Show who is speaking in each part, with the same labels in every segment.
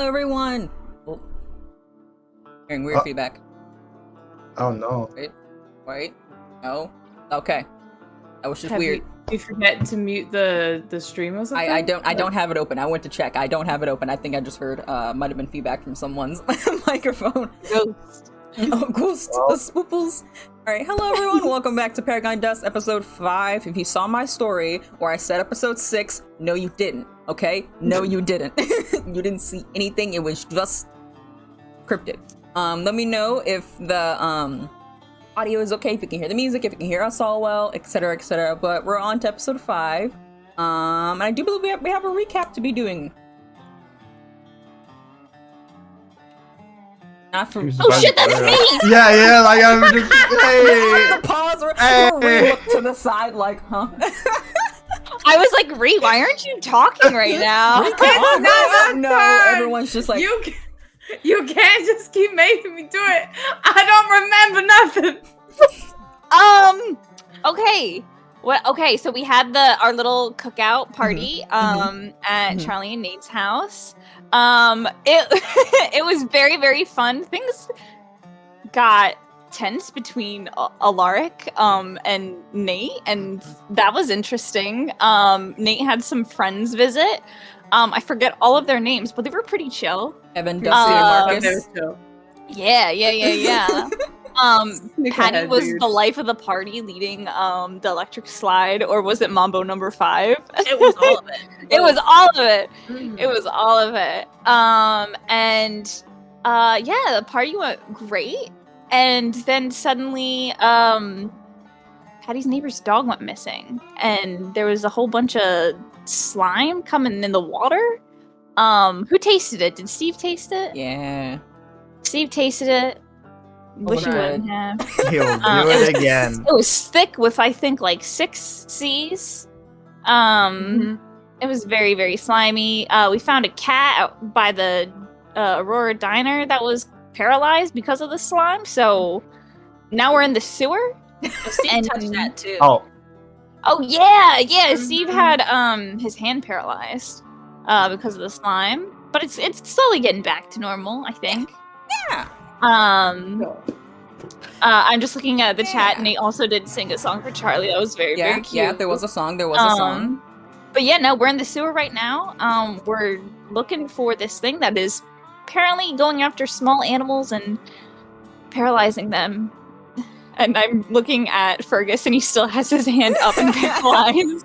Speaker 1: hello everyone. Oh. Hearing weird feedback.
Speaker 2: Oh no.
Speaker 1: Wait. No. Okay. That was just weird.
Speaker 3: You forget to mute the stream or something?
Speaker 1: I don't have it open. I went to check. I don't have it open. I think I just heard might have been feedback from someone's microphone.
Speaker 3: Ghost.
Speaker 1: Oh, ghost. The spooples. Alright, hello everyone. Welcome back to Paragon Dust, episode 5. If you saw my story where I said episode 6, no you didn't. Okay? No you didn't. You didn't see anything. It was just cryptid. Let me know if the audio is okay, if you can hear the music, if you can hear us all well, etc, etc. But we're on to episode 5. And I do believe we have a recap to be doing. Not from
Speaker 3: Oh shit, that's me!
Speaker 2: Yeah, like I'm just hey.
Speaker 1: the pause or look to the side like, huh?
Speaker 4: I was like, Ree, why aren't you talking right now?
Speaker 1: No, everyone's just like,
Speaker 3: You can't just keep making me do it. I don't remember nothing.
Speaker 4: Okay. Okay, so we had our little cookout party at Charlie and Nate's house. It was very, very fun. Things got tense between Alaric and Nate, and that was interesting. Nate had some friends visit. I forget all of their names, but they were pretty chill.
Speaker 1: Evan, Dusty, and Marcus.
Speaker 4: Yeah. Patty was the life of the party, leading the electric slide, or was it Mambo number 5?
Speaker 3: It was all of it.
Speaker 4: It was all of it. It was all of it. The party went great. And then suddenly, Patty's neighbor's dog went missing, and there was a whole bunch of slime coming in the water. Who tasted it? Did Steve taste it?
Speaker 1: Yeah.
Speaker 4: Steve tasted it. Wish he wouldn't have.
Speaker 2: He'll do it again.
Speaker 4: It was thick with, I think, like 6 C's. It was very, very slimy. We found a cat out by the Aurora Diner that was paralyzed because of the slime. So now we're in the sewer.
Speaker 3: Steve touched that too.
Speaker 4: Oh yeah. Steve had his hand paralyzed because of the slime, but it's slowly getting back to normal, I think.
Speaker 1: Yeah.
Speaker 4: I'm just looking at the chat. Nate also did sing a song for Charlie. That was very, very cute.
Speaker 1: Yeah, there was a song.
Speaker 4: But yeah, no, we're in the sewer right now. We're looking for this thing that is apparently going after small animals and paralyzing them. And I'm looking at Fergus, and he still has his hand up and paralyzed.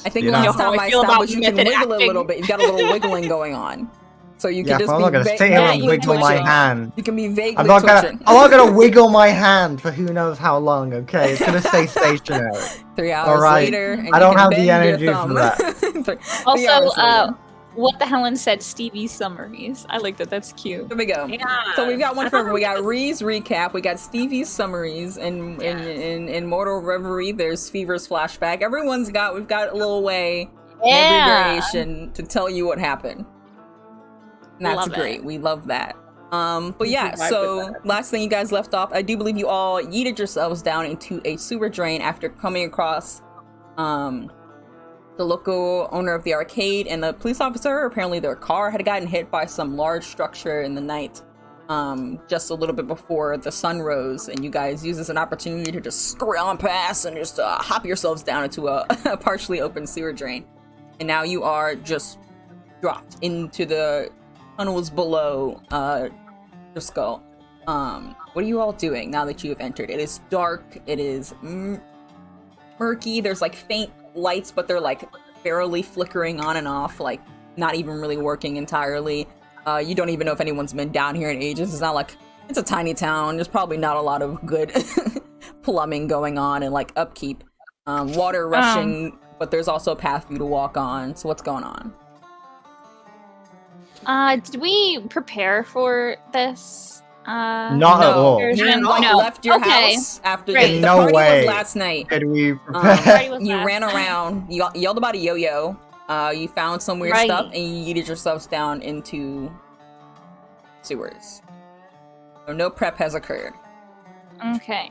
Speaker 1: I think last time I established you can wiggle a little bit. You've got a little wiggling going on. So you can just
Speaker 2: I'm not gonna sit here and wiggle my hand.
Speaker 1: You can be vaguely
Speaker 2: I'm not
Speaker 1: twitching.
Speaker 2: gonna wiggle my hand for who knows how long, okay? It's gonna stay stationary.
Speaker 1: 3 hours later, and
Speaker 2: I don't have the
Speaker 1: bend
Speaker 2: energy
Speaker 1: your
Speaker 2: for
Speaker 1: thumb.
Speaker 2: that.
Speaker 4: Also, what the Helen said, Stevie summaries. I like that. That's cute.
Speaker 1: There we go.
Speaker 3: Yeah.
Speaker 1: So we've got one for we got Ree's recap, we got Stevie's summaries, and in Mortal Reverie, there's Fever's flashback. We've got a little way, every variation to tell you what happened. And that's great. We love that. But yeah, so last thing you guys left off, I do believe you all yeeted yourselves down into a sewer drain after coming across the local owner of the arcade and the police officer. Apparently their car had gotten hit by some large structure in the night, just a little bit before the sun rose, and you guys use this as an opportunity to just scurry on past and just hop yourselves down into a partially open sewer drain. And now you are just dropped into the tunnels below your skull. What are you all doing now that you have entered? It is dark, it is murky, there's like faint lights, but they're like barely flickering on and off, like not even really working entirely. You don't even know if anyone's been down here in ages. It's not like, it's a tiny town, there's probably not a lot of good plumbing going on and like upkeep. Water rushing, but there's also a path for you to walk on. So what's going on?
Speaker 4: Did we prepare for this?
Speaker 2: Not at all.
Speaker 1: Left your house after the party was last night.
Speaker 2: Did we prepare?
Speaker 1: You ran around, you yelled about a yo-yo, you found some weird stuff, and you yeeted yourselves down into sewers. So no prep has occurred.
Speaker 4: Okay.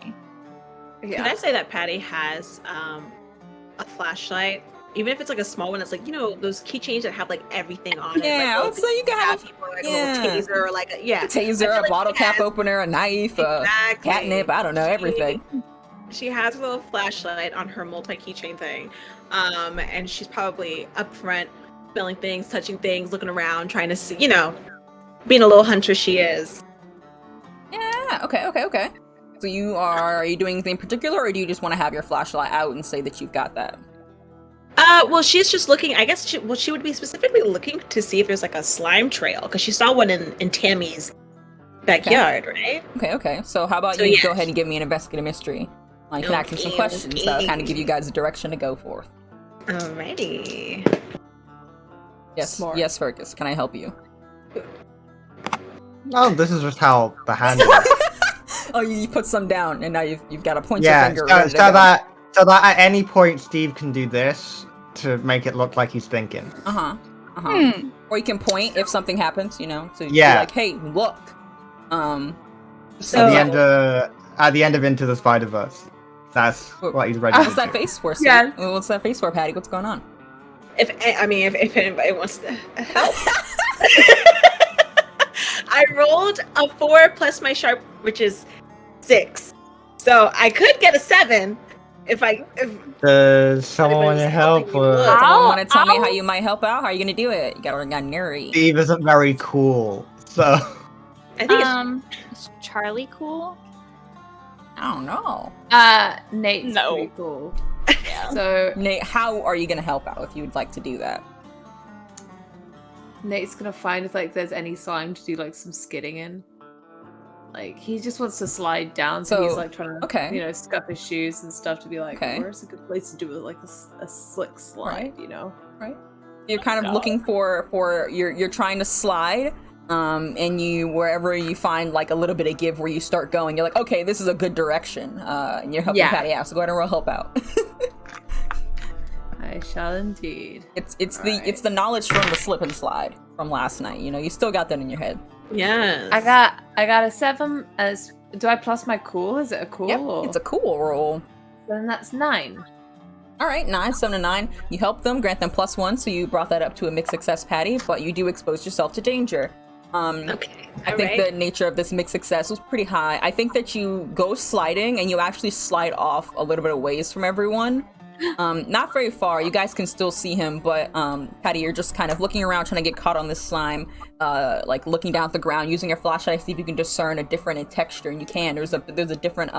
Speaker 3: Can I say that Patty has a flashlight
Speaker 5: even if it's like a small one, it's like, you know, those keychains that have like everything on it.
Speaker 1: Yeah,
Speaker 5: like,
Speaker 1: I would say you can have
Speaker 5: like
Speaker 1: yeah.
Speaker 5: a little taser or like a
Speaker 1: a taser, a bottle cap opener, a knife,
Speaker 5: Exactly.
Speaker 1: catnip, I don't know, everything.
Speaker 5: She has a little flashlight on her multi-keychain thing. And she's probably up front, smelling things, touching things, looking around, trying to see, you know, being a little hunter she is.
Speaker 1: Yeah, okay. So are you doing anything in particular, or do you just want to have your flashlight out and say that you've got that?
Speaker 5: Well, she's just looking, I guess she would be specifically looking to see if there's like a slime trail, because she saw one in Tammy's backyard, right?
Speaker 1: Okay. So how about you go ahead and give me an investigative mystery? You can ask me some questions that'll kind of give you guys a direction to go for.
Speaker 5: Alrighty.
Speaker 1: Yes, Fergus, can I help you?
Speaker 2: Oh, this is just how the hand works.
Speaker 1: Oh, you put some down, and now you've got to point
Speaker 2: Yeah,
Speaker 1: your finger.
Speaker 2: so that at any point Steve can do this to make it look like he's thinking.
Speaker 1: Or you can point if something happens, you know. So you're like, hey, look.
Speaker 5: So
Speaker 2: At the end of Into the Spider-Verse. That's what he's ready to do.
Speaker 1: What's that face for, Steve?
Speaker 3: Yeah.
Speaker 1: What's that face for, Patty? What's going on?
Speaker 5: if anybody wants to help. I rolled a 4 plus my sharp, which is 6. So I could get a 7 if
Speaker 2: Does someone want to help?
Speaker 5: Someone
Speaker 1: Someone want to tell me how you might help out? How are you going to do it? You got to narrate.
Speaker 2: Steve isn't very cool, so...
Speaker 5: I think
Speaker 4: Is Charlie cool?
Speaker 1: I don't know.
Speaker 3: Nate's
Speaker 4: No.
Speaker 3: pretty cool. So
Speaker 1: Nate, how are you going to help out if you would like to do that?
Speaker 3: Nate's gonna find if like there's any slime to do like some skidding in. Like he just wants to slide down, so he's like trying to, you know, scuff his shoes and stuff to be like, where's a good place to do it, like a slick slide, you know?
Speaker 1: Right. You're kind of looking for you're trying to slide, and you wherever you find like a little bit of give where you start going, you're like, okay, this is a good direction, and you're helping Patty out. So go ahead and roll help out.
Speaker 3: I shall indeed.
Speaker 1: It's the knowledge from the slip and slide from last night. You know, you still got that in your head.
Speaker 5: yes.
Speaker 3: I got a 7 as. Do I plus my cool? Is it a cool?
Speaker 1: Yep,
Speaker 3: or?
Speaker 1: it's a cool roll.
Speaker 3: Then that's 9.
Speaker 1: All right, 7 to 9. You help them, grant them +1, so you brought that up to a mixed success, Patty. But you do expose yourself to danger.
Speaker 5: Okay.
Speaker 1: I think the nature of this mixed success was pretty high. I think that you go sliding and you actually slide off a little bit of ways from everyone. Not very far. You guys can still see him, but Patty, you're just kind of looking around, trying to get caught on this slime, like looking down at the ground, using your flashlight to see if you can discern a different texture. And you can. There's a different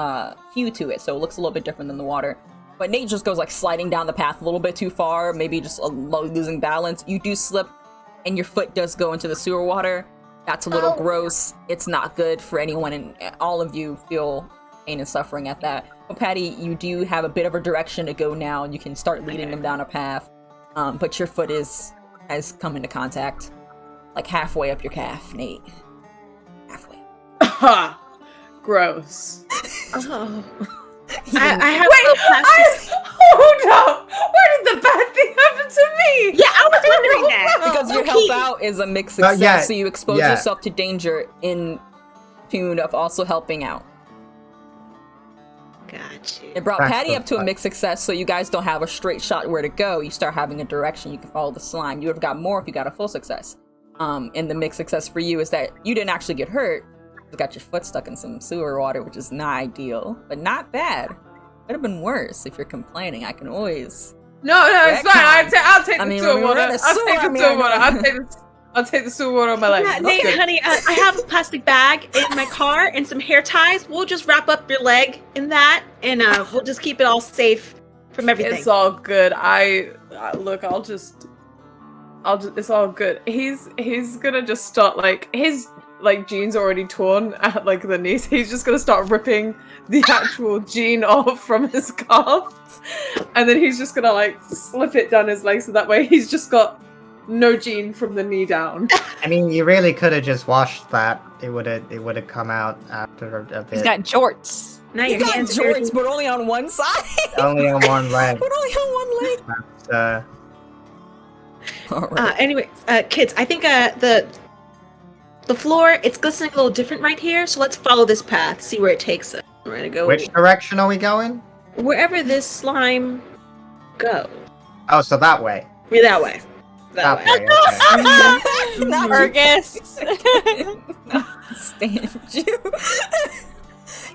Speaker 1: hue to it, so it looks a little bit different than the water. But Nate just goes like sliding down the path a little bit too far, maybe just losing balance. You do slip, and your foot does go into the sewer water. That's a little gross. It's not good for anyone, and all of you feel pain and suffering at that. But Patty, you do have a bit of a direction to go now, and you can start leading them down a path. But your foot has come into contact, like halfway up your calf, Nate. Halfway.
Speaker 3: Ha! Gross.
Speaker 5: Oh. I have little plastic.
Speaker 3: Hold up! Where did the bad thing happen to me?
Speaker 5: Yeah, I was wondering that.
Speaker 1: Because your help out is a mixed success, so you expose
Speaker 2: yeah.
Speaker 1: yourself to danger in tune of also helping out.
Speaker 5: Got you.
Speaker 1: It brought Patty up to a mixed success, so you guys don't have a straight shot where to go. You start having a direction. You can follow the slime. You would have got more if you got a full success. And the mixed success for you is that you didn't actually get hurt. You got your foot stuck in some sewer water, which is not ideal, but not bad. Could have been worse if you're complaining. I can always...
Speaker 3: No, it's fine. I'll take the sewer water. I'll take the sewer water on my leg.
Speaker 5: Yeah, Nate, honey, I have a plastic bag in my car and some hair ties. We'll just wrap up your leg in that, and we'll just keep it all safe from everything.
Speaker 3: It's all good. Look. I'll just. It's all good. He's gonna just start his jeans already torn at the knees. He's just gonna start ripping the actual jean off from his calf, and then he's just gonna slip it down his leg, so that way he's just got no jean from the knee down.
Speaker 2: I mean, you really could have just washed that. It would have come out after a bit.
Speaker 4: He's got jorts.
Speaker 5: Now
Speaker 1: You got jorts, but only on one side.
Speaker 2: Only on one leg.
Speaker 1: But only on one leg.
Speaker 2: That's,
Speaker 5: Anyways, kids, I think the floor, it's glistening a little different right here, so let's follow this path, see where it takes us. We're gonna go
Speaker 2: which direction are we going?
Speaker 5: wherever this slime goes.
Speaker 2: Oh, so that way.
Speaker 5: We're that way. That way.
Speaker 2: Okay.
Speaker 1: Not
Speaker 4: Fergus.
Speaker 1: stand you.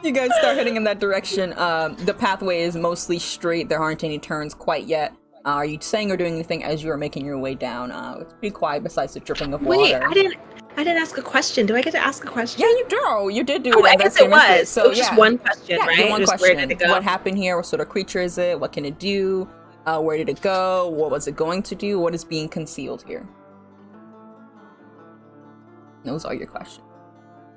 Speaker 1: You guys start heading in that direction. The pathway is mostly straight. There aren't any turns quite yet. Are you saying or doing anything as you are making your way down? It's pretty quiet besides the dripping of water.
Speaker 5: Wait, I didn't ask a question. Do I get to ask a question?
Speaker 1: Yeah, you do. You did do
Speaker 5: Oh,
Speaker 1: it.
Speaker 5: I guess it was.
Speaker 1: So
Speaker 5: It was just one question,
Speaker 1: yeah,
Speaker 5: right?
Speaker 1: one
Speaker 5: Just
Speaker 1: question.
Speaker 5: where did it go?
Speaker 1: What happened here? What sort of creature is it? What can it do? Where did it go? What was it going to do? What is being concealed here? Those are your questions.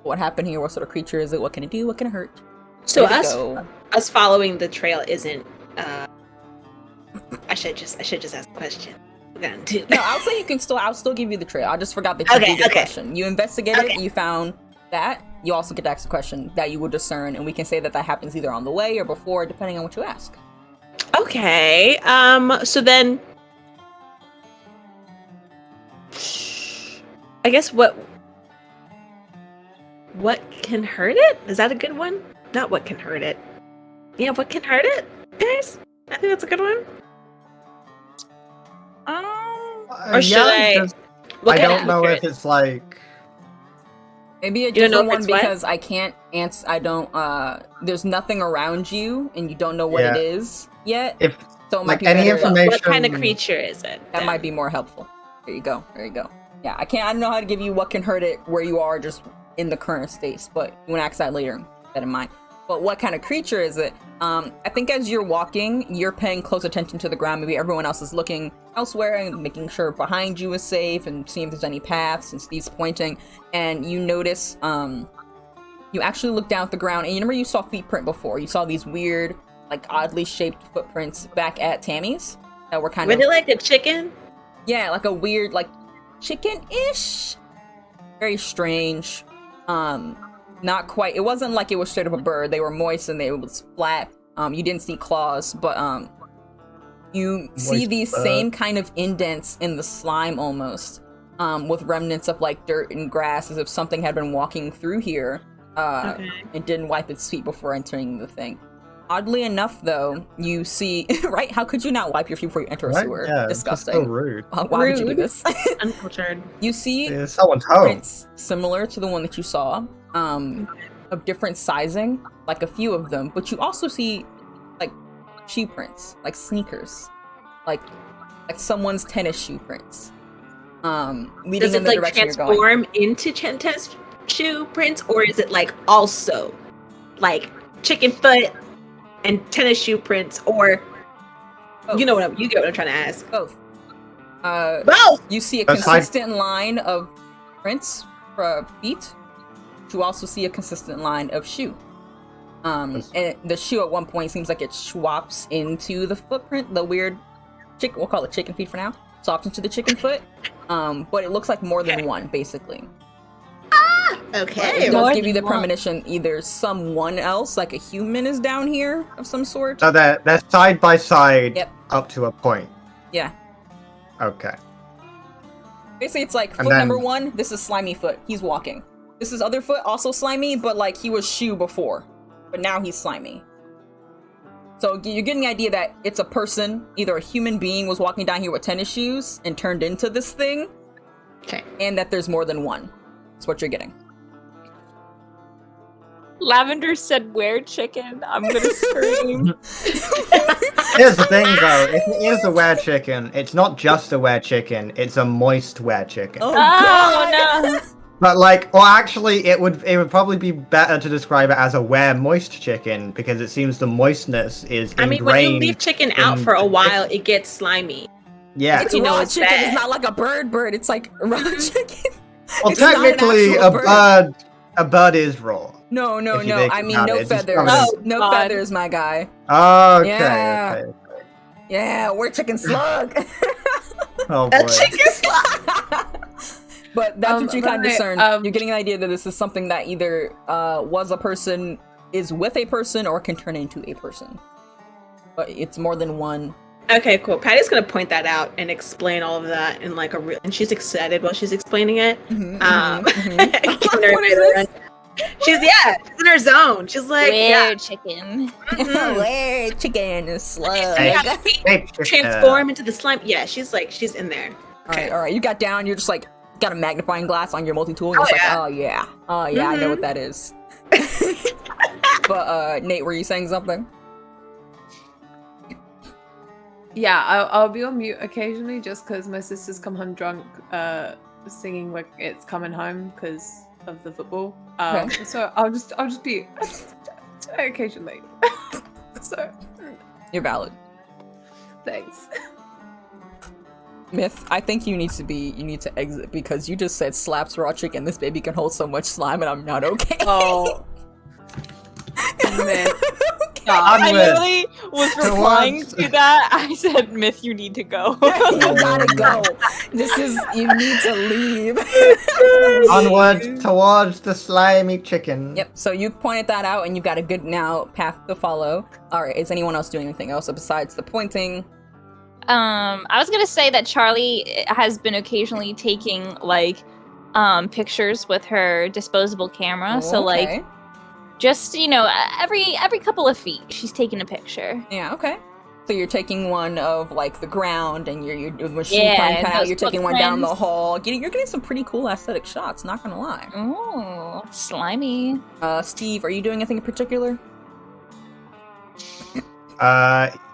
Speaker 1: What happened here? What sort of creature is it? What can it do? What can it hurt?
Speaker 5: So
Speaker 1: Where did it go?
Speaker 5: us following the trail isn't. I should just ask a question. We're gonna do.
Speaker 1: No, I'll say you can still. I'll still give you the trail. I just forgot that you did the question. You investigated.
Speaker 5: Okay.
Speaker 1: You found that. You also get to ask a question that you will discern, and we can say that happens either on the way or before, depending on what you ask.
Speaker 5: Okay. So then, I guess what can hurt it? Is that a good one? Not what can hurt it. Yeah, what can hurt it, guys? I think that's a good one. Or should I?
Speaker 2: because
Speaker 5: What
Speaker 2: I
Speaker 5: can
Speaker 2: don't know
Speaker 5: hurt
Speaker 2: if
Speaker 5: it?
Speaker 2: it's like.
Speaker 1: Maybe a
Speaker 5: You don't know
Speaker 1: different
Speaker 5: if
Speaker 1: one
Speaker 5: it's what?
Speaker 1: because I can't answer. I don't. There's nothing around you, and you don't know what
Speaker 2: Yeah.
Speaker 1: it is yet.
Speaker 2: If
Speaker 1: So it might
Speaker 2: like
Speaker 1: be
Speaker 2: any
Speaker 1: better-
Speaker 2: information.
Speaker 5: What kind of creature is it?
Speaker 1: That
Speaker 5: then?
Speaker 1: might be more helpful. There you go. There you go. Yeah, I don't know how to give you what can hurt it where you are just in the current states, but you want to ask that later. Keep that in mind. But what kind of creature is it? I think as you're walking, you're paying close attention to the ground. Maybe everyone else is looking elsewhere and making sure behind you is safe and seeing if there's any paths, and Steve's pointing. And you notice, you actually look down at the ground, and you remember you saw feet print before. You saw these weird, like oddly shaped footprints back at Tammy's that were kind
Speaker 5: Were
Speaker 1: of...
Speaker 5: they like a chicken?
Speaker 1: Yeah, like a weird, like, chicken-ish. Very strange. Not quite. It wasn't like it was straight up a bird. They were moist and it was flat. You didn't see claws, but you see
Speaker 2: Moist
Speaker 1: these
Speaker 2: bird.
Speaker 1: same kind of indents in the slime almost, with remnants of like dirt and grass, as if something had been walking through here and didn't wipe its feet before entering the thing. Oddly enough, though, you see, right? How could you not wipe your feet before you enter a
Speaker 2: Right?
Speaker 1: sewer?
Speaker 2: Yeah, it's just
Speaker 1: Disgusting.
Speaker 2: so rude.
Speaker 1: Why would you do
Speaker 5: Rude.
Speaker 1: this?
Speaker 5: Uncultured.
Speaker 1: You see
Speaker 2: Yeah, someone's home.
Speaker 1: prints similar to the one that you saw, of different sizing, like a few of them, but you also see like shoe prints, like sneakers, like someone's tennis shoe prints, leading
Speaker 5: Does
Speaker 1: in
Speaker 5: it
Speaker 1: the
Speaker 5: like
Speaker 1: direction you're going.
Speaker 5: transform into tennis shoe prints, or is it like also like chicken foot and tennis shoe prints, or
Speaker 1: Both.
Speaker 5: you get what I'm trying to ask?
Speaker 1: Both.
Speaker 5: Both.
Speaker 1: You see a
Speaker 2: Aside-
Speaker 1: consistent line of prints for feet. You also see a consistent line of shoe. And the shoe at one point seems like it swaps into the footprint, the weird we'll call it chicken feet for now. Swaps into the chicken foot. But it looks like more than one, basically.
Speaker 5: Okay.
Speaker 1: It
Speaker 4: More
Speaker 1: does give you
Speaker 4: than
Speaker 1: the
Speaker 4: one.
Speaker 1: premonition either someone else, like a human, is down here of some sort.
Speaker 2: So they're side by side
Speaker 1: Yep.
Speaker 2: up to a point.
Speaker 1: Yeah.
Speaker 2: Okay.
Speaker 1: Basically, it's like
Speaker 2: And
Speaker 1: foot
Speaker 2: then-
Speaker 1: number one, this is slimy foot. He's walking. This is other foot, also slimy, but like he was shoe before. But now he's slimy. So you're getting the idea that it's a person, either a human being was walking down here with tennis shoes and turned into this thing,
Speaker 5: Okay.
Speaker 1: and that there's more than one. That's what you're getting.
Speaker 4: Lavender said where chicken. I'm gonna scream.
Speaker 2: Here's the thing, though. If it is a were chicken, it's not just a were chicken. It's a moist were chicken.
Speaker 1: Oh,
Speaker 4: Oh no!
Speaker 2: But like, or actually, it would probably be better to describe it as a were moist chicken because it seems the moistness is
Speaker 5: I mean, when you
Speaker 2: ingrained
Speaker 5: leave chicken out
Speaker 2: in
Speaker 5: for a
Speaker 2: the
Speaker 5: while, it gets slimy.
Speaker 2: Yeah.
Speaker 1: It's
Speaker 5: You know
Speaker 1: raw
Speaker 5: it's
Speaker 1: chicken.
Speaker 5: bad.
Speaker 1: It's not like a bird. It's like raw chicken.
Speaker 2: Well,
Speaker 1: It's not an
Speaker 2: technically,
Speaker 1: actual
Speaker 2: a bird is raw.
Speaker 1: No.
Speaker 2: If you think
Speaker 1: I mean,
Speaker 2: about
Speaker 1: no
Speaker 2: it, it's just
Speaker 1: feathers.
Speaker 2: covered
Speaker 5: in-
Speaker 1: No
Speaker 4: God.
Speaker 1: feathers, my guy.
Speaker 2: Okay.
Speaker 1: Yeah.
Speaker 2: Okay.
Speaker 1: Yeah, we're chicken slug.
Speaker 2: Oh boy.
Speaker 5: A chicken slug.
Speaker 1: But that's what you kind of
Speaker 3: right,
Speaker 1: discern. You're getting an idea that this is something that either was a person, is with a person, or can turn into a person. But it's more than one.
Speaker 5: Okay, cool. Patty's gonna point that out and explain all of that in like and she's excited while she's explaining it.
Speaker 1: Mhm,
Speaker 5: Um,
Speaker 1: mhm, mhm.
Speaker 5: getting her
Speaker 1: What is
Speaker 5: head
Speaker 1: this?
Speaker 5: around- She's in her zone. She's like,
Speaker 4: Weird chicken.
Speaker 1: Where chicken is slug.
Speaker 2: Hey,
Speaker 5: Transform into the slime. Yeah, she's in there.
Speaker 1: All right. You got down. You're just like got a magnifying glass on your multi-tool. And you're just like, oh yeah, I know what that is. But Nate, were you saying something?
Speaker 3: Yeah, I'll be on mute occasionally just because my sisters come home drunk, singing like it's coming home because of the football.
Speaker 1: Okay.
Speaker 3: So I'll just be occasionally. So
Speaker 1: You're valid.
Speaker 3: thanks.
Speaker 1: Myth, I think you need to exit because you just said slaps raw chicken. This baby can hold so much slime, and I'm not okay.
Speaker 3: Oh, man.
Speaker 4: I literally was replying to that. I said, Myth, you need to go.
Speaker 1: You gotta go. You need to leave.
Speaker 2: Onward towards the slimy chicken.
Speaker 1: Yep, so you pointed that out and you've got a good now path to follow. Alright, is anyone else doing anything else besides the pointing?
Speaker 4: I was gonna say that Charlie has been occasionally taking like pictures with her disposable camera. So like just, every couple of feet she's taking a picture.
Speaker 1: Yeah, okay. So you're taking one of like the ground and you're taking one down the hall. You're getting some pretty cool aesthetic shots, not gonna lie.
Speaker 4: Oh, slimy.
Speaker 1: Steve, are you doing anything in particular?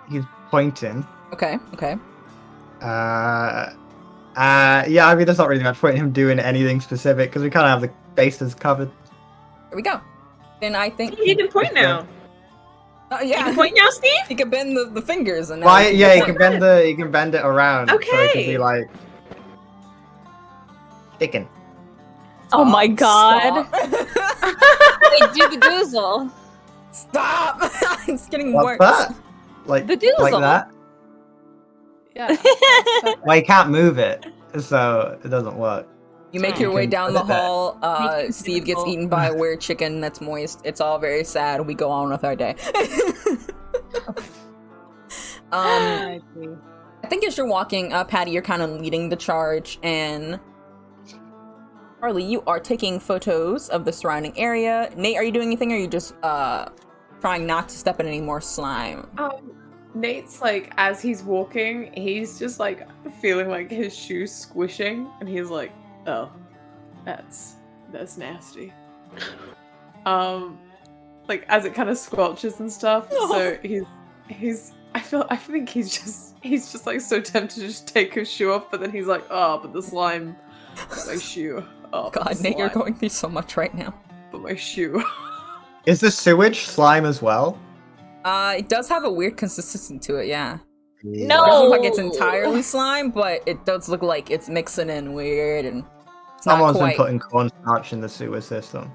Speaker 2: He's pointing.
Speaker 1: Okay.
Speaker 2: Yeah, I mean, there's not really much point in him doing anything specific because we kind of have the bases covered.
Speaker 1: Here we go. Then I think
Speaker 5: You can point now.
Speaker 1: yeah.
Speaker 5: You can point now, Steve?
Speaker 1: He can bend the fingers and
Speaker 2: Why? Yeah, you can bend it around. So it
Speaker 5: Okay.
Speaker 2: can be chicken.
Speaker 4: Oh my god.
Speaker 1: Stop.
Speaker 4: Wait, do the goozle.
Speaker 1: Stop! It's getting
Speaker 2: What's
Speaker 1: worse.
Speaker 2: that? Like
Speaker 4: The doozle.
Speaker 2: like that?
Speaker 3: Yeah.
Speaker 2: Well, you can't move it, so it doesn't work.
Speaker 1: You make your
Speaker 2: You
Speaker 1: way
Speaker 2: can
Speaker 1: down
Speaker 2: put
Speaker 1: the
Speaker 2: it back.
Speaker 1: hall. Steve gets eaten by a weird chicken that's moist. It's all very sad. We go on with our day. I think as you're walking, Patty, you're kind of leading the charge, and Harley, you are taking photos of the surrounding area. Nate, are you doing anything, or are you just trying not to step in any more slime?
Speaker 3: Nate's like, as he's walking, he's just like feeling like his shoes squishing, and he's like, "Oh, that's nasty." Like as it kind of squelches and stuff. So I think he's just like so tempted to just take his shoe off, but then he's like, "Oh, but the slime, my shoe." Oh
Speaker 1: God, Nate, you're going through so much right now.
Speaker 3: But my shoe.
Speaker 2: Is the sewage slime as well?
Speaker 1: It does have a weird consistency to it, yeah.
Speaker 4: No.
Speaker 1: It doesn't look like it's entirely slime, but it does look like it's mixing in weird, and it's
Speaker 2: Someone's
Speaker 1: not
Speaker 2: been
Speaker 1: quite.
Speaker 2: putting cornstarch in the sewer system.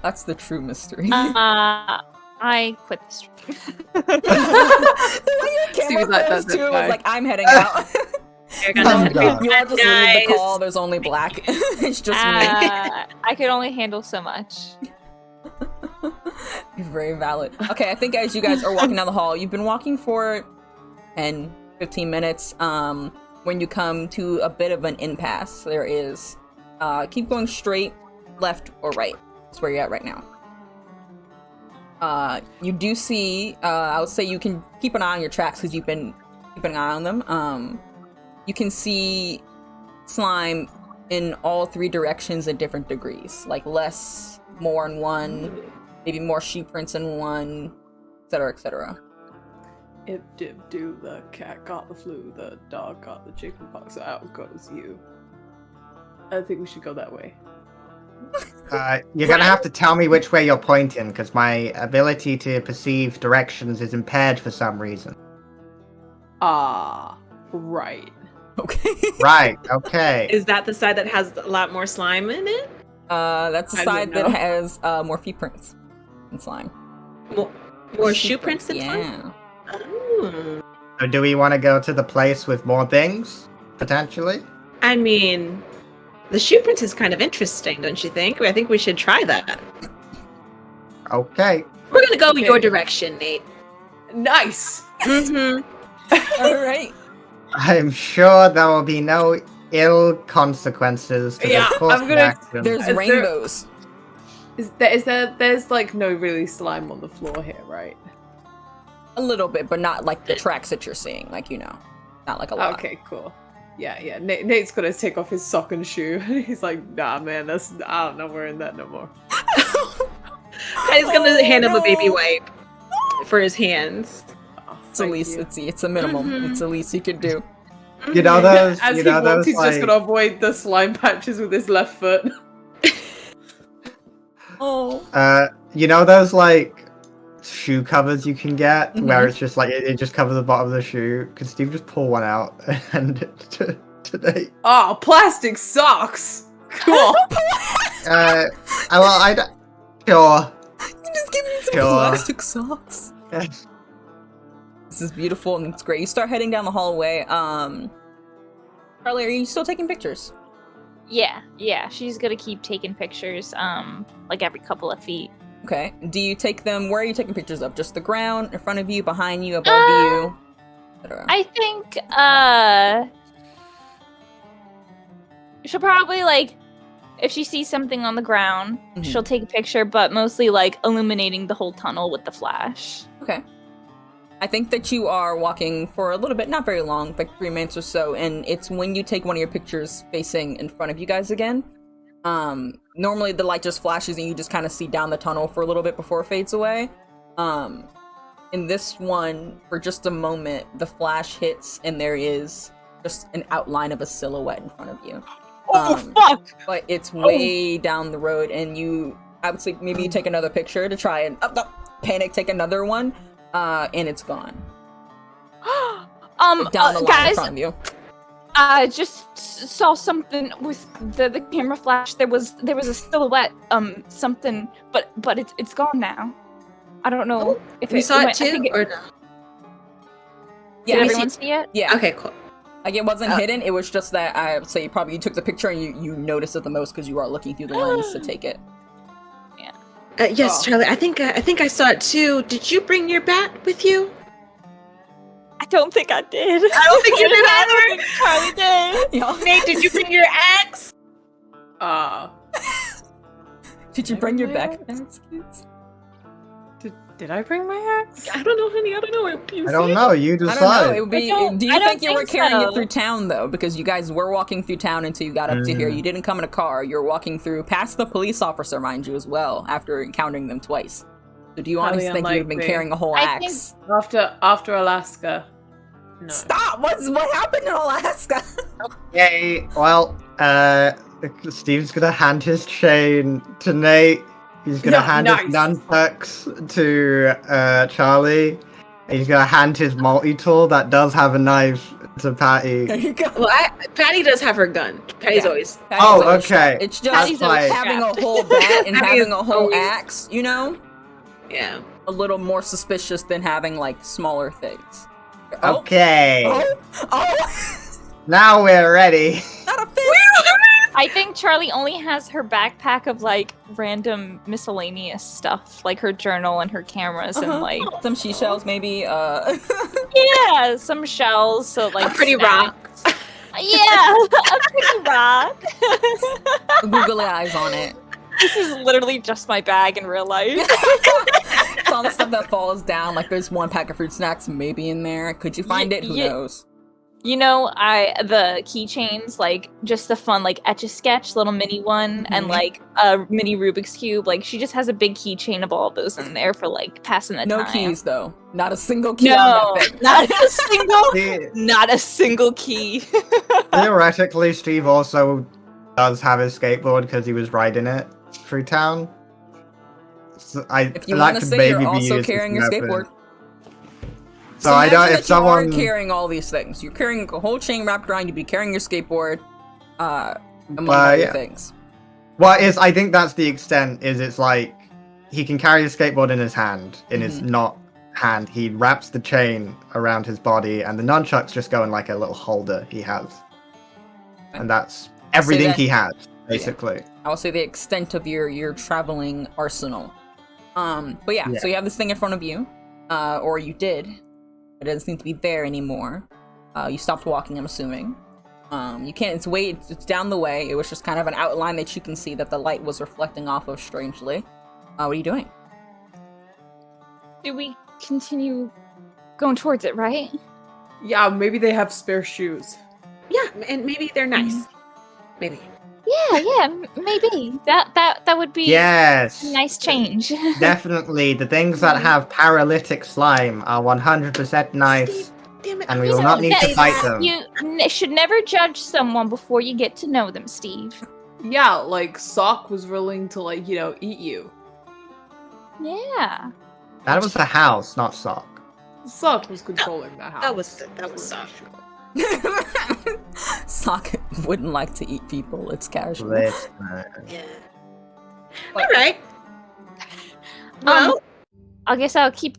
Speaker 1: That's the true mystery.
Speaker 4: I quit this.
Speaker 1: The way your camera
Speaker 3: like,
Speaker 1: goes
Speaker 3: that's it,
Speaker 1: too is
Speaker 3: bye.
Speaker 1: like, I'm heading out.
Speaker 5: You're gonna
Speaker 1: You all just leave the
Speaker 5: Guys.
Speaker 1: call, there's only black. It's just me.
Speaker 4: I could only handle so much.
Speaker 1: Very valid. Okay, I think as you guys are walking down the hall, you've been walking for 10, 15 minutes. When you come to a bit of an impasse, there is, keep going straight, left, or right. That's where you're at right now. You do see, I would say you can keep an eye on your tracks because you've been keeping an eye on them. You can see slime in all three directions in different degrees, like less, more in one, maybe more shoe prints in one, etc., etc.
Speaker 3: If dip do, the cat got the flu, the dog got the chicken pox, so out goes you. I think we should go that way.
Speaker 2: You're gonna have to tell me which way you're pointing, because my ability to perceive directions is impaired for some reason.
Speaker 3: Ah, right.
Speaker 1: Okay.
Speaker 2: Right, okay.
Speaker 5: Is that the side that has a lot more slime in it?
Speaker 1: That's the
Speaker 3: I
Speaker 1: side
Speaker 3: didn't
Speaker 1: that
Speaker 3: know.
Speaker 1: has more feet prints and slime.
Speaker 5: More shoe prints than slime?
Speaker 1: Yeah.
Speaker 5: Oh.
Speaker 2: So do we want to go to the place with more things, potentially?
Speaker 5: I mean, the shoe print is kind of interesting, don't you think? I think we should try that.
Speaker 2: Okay.
Speaker 5: We're gonna go
Speaker 3: Okay.
Speaker 5: your direction, Nate.
Speaker 3: Nice!
Speaker 5: Mm-hmm.
Speaker 1: All right.
Speaker 2: I'm sure there will be no ill consequences to
Speaker 3: Yeah,
Speaker 2: this course
Speaker 3: I'm
Speaker 2: of
Speaker 3: gonna-
Speaker 2: action.
Speaker 1: There's
Speaker 3: Is there-
Speaker 1: rainbows.
Speaker 3: There's like no really slime on the floor here, right?
Speaker 1: A little bit, but not like the tracks that you're seeing. Like, not like a lot.
Speaker 3: Okay, cool. Yeah. Nate's gonna take off his sock and shoe. He's like, nah, man, I'm not wearing that no more.
Speaker 5: He's gonna hand him a baby wipe for his hands.
Speaker 1: It's the least. It's a minimum. It's the least you could do.
Speaker 2: You know those.
Speaker 3: As
Speaker 2: you
Speaker 3: he
Speaker 2: know
Speaker 3: walks,
Speaker 2: those.
Speaker 3: he's
Speaker 2: Like,
Speaker 3: just gonna avoid the slime patches with his left foot.
Speaker 1: Oh.
Speaker 2: You know those like shoe covers you can get where it's just like it just covers the bottom of the shoe. Could Steve just pull one out and hand it to Nate?
Speaker 3: Oh, plastic socks. Cool.
Speaker 2: Well, sure.
Speaker 1: You just give me some
Speaker 2: Sure.
Speaker 1: plastic socks. This is beautiful and it's great. You start heading down the hallway. Charlie, are you still taking pictures?
Speaker 4: Yeah. She's gonna keep taking pictures, like every couple of feet.
Speaker 1: Okay. Do you take them? Where are you taking pictures of? Just the ground, in front of you, behind you, above you? etc.?
Speaker 4: I think, she'll probably, like, if she sees something on the ground, she'll take a picture, but mostly, like, illuminating the whole tunnel with the flash.
Speaker 1: Okay. I think that you are walking for a little bit, not very long, like 3 minutes or so, and it's when you take one of your pictures facing in front of you guys again. Normally the light just flashes and you just kind of see down the tunnel for a little bit before it fades away. In this one, for just a moment, the flash hits and there is just an outline of a silhouette in front of you.
Speaker 4: Fuck!
Speaker 1: But it's way down the road, and I would say maybe you take another picture to try and panic, take another one, and it's gone. Down the line
Speaker 4: guys,
Speaker 1: in front of you.
Speaker 4: I just saw something with the camera flash. There was a silhouette, something, but it's gone now. I don't know if
Speaker 5: We saw it
Speaker 4: went- I
Speaker 5: too,
Speaker 4: think
Speaker 5: or no?
Speaker 1: Yeah,
Speaker 4: Did everyone see it?
Speaker 1: yeah.
Speaker 5: Okay, cool.
Speaker 1: Like it wasn't hidden. It was just that I would say probably you took the picture and you noticed it the most because you are looking through the lens to take it.
Speaker 5: Yes, Charlie. I think I saw it too. Did you bring your bat with you?
Speaker 4: I don't think I did.
Speaker 5: I don't think you did either.
Speaker 4: Charlie did.
Speaker 1: Yeah.
Speaker 5: Nate, did you bring your axe?
Speaker 1: Did you bring your backpacks, kids?
Speaker 3: Did I bring my axe?
Speaker 5: I don't know, honey. I don't know.
Speaker 2: I don't know. You
Speaker 1: I don't know. It
Speaker 2: decide.
Speaker 1: would be.
Speaker 4: I don't-
Speaker 1: Do you
Speaker 4: I don't
Speaker 1: think you were
Speaker 4: think
Speaker 1: carrying
Speaker 4: so.
Speaker 1: it through town though? Because you guys were walking through town until you got up to here. You didn't come in a car. You're walking through past the police officer, mind you, as well. After encountering them twice. So do you honestly
Speaker 3: Highly
Speaker 1: think you've been
Speaker 3: unlikely.
Speaker 1: carrying a whole
Speaker 4: I think-
Speaker 1: axe?
Speaker 3: After Alaska. No.
Speaker 1: Stop! What happened in Alaska?
Speaker 2: Yay. Well, Steve's gonna hand his chain to Nate. He's gonna hand his nunchucks to Charlie. And he's gonna hand his multi-tool that does have a knife to Patty.
Speaker 1: There you go.
Speaker 5: Well, Patty does have her gun. Patty's
Speaker 1: Yeah.
Speaker 5: always.
Speaker 1: Patty's
Speaker 2: Oh,
Speaker 1: always
Speaker 2: okay.
Speaker 1: strapped. It's
Speaker 4: Patty's
Speaker 1: just
Speaker 4: always
Speaker 1: having a
Speaker 4: strapped.
Speaker 1: whole bat and
Speaker 5: Patty
Speaker 1: having
Speaker 5: is
Speaker 1: a whole
Speaker 5: always-
Speaker 1: axe, you know?
Speaker 5: Yeah.
Speaker 1: A little more suspicious than having, like, smaller things. Oh.
Speaker 2: Okay.
Speaker 1: Oh!
Speaker 2: Now we're ready.
Speaker 1: Not a fist!
Speaker 4: I think Charlie only has her backpack of like random miscellaneous stuff, like her journal and her cameras and like
Speaker 1: Some seashells, maybe.
Speaker 4: yeah, some shells. So like
Speaker 5: A pretty
Speaker 4: snacks. Yeah, a pretty rock.
Speaker 1: Googly eyes on it.
Speaker 4: This is literally just my bag in real life.
Speaker 1: It's all the stuff that falls down. Like there's one pack of fruit snacks maybe in there. Could you find it? Who knows?
Speaker 4: You know, the keychains, like just the fun, like Etch-a-Sketch little mini one, and like a mini Rubik's Cube. Like she just has a big keychain of all those in there for like passing the
Speaker 1: No
Speaker 4: time.
Speaker 1: keys though. Not a single key
Speaker 4: No,
Speaker 1: on that thing.
Speaker 4: not a single,
Speaker 2: The-
Speaker 4: not a single key.
Speaker 2: Theoretically, Steve also does have his skateboard because he was riding it through town. So
Speaker 1: If you
Speaker 2: that
Speaker 1: want to
Speaker 2: could
Speaker 1: say
Speaker 2: maybe
Speaker 1: you're
Speaker 2: be
Speaker 1: also
Speaker 2: used as
Speaker 1: carrying your
Speaker 2: weapon.
Speaker 1: skateboard.
Speaker 2: So I
Speaker 1: imagine
Speaker 2: don't.
Speaker 1: that
Speaker 2: If someone
Speaker 1: you are carrying all these things, you're carrying a whole chain wrapped around. You'd be carrying your skateboard, among other
Speaker 2: yeah.
Speaker 1: things.
Speaker 2: Well, I think that's the extent. It's like he can carry his skateboard in his hand, in his not hand. He wraps the chain around his body, and the nunchucks just go in like a little holder he has, and that's everything
Speaker 1: that-
Speaker 2: he has basically.
Speaker 1: I will say the extent of your traveling arsenal. But yeah, so you have this thing in front of you, or you did. It doesn't seem to be there anymore. You stopped walking, I'm assuming. You can't. It's down the way. It was just kind of an outline that you can see that the light was reflecting off of strangely. What are you doing?
Speaker 4: Do we continue going towards it, right?
Speaker 3: Yeah, maybe they have spare shoes.
Speaker 5: Yeah, and maybe they're nice. Maybe.
Speaker 4: Yeah, maybe. That would be
Speaker 2: Yes.
Speaker 4: a nice change.
Speaker 2: Definitely, the things that have paralytic slime are 100% nice,
Speaker 5: Steve, damn it.
Speaker 2: and we will not need to fight them.
Speaker 4: You should never judge someone before you get to know them, Steve.
Speaker 3: Yeah, like Sock was willing to like, eat you.
Speaker 4: Yeah.
Speaker 2: That was the house, not Sock.
Speaker 3: Sock was controlling the house.
Speaker 5: That was Sock.
Speaker 1: Sock wouldn't like to eat people. It's casual.
Speaker 2: Listen.
Speaker 5: Yeah. All right.
Speaker 4: Well, I guess I'll keep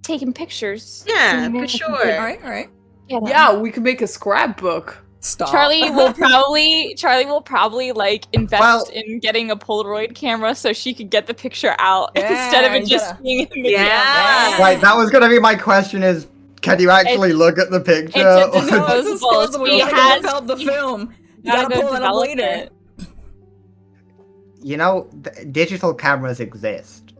Speaker 4: taking pictures.
Speaker 5: Yeah,
Speaker 4: So
Speaker 5: for sure.
Speaker 1: All right.
Speaker 3: Yeah, we could make a scrapbook.
Speaker 1: Stop.
Speaker 4: Charlie will probably like invest in getting a Polaroid camera so she could get the picture out instead of it just being in the camera.
Speaker 2: Right, that was gonna be my question is, can you actually look at the picture?
Speaker 4: It's a
Speaker 1: No, it's disposable. You gotta develop the film. You gotta pull it up later.
Speaker 2: Digital cameras exist.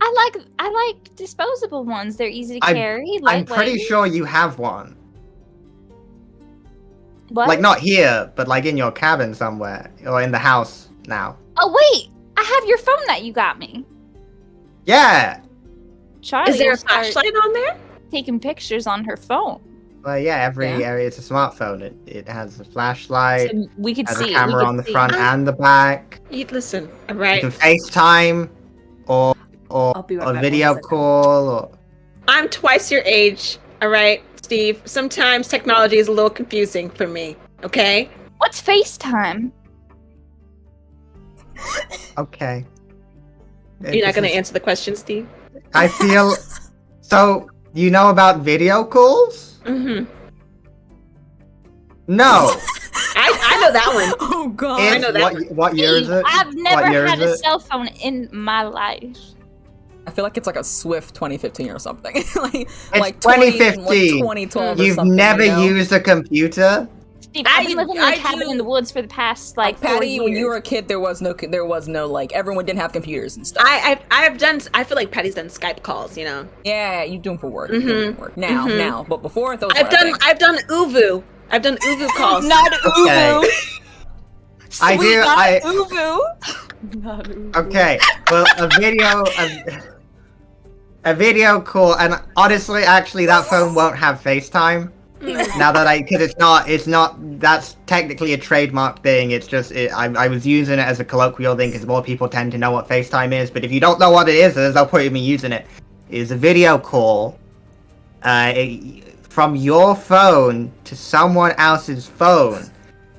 Speaker 4: I like disposable ones. They're easy to carry.
Speaker 2: I'm pretty sure you have one.
Speaker 4: What?
Speaker 2: Like, not here, but like in your cabin somewhere, or in the house now.
Speaker 4: Oh wait, I have your phone that you got me.
Speaker 2: Yeah!
Speaker 4: Charlie
Speaker 5: Is there a
Speaker 4: will start
Speaker 5: flashlight on there?
Speaker 4: taking pictures on her phone.
Speaker 2: Well, yeah, every area, it's a smartphone. It has a flashlight,
Speaker 4: So we could
Speaker 2: has
Speaker 4: see
Speaker 2: a camera on the front and the back.
Speaker 5: Listen, all
Speaker 2: You
Speaker 5: right.
Speaker 2: can FaceTime, or
Speaker 3: I'll be right
Speaker 2: a
Speaker 3: back,
Speaker 2: video
Speaker 3: 1 second.
Speaker 2: call, or...
Speaker 5: I'm twice your age, all right, Steve. Sometimes technology is a little confusing for me, okay?
Speaker 4: What's FaceTime?
Speaker 2: Okay.
Speaker 5: You're not going to answer the question, Steve?
Speaker 2: I feel... So, you know about video calls?
Speaker 5: Mm-hmm.
Speaker 2: No!
Speaker 5: I know that one.
Speaker 1: Oh god.
Speaker 5: I know that
Speaker 2: What year is it?
Speaker 4: I've never
Speaker 2: year
Speaker 4: had
Speaker 2: is
Speaker 4: a
Speaker 2: it?
Speaker 4: cell phone in my life.
Speaker 1: I feel like it's like a Swift 2015 or something. like
Speaker 2: 2015.
Speaker 1: 2012 or
Speaker 2: You've
Speaker 1: something,
Speaker 2: never
Speaker 1: you know?
Speaker 2: used a computer?
Speaker 4: Steve, I've been living in a cabin in the woods for the past like 4
Speaker 1: Patty,
Speaker 4: years.
Speaker 1: when you were a kid, there was no like everyone didn't have computers and stuff.
Speaker 5: I feel like Patty's done Skype calls,
Speaker 1: Yeah, you do them for work.
Speaker 5: Mhm.
Speaker 1: You do 'em for work. Now, but before those.
Speaker 5: I've done Uvu. I've done Uvu calls.
Speaker 4: Not
Speaker 2: Okay.
Speaker 4: Uvu.
Speaker 2: I
Speaker 4: Sweet,
Speaker 2: do-
Speaker 4: not
Speaker 2: I-
Speaker 4: Uvu.
Speaker 3: Not Uber.
Speaker 2: Okay, well, a video call, and honestly, actually, that phone won't have FaceTime. Now that because it's not, that's technically a trademark thing. It's just, I was using it as a colloquial thing because more people tend to know what FaceTime is, but if you don't know what it is, there's no point in me using it. It's a video call, from your phone to someone else's phone.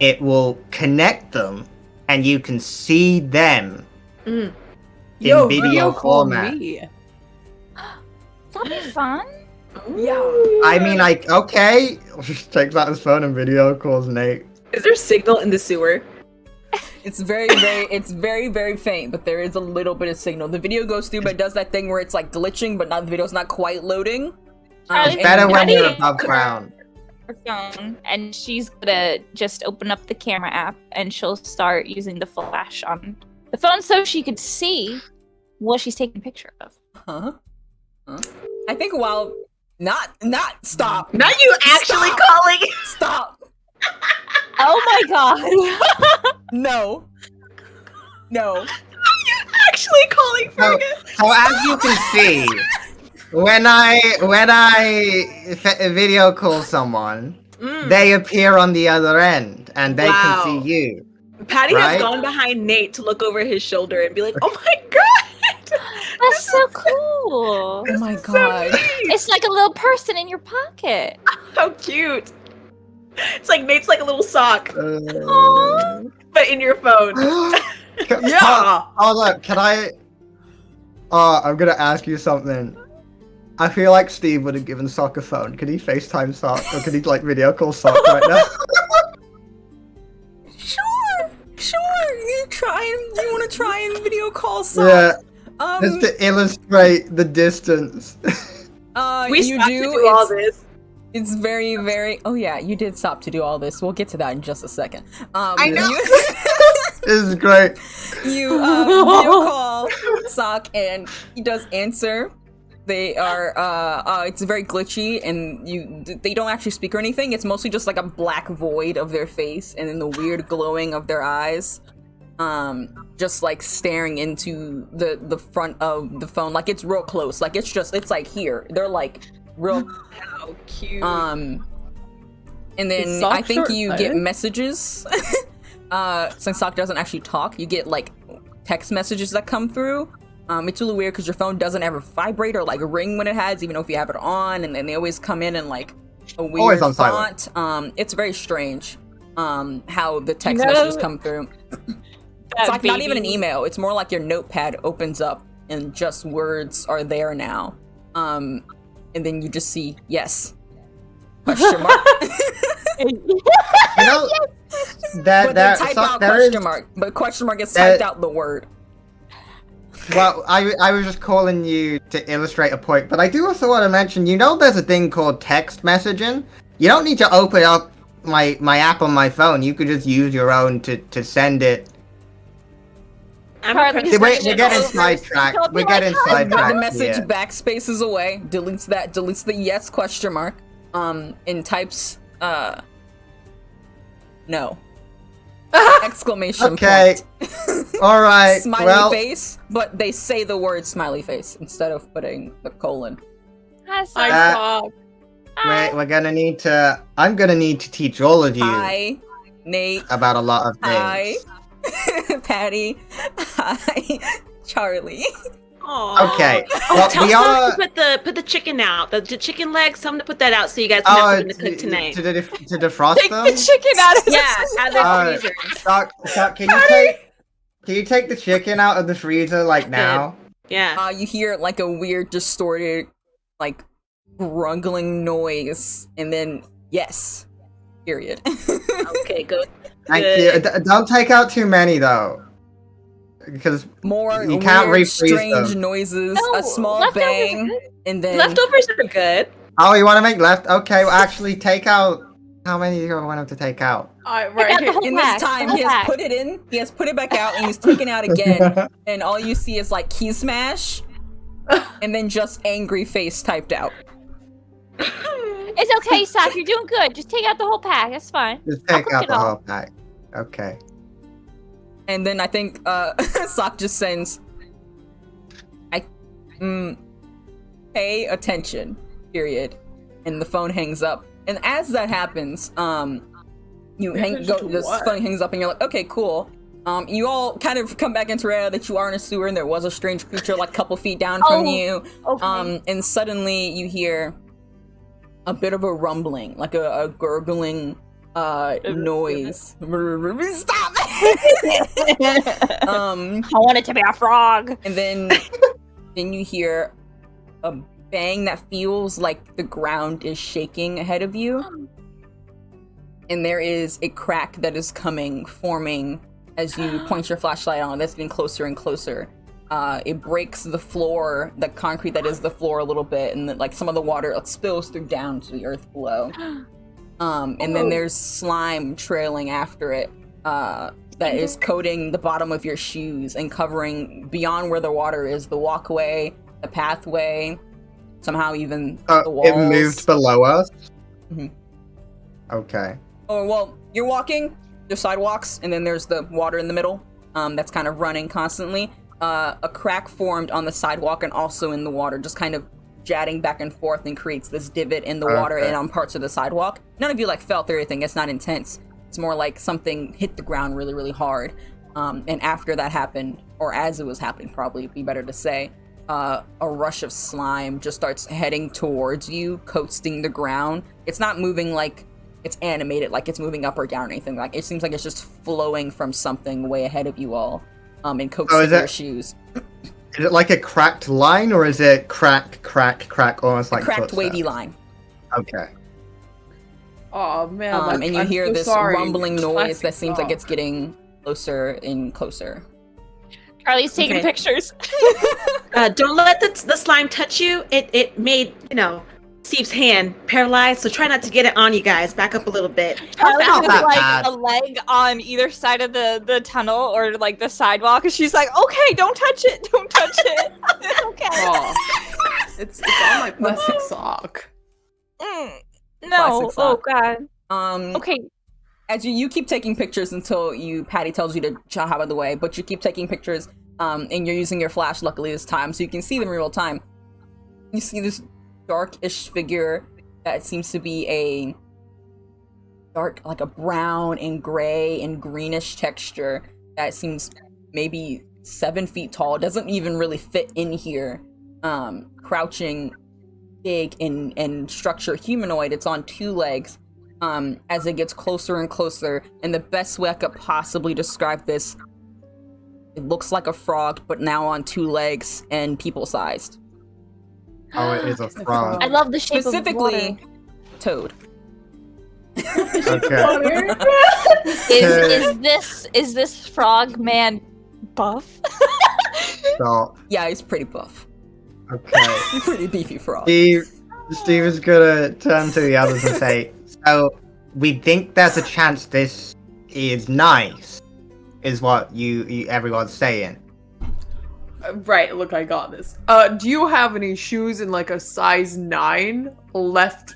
Speaker 2: It will connect them, and you can see them in
Speaker 3: Yo,
Speaker 2: video
Speaker 3: call
Speaker 2: format.
Speaker 3: me.
Speaker 4: That'd be fun.
Speaker 3: Yeah.
Speaker 2: I mean, okay. Takes out his phone and video calls Nate.
Speaker 5: Is there signal in the sewer?
Speaker 1: It's very, very faint, but there is a little bit of signal. The video goes through, but it does that thing where it's like glitching, but the video's not quite loading.
Speaker 4: Charlie,
Speaker 2: It's better when
Speaker 4: Patty
Speaker 2: you're above ground.
Speaker 4: her phone, and she's gonna just open up the camera app, and she'll start using the flash on the phone so she could see what she's taking a picture of.
Speaker 1: Huh? I think while not stop.
Speaker 5: Not you actually
Speaker 1: Stop.
Speaker 5: calling.
Speaker 1: Stop.
Speaker 4: Oh my god!
Speaker 1: No.
Speaker 5: Actually calling
Speaker 2: So,
Speaker 5: Fergus.
Speaker 2: so as you can see, when I video call someone, they appear on the other end, and they
Speaker 5: Wow.
Speaker 2: can see you.
Speaker 5: Patty
Speaker 2: Right?
Speaker 5: has gone behind Nate to look over his shoulder and be like, "Oh my god,
Speaker 4: That's so cool.
Speaker 1: Oh my
Speaker 5: so
Speaker 1: god.
Speaker 5: neat.
Speaker 4: It's like a little person in your pocket.
Speaker 5: How cute!" It's like Nate's like a little sock,
Speaker 2: Uh,
Speaker 5: but in your phone.
Speaker 3: Yeah.
Speaker 2: Hold up, can I? I'm gonna ask you something. I feel like Steve would have given Sock a phone. Could he FaceTime Sock, or could he like video call Sock right now?
Speaker 1: Sure. You want to try and video call Sock?
Speaker 2: Yeah, just to illustrate the distance.
Speaker 5: We
Speaker 1: you
Speaker 5: stopped to do all this.
Speaker 1: It's very, very. Oh yeah, you did stop to do all this. We'll get to that in just a second.
Speaker 5: I know.
Speaker 2: This is great.
Speaker 1: You video call Sock, and he does answer. They are. It's very glitchy, and they don't actually speak or anything. It's mostly just like a black void of their face, and then the weird glowing of their eyes. Just like staring into the front of the phone, like it's real close. Like it's like here. They're like real.
Speaker 5: How cute.
Speaker 1: And then I think you get messages. Since Sock doesn't actually talk, you get like text messages that come through. It's really weird because your phone doesn't ever vibrate or like ring when it has, even if you have it on, and then they always come in like a weird font. It's very strange how the text messages come through. It's like not even an email. It's more like your notepad opens up and just words are there now. And then you just see yes. Question mark.
Speaker 2: That
Speaker 1: type out question mark, but question mark gets typed out the word.
Speaker 2: Well, I was just calling you to illustrate a point, but I do also want to mention, there's a thing called text messaging. You don't need to open up my app on my phone. You could just use your own to send it. We're getting sidetracked. We're getting sidetracked.
Speaker 1: The message backspaces away, deletes the yes question mark, and types no. Exclamation point.
Speaker 2: All right.
Speaker 1: Smiley face, but they say the word smiley face instead of putting the colon.
Speaker 2: We're gonna need to. I'm gonna need to teach all of you.
Speaker 1: Hi, Nate.
Speaker 2: About a lot of things.
Speaker 1: Hi, Patty. Hi, Charlie.
Speaker 5: Aww.
Speaker 2: Okay.
Speaker 5: Well, tell Sock to put the chicken out. The chicken legs. Tell him to put that out so you guys can have something to cook tonight.
Speaker 2: To defrost
Speaker 3: Take
Speaker 2: them.
Speaker 3: the chicken out of
Speaker 5: out of the freezer.
Speaker 2: Sock, can you take the chicken out of the freezer like now?
Speaker 5: Yeah.
Speaker 1: You hear like a weird, distorted, like grumbling noise, and then yes. Period.
Speaker 5: Okay, good.
Speaker 2: Thank you. Don't take out too many though. Because
Speaker 1: more
Speaker 2: you can't
Speaker 1: weird,
Speaker 2: refreeze
Speaker 1: strange
Speaker 2: them.
Speaker 1: noises, a small bang, and then
Speaker 5: leftovers are good.
Speaker 2: Oh, you want to make Okay, well, actually, take out. How many do you want him to take out?
Speaker 3: Right here.
Speaker 1: In this time, he has put it in. He has put it back out, and he's taken out again. And all you see is like key smash, and then just angry face typed out.
Speaker 4: It's okay, Sock. You're doing good. Just take out the whole pack. That's fine.
Speaker 2: Just take out the whole pack. Okay.
Speaker 1: And then I think Sock just sends, pay attention, period. And the phone hangs up. And as that happens, this phone hangs up and you're like, okay, cool. You all kind of come back into reality that you are in a sewer and there was a strange creature like a couple feet down from you.
Speaker 4: Okay.
Speaker 1: And suddenly you hear a bit of a rumbling, like a gurgling noise. Stop!
Speaker 4: I want it to be a frog.
Speaker 1: And then you hear a bang that feels like the ground is shaking ahead of you. And there is a crack that is forming as you point your flashlight on. That's getting closer and closer. It breaks the floor, the concrete that is the floor a little bit, and like some of the water spills through down to the earth below. And then there's slime trailing after it that is coating the bottom of your shoes and covering beyond where the water is, the walkway, the pathway, somehow even the walls.
Speaker 2: It moved below us?
Speaker 1: Mm-hmm.
Speaker 2: Okay.
Speaker 1: Oh, well, you're walking, there's sidewalks, and then there's the water in the middle that's kind of running constantly. A crack formed on the sidewalk and also in the water, just kind of jetting back and forth and creates this divot in the water and on parts of the sidewalk. None of you felt or anything. It's not intense. It's more like something hit the ground really, really hard. And after that happened, or as it was happening, probably be better to say, a rush of slime just starts heading towards you, coasting the ground. It's not moving like it's animated, like it's moving up or down or anything. Like it seems like it's just flowing from something way ahead of you all, and coaxing your shoes.
Speaker 2: Is it like a cracked line, or is it crack, almost like
Speaker 1: cracked, wavy line?
Speaker 2: Okay.
Speaker 3: Oh man!
Speaker 1: And you hear this rumbling noise that seems like it's getting closer and closer.
Speaker 4: Charlie's taking pictures.
Speaker 5: Don't let the slime touch you. It made Steve's hand paralyzed, so try not to get it on you guys. Back up a little bit.
Speaker 4: Charlie
Speaker 2: not
Speaker 4: has
Speaker 2: that
Speaker 4: like
Speaker 2: bad.
Speaker 4: a leg on either side of the tunnel or like the sidewalk, and she's like, "Okay, don't touch it, don't touch it. It's okay."
Speaker 3: Oh, it's on my plastic sock.
Speaker 4: No.
Speaker 1: Classic
Speaker 4: Oh
Speaker 1: sock.
Speaker 4: god. Okay.
Speaker 1: As you keep taking pictures until Patty tells you to jog out of the way, but you keep taking pictures, and you're using your flash luckily this time, so you can see them in real time. You see this dark-ish figure that seems to be a dark, like a brown and gray and greenish texture that seems maybe 7 feet tall. It doesn't even really fit in here. Crouching, big and structure humanoid. It's on 2 legs. As it gets closer and closer, and the best way I could possibly describe this, it looks like a frog, but now on 2 legs and people-sized.
Speaker 2: Oh, it is a frog.
Speaker 4: I love the shape
Speaker 1: Specifically,
Speaker 4: of
Speaker 1: Toad.
Speaker 2: Okay.
Speaker 4: Is this frog man buff?
Speaker 2: So,
Speaker 1: Yeah, he's pretty buff.
Speaker 2: okay.
Speaker 1: He's a pretty beefy frog.
Speaker 2: Steve is gonna turn to the others and say, so, we think there's a chance this is nice, is what everyone's saying.
Speaker 3: Right, look, I got this. Do you have any shoes in like a size 9 left?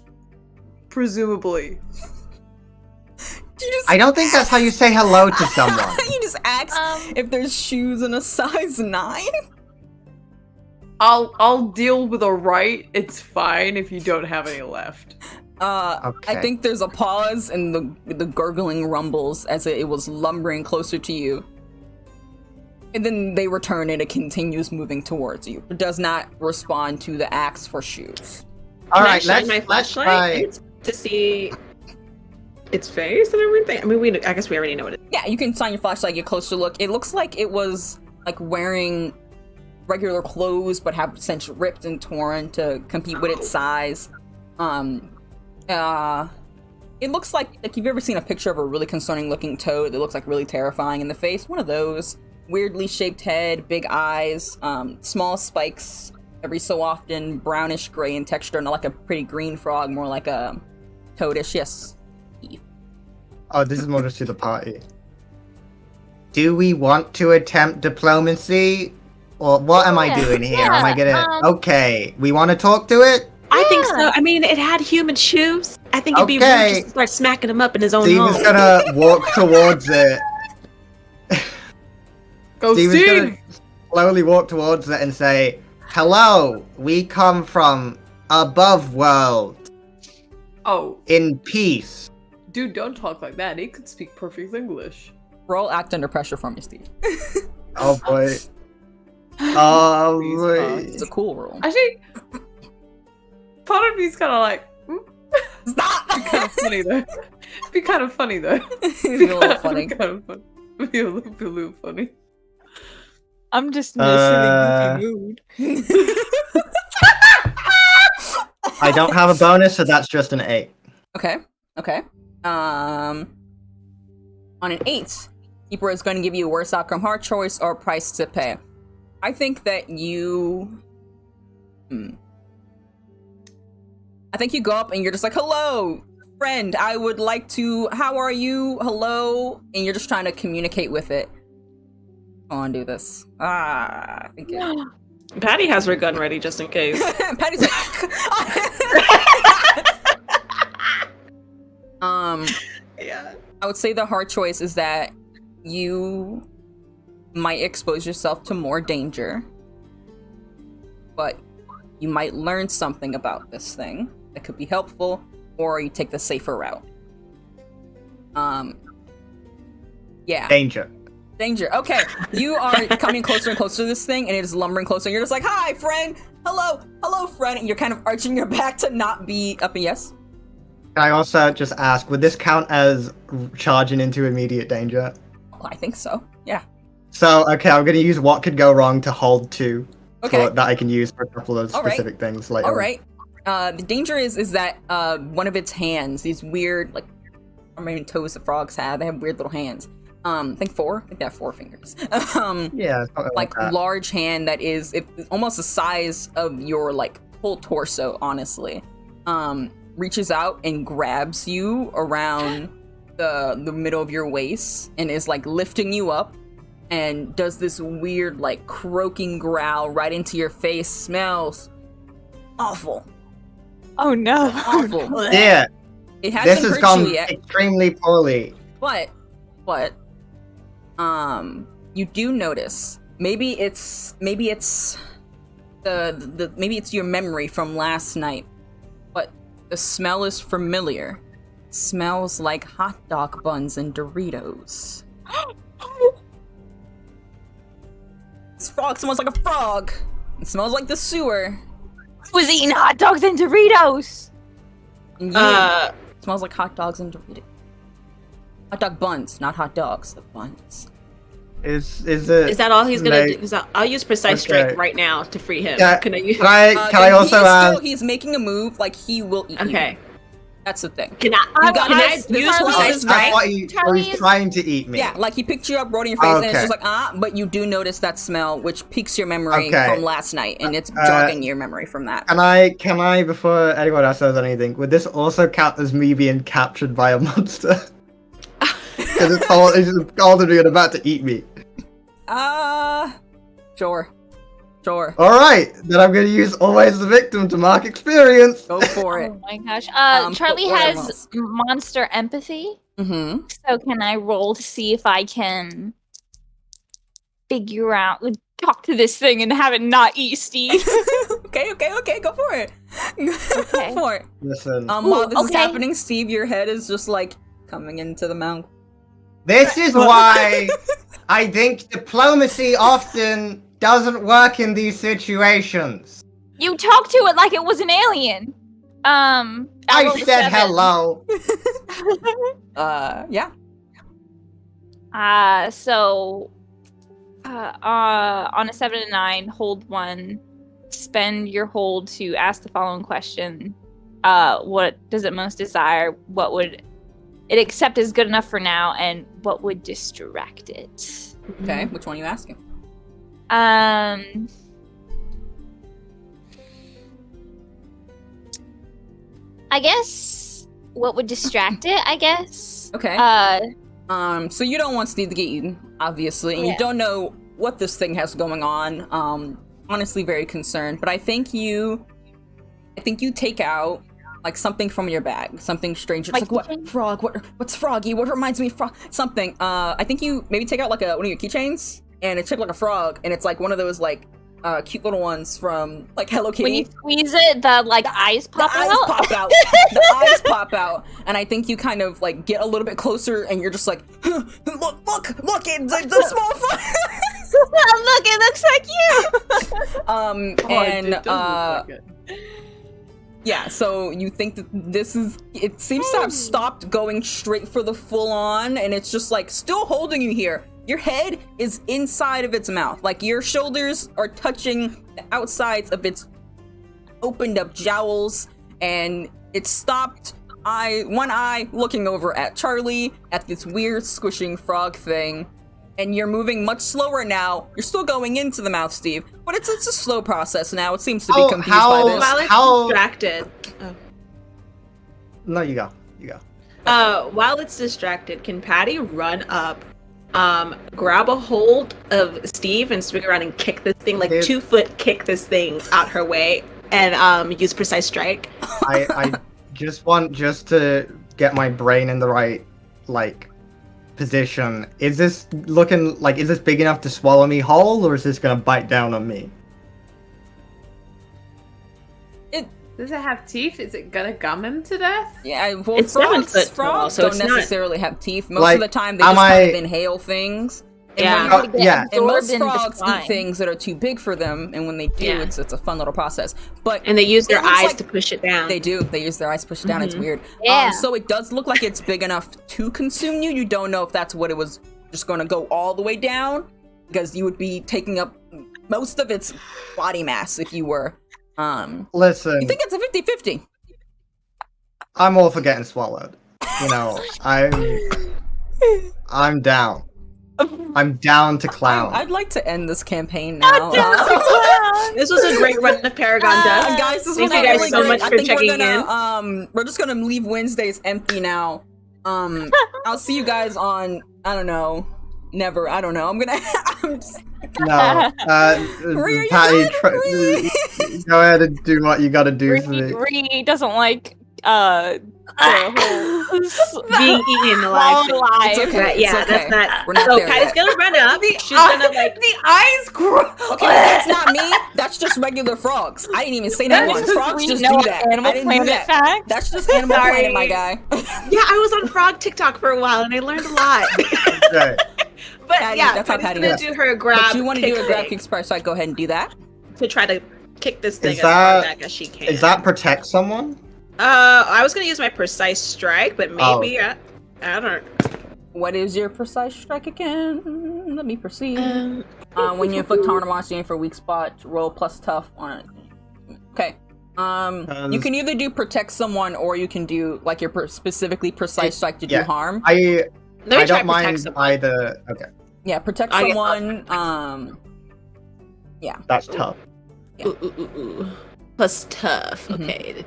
Speaker 3: Presumably.
Speaker 2: I don't think that's how you say hello to someone.
Speaker 1: You just asked if there's shoes in a size 9?
Speaker 3: I'll deal with a right. It's fine if you don't have any left.
Speaker 2: Okay.
Speaker 1: I think there's a pause and the gurgling rumbles as it was lumbering closer to you. And then they return and it continues moving towards you. It does not respond to the axe for shoes.
Speaker 2: All
Speaker 5: Can I
Speaker 2: right,
Speaker 5: shine
Speaker 2: let's
Speaker 5: my
Speaker 2: try.
Speaker 5: flashlight to see its face and everything. I mean, I guess we already know what it is.
Speaker 1: Yeah, you can shine your flashlight, get closer look. It looks like it was like wearing regular clothes, but have since ripped and torn to compete with its size. It looks like you've ever seen a picture of a really concerning looking toad that looks like really terrifying in the face. One of those. Weirdly shaped head, big eyes, small spikes every so often, brownish gray in texture, not like a pretty green frog, more like a toadish. Yes.
Speaker 2: Oh, this is more just to the party. Do we want to attempt diplomacy? Or what am I doing here? Am I gonna... Okay, we want to talk to it?
Speaker 5: I think so. I mean, it had human shoes. I think it'd be rude just to start smacking him up in his own
Speaker 2: Steve
Speaker 5: home.
Speaker 2: is gonna walk towards it.
Speaker 3: Go,
Speaker 2: Steve
Speaker 3: Steve!
Speaker 2: is gonna slowly walk towards it and say, "Hello, we come from above world,
Speaker 3: Oh,
Speaker 2: in peace."
Speaker 3: dude, don't talk like that. He could speak perfect English.
Speaker 1: Roll act under pressure for me, Steve.
Speaker 2: Oh boy. Oh
Speaker 3: Please,
Speaker 2: boy.
Speaker 1: It's a cool roll.
Speaker 3: Actually, part of me's kind of like,
Speaker 1: Stop!
Speaker 3: kind of funny though. Be kind of funny though.
Speaker 1: It's a little funny.
Speaker 3: Be kind of fun. Be a little funny.
Speaker 4: I'm just in a silly goofy mood.
Speaker 2: I don't have a bonus, so that's just an 8.
Speaker 1: Okay. On an 8, Keeper is going to give you a worse outcome, hard choice, or price to pay. I think that you... I think you go up and you're just like, hello, friend, I would like to... How are you? Hello? And you're just trying to communicate with it. Go on, do this. I think it...
Speaker 5: Patty has her gun ready just in case.
Speaker 1: Patty's like...
Speaker 5: Yeah.
Speaker 1: I would say the hard choice is that you might expose yourself to more danger, but you might learn something about this thing that could be helpful, or you take the safer route. Yeah.
Speaker 2: Danger.
Speaker 1: Danger. Okay, you are coming closer and closer to this thing, and it is lumbering closer, and you're just like, hi, friend! Hello, friend! And you're kind of arching your back to not be up a yes.
Speaker 2: Can I also just ask, would this count as charging into immediate danger?
Speaker 1: Well, I think so. Yeah.
Speaker 2: So, okay, I'm gonna use what could go wrong to hold 2.
Speaker 1: Okay.
Speaker 2: That I can use for a couple of specific things later.
Speaker 1: All right. The danger is that one of its hands, these weird, like, how many toes the frogs have? They have weird little hands. I think 4. I think they have 4 fingers.
Speaker 2: Yeah, something
Speaker 1: like
Speaker 2: that.
Speaker 1: large hand that is almost the size of your like whole torso, honestly. reaches out and grabs you around the middle of your waist and is like lifting you up and does this weird like croaking growl right into your face. Smells awful.
Speaker 4: Oh no.
Speaker 1: Awful.
Speaker 2: Yeah,
Speaker 1: It
Speaker 2: this
Speaker 1: hasn't
Speaker 2: has
Speaker 1: hurt
Speaker 2: gone
Speaker 1: you yet,
Speaker 2: extremely poorly.
Speaker 1: but you do notice maybe it's maybe it's your memory from last night, but the smell is familiar. It smells like hot dog buns and Doritos. This frog smells like a frog. It smells like the sewer.
Speaker 4: Was eating hot dogs and Doritos.
Speaker 1: And it smells like hot dogs and Doritos. Hot dog buns, not hot dogs. The buns.
Speaker 2: Is
Speaker 5: that all he's gonna
Speaker 2: Nate-
Speaker 5: do? Because I'll use precise
Speaker 2: Okay.
Speaker 5: strike right now to free him.
Speaker 2: Yeah,
Speaker 5: Can I use?
Speaker 2: Can I also ask?
Speaker 1: He's making a move like he will eat you.
Speaker 5: Okay.
Speaker 1: That's the thing.
Speaker 5: Can I use
Speaker 4: Charlie-
Speaker 5: precise strike?
Speaker 2: That's what he's
Speaker 4: Charlie's-
Speaker 2: trying to eat me.
Speaker 1: Yeah, like he picked you up, wrote in your face, and it's
Speaker 2: Okay.
Speaker 1: just like, but you do notice that smell, which piques your memory
Speaker 2: Okay.
Speaker 1: from last night, and it's jogging your memory from that.
Speaker 2: Can I, before anyone else says anything, would this also count as me being captured by a monster? Because it's called me and about to eat me.
Speaker 1: Sure.
Speaker 2: Alright, then I'm gonna use Always the Victim to mark experience.
Speaker 1: Go for it.
Speaker 4: Oh my gosh.
Speaker 1: but
Speaker 4: Charlie
Speaker 1: what
Speaker 4: has
Speaker 1: else?
Speaker 4: monster empathy.
Speaker 1: Mm-hmm.
Speaker 4: So can I roll to see if I can figure out, talk to this thing and have it not eat Steve?
Speaker 1: Okay, go for it.
Speaker 4: Okay.
Speaker 1: Go for it.
Speaker 2: Listen,
Speaker 1: While this is
Speaker 4: okay.
Speaker 1: happening, Steve, your head is just like coming into the mouth.
Speaker 2: this is why I think diplomacy often doesn't work in these situations.
Speaker 4: You talked to it like it was an alien. I rolled
Speaker 2: I
Speaker 4: a
Speaker 2: said
Speaker 4: 7.
Speaker 2: hello.
Speaker 1: Yeah.
Speaker 4: So on a 7 and 9, hold 1. Spend your hold to ask the following question. What does it most desire? What would it accept as good enough for now? And what would distract it?
Speaker 1: Okay, which one are you asking?
Speaker 4: I guess what would distract it, I guess.
Speaker 1: Okay. So you don't want Steve to get eaten, obviously, and you
Speaker 4: Yeah.
Speaker 1: don't know what this thing has going on. Honestly, very concerned. But I think you take out like something from your bag, something strange. It's
Speaker 4: My
Speaker 1: like what
Speaker 4: keychain?
Speaker 1: frog? What's froggy? What reminds me of frog? Something. I think you maybe take out like one of your keychains, and it's shaped like a frog, and it's like one of those like cute little ones from like Hello Kitty.
Speaker 4: When you squeeze it, the eyes pop
Speaker 1: the eyes
Speaker 4: out.
Speaker 1: pop out. The eyes pop out, and I think you kind of like get a little bit closer, and you're just like, look, it's a small frog.
Speaker 4: Look, it looks like you.
Speaker 1: Yeah, so you think that it seems to have stopped going straight for the full on, and it's just like still holding you here. Your head is inside of its mouth, like your shoulders are touching the outsides of its opened up jowls, and it stopped. One eye looking over at Charlie, at this weird squishing frog thing, and you're moving much slower now. You're still going into the mouth, Steve, but it's a slow process now. It seems to be confused by this.
Speaker 5: While it's distracted.
Speaker 2: No, you go.
Speaker 5: While it's distracted, can Patty run up, grab a hold of Steve and swing around and kick this thing, like 2-foot kick this thing out her way, and use precise strike?
Speaker 2: I just want to get my brain in the right position. Is this big enough to swallow me whole, or is this gonna bite down on me?
Speaker 3: Does it have teeth? Is it gonna gum him to death?
Speaker 1: Yeah, well,
Speaker 5: It's 7 foot tall,
Speaker 1: frogs
Speaker 5: so
Speaker 1: don't
Speaker 5: it's not-
Speaker 1: necessarily have teeth. Most of the time, they
Speaker 2: am
Speaker 1: just kind
Speaker 2: I-
Speaker 1: of inhale things.
Speaker 5: Yeah.
Speaker 1: And most
Speaker 4: Absorbed
Speaker 1: frogs
Speaker 4: into
Speaker 1: eat things that are too big for them, and when they do,
Speaker 5: Yeah.
Speaker 1: it's a fun little process. But
Speaker 5: And they use their
Speaker 1: it looks
Speaker 5: eyes
Speaker 1: like-
Speaker 5: to push it down.
Speaker 1: They do. They use their eyes to push it down. It's weird.
Speaker 4: Yeah.
Speaker 1: So it does look like it's big enough to consume you. You don't know if that's what it was just going to go all the way down, because you would be taking up most of its body mass if you were.
Speaker 2: Listen,
Speaker 1: You think it's a 50-50?
Speaker 2: I'm all for getting swallowed. I'm down. I'm down to clown.
Speaker 1: I'd like to end this campaign now.
Speaker 5: This was a great run of Paragon Dust.
Speaker 1: Guys, this
Speaker 5: Thank
Speaker 1: was
Speaker 5: you guys
Speaker 1: really
Speaker 5: so
Speaker 1: great.
Speaker 5: much
Speaker 1: I
Speaker 5: for
Speaker 1: think
Speaker 5: checking
Speaker 1: we're gonna, we're just gonna leave Wednesdays empty now. I'll see you guys on, I don't know, never. I don't know. I'm just...
Speaker 2: No,
Speaker 1: Rhea,
Speaker 2: Patty,
Speaker 1: Rhea.
Speaker 2: go ahead and do what you gotta do for me.
Speaker 4: Ree doesn't like the whole
Speaker 5: Being eaten alive.
Speaker 1: It's okay.
Speaker 5: Yeah,
Speaker 1: it's okay.
Speaker 5: that's not.
Speaker 1: We're not
Speaker 5: So
Speaker 1: there
Speaker 5: Patty's
Speaker 1: yet.
Speaker 5: gonna run up. She's gonna like.
Speaker 3: The eyes grow.
Speaker 1: Okay, that's not me. That's just regular frogs. I didn't even say that once. Frogs just do that.
Speaker 4: Animal
Speaker 1: I didn't do
Speaker 4: Planet
Speaker 1: that.
Speaker 4: fact.
Speaker 1: That's just Animal
Speaker 5: Sorry.
Speaker 1: Planet, my guy.
Speaker 5: Yeah, I was on Frog TikTok for a while and I learned a lot.
Speaker 2: Okay.
Speaker 5: But
Speaker 1: Patty,
Speaker 5: yeah,
Speaker 1: that's how
Speaker 5: Patty's
Speaker 1: Patty
Speaker 5: gonna
Speaker 1: does.
Speaker 5: do her grab.
Speaker 1: But you want to do a
Speaker 5: kick
Speaker 1: grab
Speaker 5: thing
Speaker 1: kick spark, so I go ahead and do that.
Speaker 5: to try to kick this thing
Speaker 2: Is
Speaker 5: as far
Speaker 2: that-
Speaker 5: back as she can.
Speaker 2: Is that protect someone?
Speaker 5: I was gonna use my precise strike, but
Speaker 2: Oh.
Speaker 5: maybe I don't.
Speaker 1: What is your precise strike again? Let me proceed. When you inflict harm on a monster aim for a weak spot, roll plus tough on it. Okay. You can either do protect someone, or you can do like your specifically precise strike to do
Speaker 2: Yeah.
Speaker 1: harm.
Speaker 5: Let me
Speaker 2: I
Speaker 5: try
Speaker 2: don't mind
Speaker 5: protect someone.
Speaker 2: either. Okay,
Speaker 1: Yeah, protect
Speaker 5: I guess
Speaker 1: someone.
Speaker 2: that's tough.
Speaker 1: Yeah.
Speaker 5: Ooh. Plus tough.
Speaker 1: Mhm.
Speaker 5: Okay.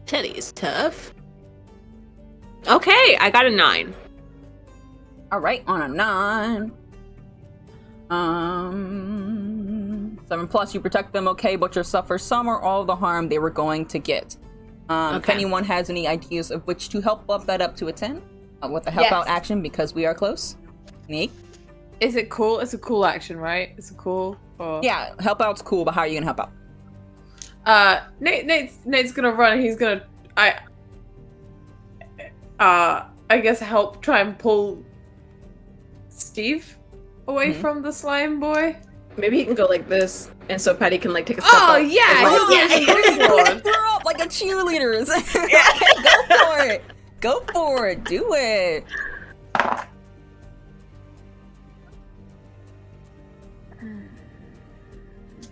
Speaker 5: Teddy's tough. Okay, I got a 9.
Speaker 1: All right, on a 9. 7 plus, you protect them, okay, but you suffer some or all the harm they were going to get. If
Speaker 5: Okay.
Speaker 1: anyone has any ideas of which to help bump that up to a 10, with a help out action because we are close. Nick?
Speaker 3: Is it cool? It's a cool action, right? It's a cool. Or...
Speaker 1: Yeah, help out's cool, but how are you gonna help out?
Speaker 3: Nate's gonna run. He's gonna. I guess help try and pull Steve away
Speaker 1: Mhm.
Speaker 3: from the slime boy.
Speaker 5: Maybe he can go like this, and so Patty can like take a step
Speaker 3: Oh
Speaker 5: up.
Speaker 3: yeah,
Speaker 5: Like,
Speaker 3: he'll
Speaker 5: yeah.
Speaker 3: springboard.
Speaker 1: Throw up like a cheerleader. Okay, go for it. Go for it. Do it.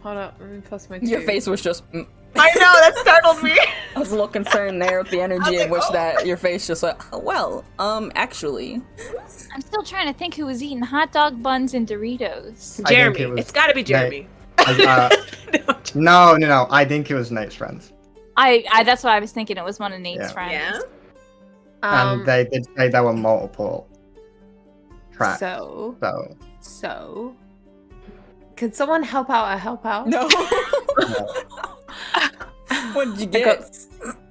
Speaker 3: Hold up, let me plus my 2.
Speaker 1: Your face was just.
Speaker 5: I know that startled me.
Speaker 1: I was a little concerned there with the energy
Speaker 5: like,
Speaker 1: in which
Speaker 5: oh.
Speaker 1: that your face just like, oh, well, actually.
Speaker 4: I'm still trying to think who was eating hot dog buns and Doritos.
Speaker 2: I think
Speaker 5: Jeremy,
Speaker 2: it was
Speaker 5: it's got to be Jeremy.
Speaker 2: No. I think it was Nate's friends,
Speaker 4: I that's what I was thinking. It was one of Nate's
Speaker 2: Yeah.
Speaker 4: friends.
Speaker 5: Yeah.
Speaker 2: and they did say there were multiple tracks.
Speaker 3: So,
Speaker 2: So
Speaker 3: can someone help out? Help out?
Speaker 1: No. What did you
Speaker 3: I
Speaker 1: get?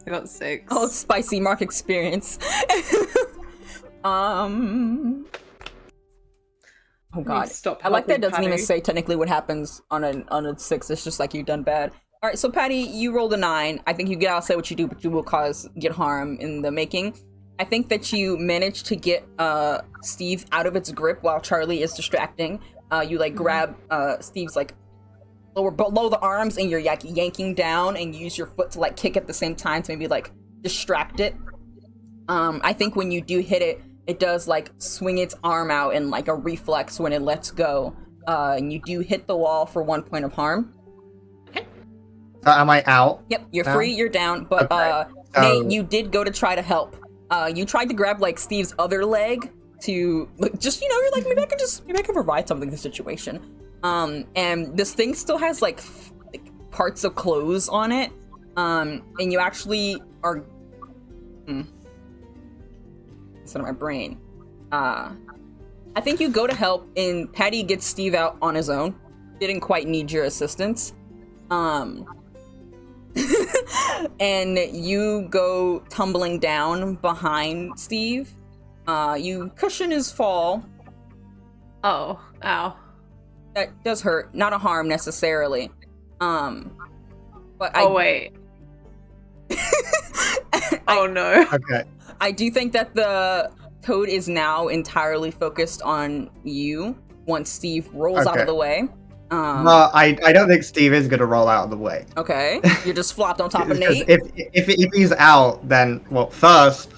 Speaker 3: got 6.
Speaker 1: Oh, spicy mark experience. Oh god.
Speaker 3: Stop
Speaker 1: I like that
Speaker 3: helping
Speaker 1: doesn't even
Speaker 3: Patty.
Speaker 1: say technically what happens on a 6. It's just like you've done bad. All right, so Patty, you rolled a 9. I think you get. I'll say what you do, but you will get harm in the making. I think that you managed to get Steve out of its grip while Charlie is distracting. You like grab Steve's like below the arms, and you're like yanking down, and use your foot to like kick at the same time to maybe like distract it. I think when you do hit it, it does like swing its arm out in like a reflex when it lets go, and you do hit the wall for 1 point of harm.
Speaker 2: am I out?
Speaker 1: Yep, you're
Speaker 2: Down?
Speaker 1: free, you're down, but
Speaker 2: Okay.
Speaker 1: Nate, you did go to try to help. You tried to grab like Steve's other leg to like, just, you're like, maybe I can provide something to the situation. And this thing still has like parts of clothes on it. And you actually are it's out of my brain. I think you go to help, and Patty gets Steve out on his own. Didn't quite need your assistance. And you go tumbling down behind Steve. You cushion his fall.
Speaker 3: Oh, ow.
Speaker 1: That does hurt. Not a harm necessarily. But
Speaker 3: Wait. Oh no.
Speaker 2: Okay.
Speaker 1: I do think that the toad is now entirely focused on you once Steve rolls out
Speaker 2: Okay.
Speaker 1: of the way.
Speaker 2: No, I don't think Steve is gonna roll out of the way.
Speaker 1: Okay. You're just flopped on top of
Speaker 2: 'Cause
Speaker 1: Nate.
Speaker 2: if he's out, then first,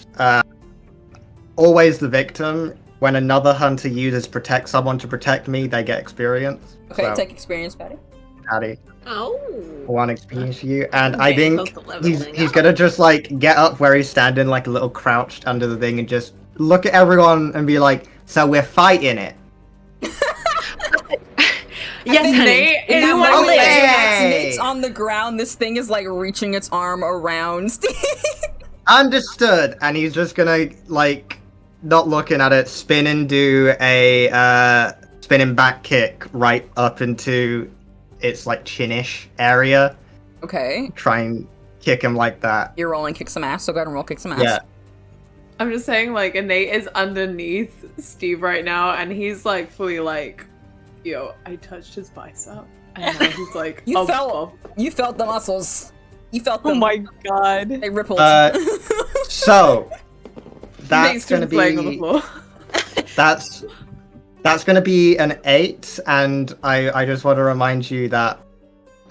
Speaker 2: always the victim. When another hunter uses protect someone to protect me, they get experience.
Speaker 1: Okay,
Speaker 2: So,
Speaker 1: take experience, Patty.
Speaker 2: Patty,
Speaker 5: Oh.
Speaker 2: 1 experience for you, and I
Speaker 5: Okay,
Speaker 2: think
Speaker 5: close to leveling
Speaker 2: he's
Speaker 5: up.
Speaker 2: gonna just like get up where he's standing, like a little crouched under the thing, and just look at everyone and be like, so we're fighting it.
Speaker 3: Yes, Nate is
Speaker 1: Nate's on the ground. This thing is like reaching its arm around Steve.
Speaker 2: Understood. And he's just gonna, like, not looking at it, spin and do a spinning back kick right up into its, like, chinish area.
Speaker 1: Okay.
Speaker 2: Try and kick him like that.
Speaker 1: You're rolling kick some ass, so go ahead and roll kick some ass.
Speaker 2: Yeah.
Speaker 3: I'm just saying, like, Nate is underneath Steve right now, and he's, like, fully like, yo, I touched his bicep. And now he's like,
Speaker 1: You felt the muscles. You felt them.
Speaker 4: Oh my god.
Speaker 1: They rippled.
Speaker 2: So that's
Speaker 3: Nate's
Speaker 2: gonna
Speaker 3: just laying on the
Speaker 2: be
Speaker 3: floor.
Speaker 2: that's gonna be an 8, and I just want to remind you that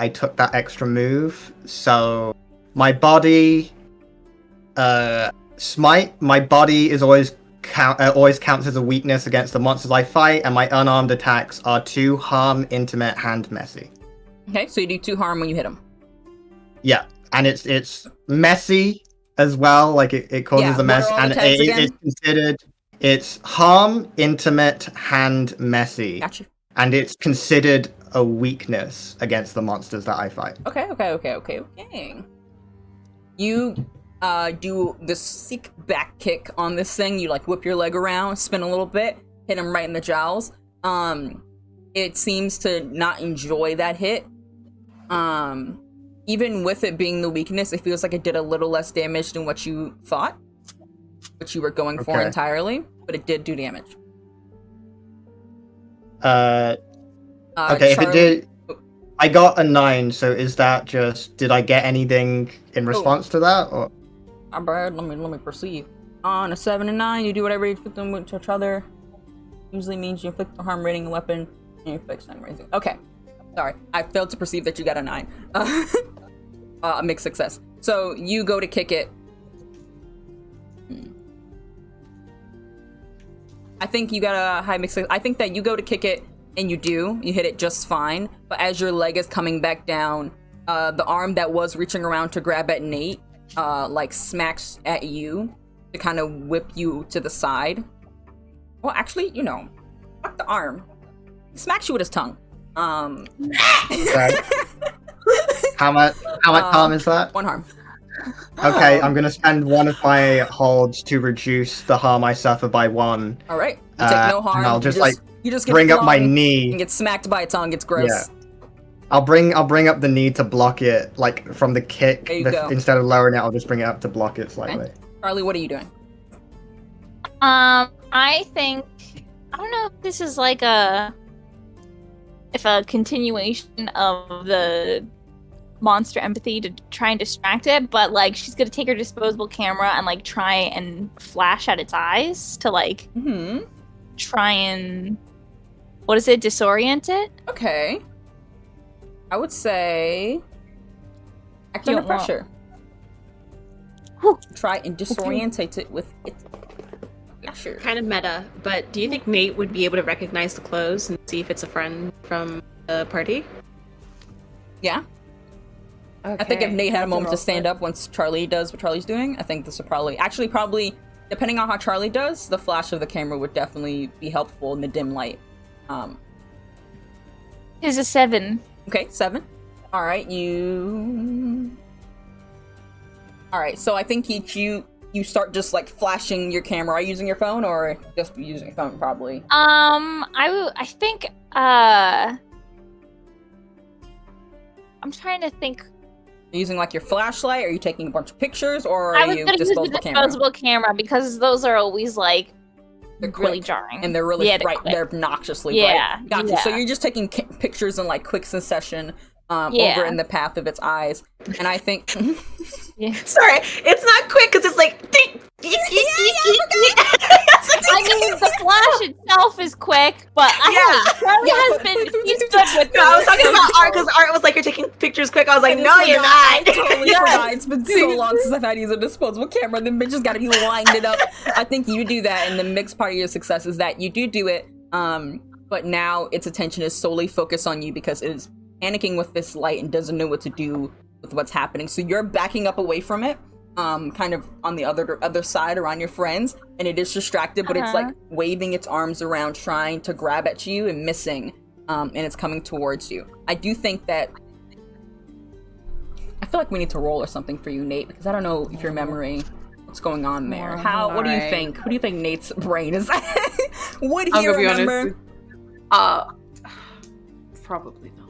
Speaker 2: I took that extra move. So my body, smite. My body is always counts as a weakness against the monsters I fight, and my unarmed attacks are 2 harm, intimate, hand, messy.
Speaker 1: Okay, so you do 2 harm when you hit him.
Speaker 2: Yeah, and it's messy as well. Like it causes a mess, and it's considered it's harm, intimate, hand, messy.
Speaker 1: Gotcha.
Speaker 2: And it's considered a weakness against the monsters that I fight.
Speaker 1: Okay. You do the sick back kick on this thing. You like whip your leg around, spin a little bit, hit him right in the jowls. It seems to not enjoy that hit. Even with it being the weakness, it feels like it did a little less damage than what you thought, what you were going for entirely, but it did do damage.
Speaker 2: Okay, if it did, I got a 9. So is that just? Did I get anything in response to that? Or
Speaker 1: let me proceed. On a 7 and 9, you do whatever you inflict them with each other. Usually means you inflict a harm rating a weapon and you inflict stun raising. Okay, sorry, I failed to perceive that you got a 9. A mixed success. So you go to kick it. I think you got a high mix. I think that you go to kick it and you hit it just fine. But as your leg is coming back down, the arm that was reaching around to grab at Nate, like smacks at you to kind of whip you to the side. Well, actually, fuck the arm. He smacks you with his tongue.
Speaker 2: right. How much harm is that?
Speaker 1: 1 harm.
Speaker 2: Okay, I'm gonna spend 1 of my holds to reduce the harm I suffer by 1.
Speaker 1: All right, you take no harm.
Speaker 2: And I'll just
Speaker 1: you just get
Speaker 2: bring up my
Speaker 1: flung
Speaker 2: knee
Speaker 1: and get smacked by a tongue. It's gross.
Speaker 2: Yeah. I'll bring up the knee to block it, like from the kick.
Speaker 1: There you go.
Speaker 2: Instead of lowering it, I'll just bring it up to block it slightly.
Speaker 1: Okay. Charlie, what are you doing?
Speaker 4: I think I don't know if this is like a continuation of the monster empathy to try and distract it, but like she's gonna take her disposable camera and like try and flash at its eyes to like try and disorient it.
Speaker 1: Okay, I would say act under pressure. Try and disorientate it with it. Sure.
Speaker 5: Kind of meta, but do you think Nate would be able to recognize the clothes and see if it's a friend from the party?
Speaker 1: Yeah. Okay. I think if Nate had a moment to stand up once Charlie does what Charlie's doing, I think this would probably, depending on how Charlie does, the flash of the camera would definitely be helpful in the dim light.
Speaker 4: Is a 7.
Speaker 1: Okay, 7. All right, All right, so I think you start just like flashing your camera. Are you using your phone or just using your phone? Probably.
Speaker 4: I think. I'm trying to think.
Speaker 1: Are you using like your flashlight? Are you taking a bunch of pictures, or
Speaker 4: I
Speaker 1: are
Speaker 4: was
Speaker 1: you
Speaker 4: gonna use the disposable camera because those are always like
Speaker 1: they're
Speaker 4: really
Speaker 1: quick,
Speaker 4: jarring
Speaker 1: and they're really bright.
Speaker 4: Quick.
Speaker 1: They're obnoxiously
Speaker 4: bright.
Speaker 1: Gotcha.
Speaker 4: Yeah.
Speaker 1: So you're just taking pictures in like quick succession. Over in the path of its eyes, and I think.
Speaker 5: Sorry, it's not quick because it's like.
Speaker 4: I mean, the flash itself is quick, but Charlie has been. He's good with.
Speaker 5: No, I was talking about Art because Art was like, "You're taking pictures quick." I was like, "No, you're not."
Speaker 1: I totally forgot. It's been so long since I've had to use a disposable camera. The bitch got to be lined it up. I think you do that, and the mixed part of your success is that you do it. But now its attention is solely focused on you because it is panicking with this light and doesn't know what to do with what's happening. So you're backing up away from it, kind of on the other side around your friends, and it is distracted, but it's like waving its arms around, trying to grab at you and missing, and it's coming towards you. I do think that I feel like we need to roll or something for you, Nate, because I don't know if your memory, what's going on there. What do you think? Who do you think Nate's brain is? Would he remember?
Speaker 3: Probably not.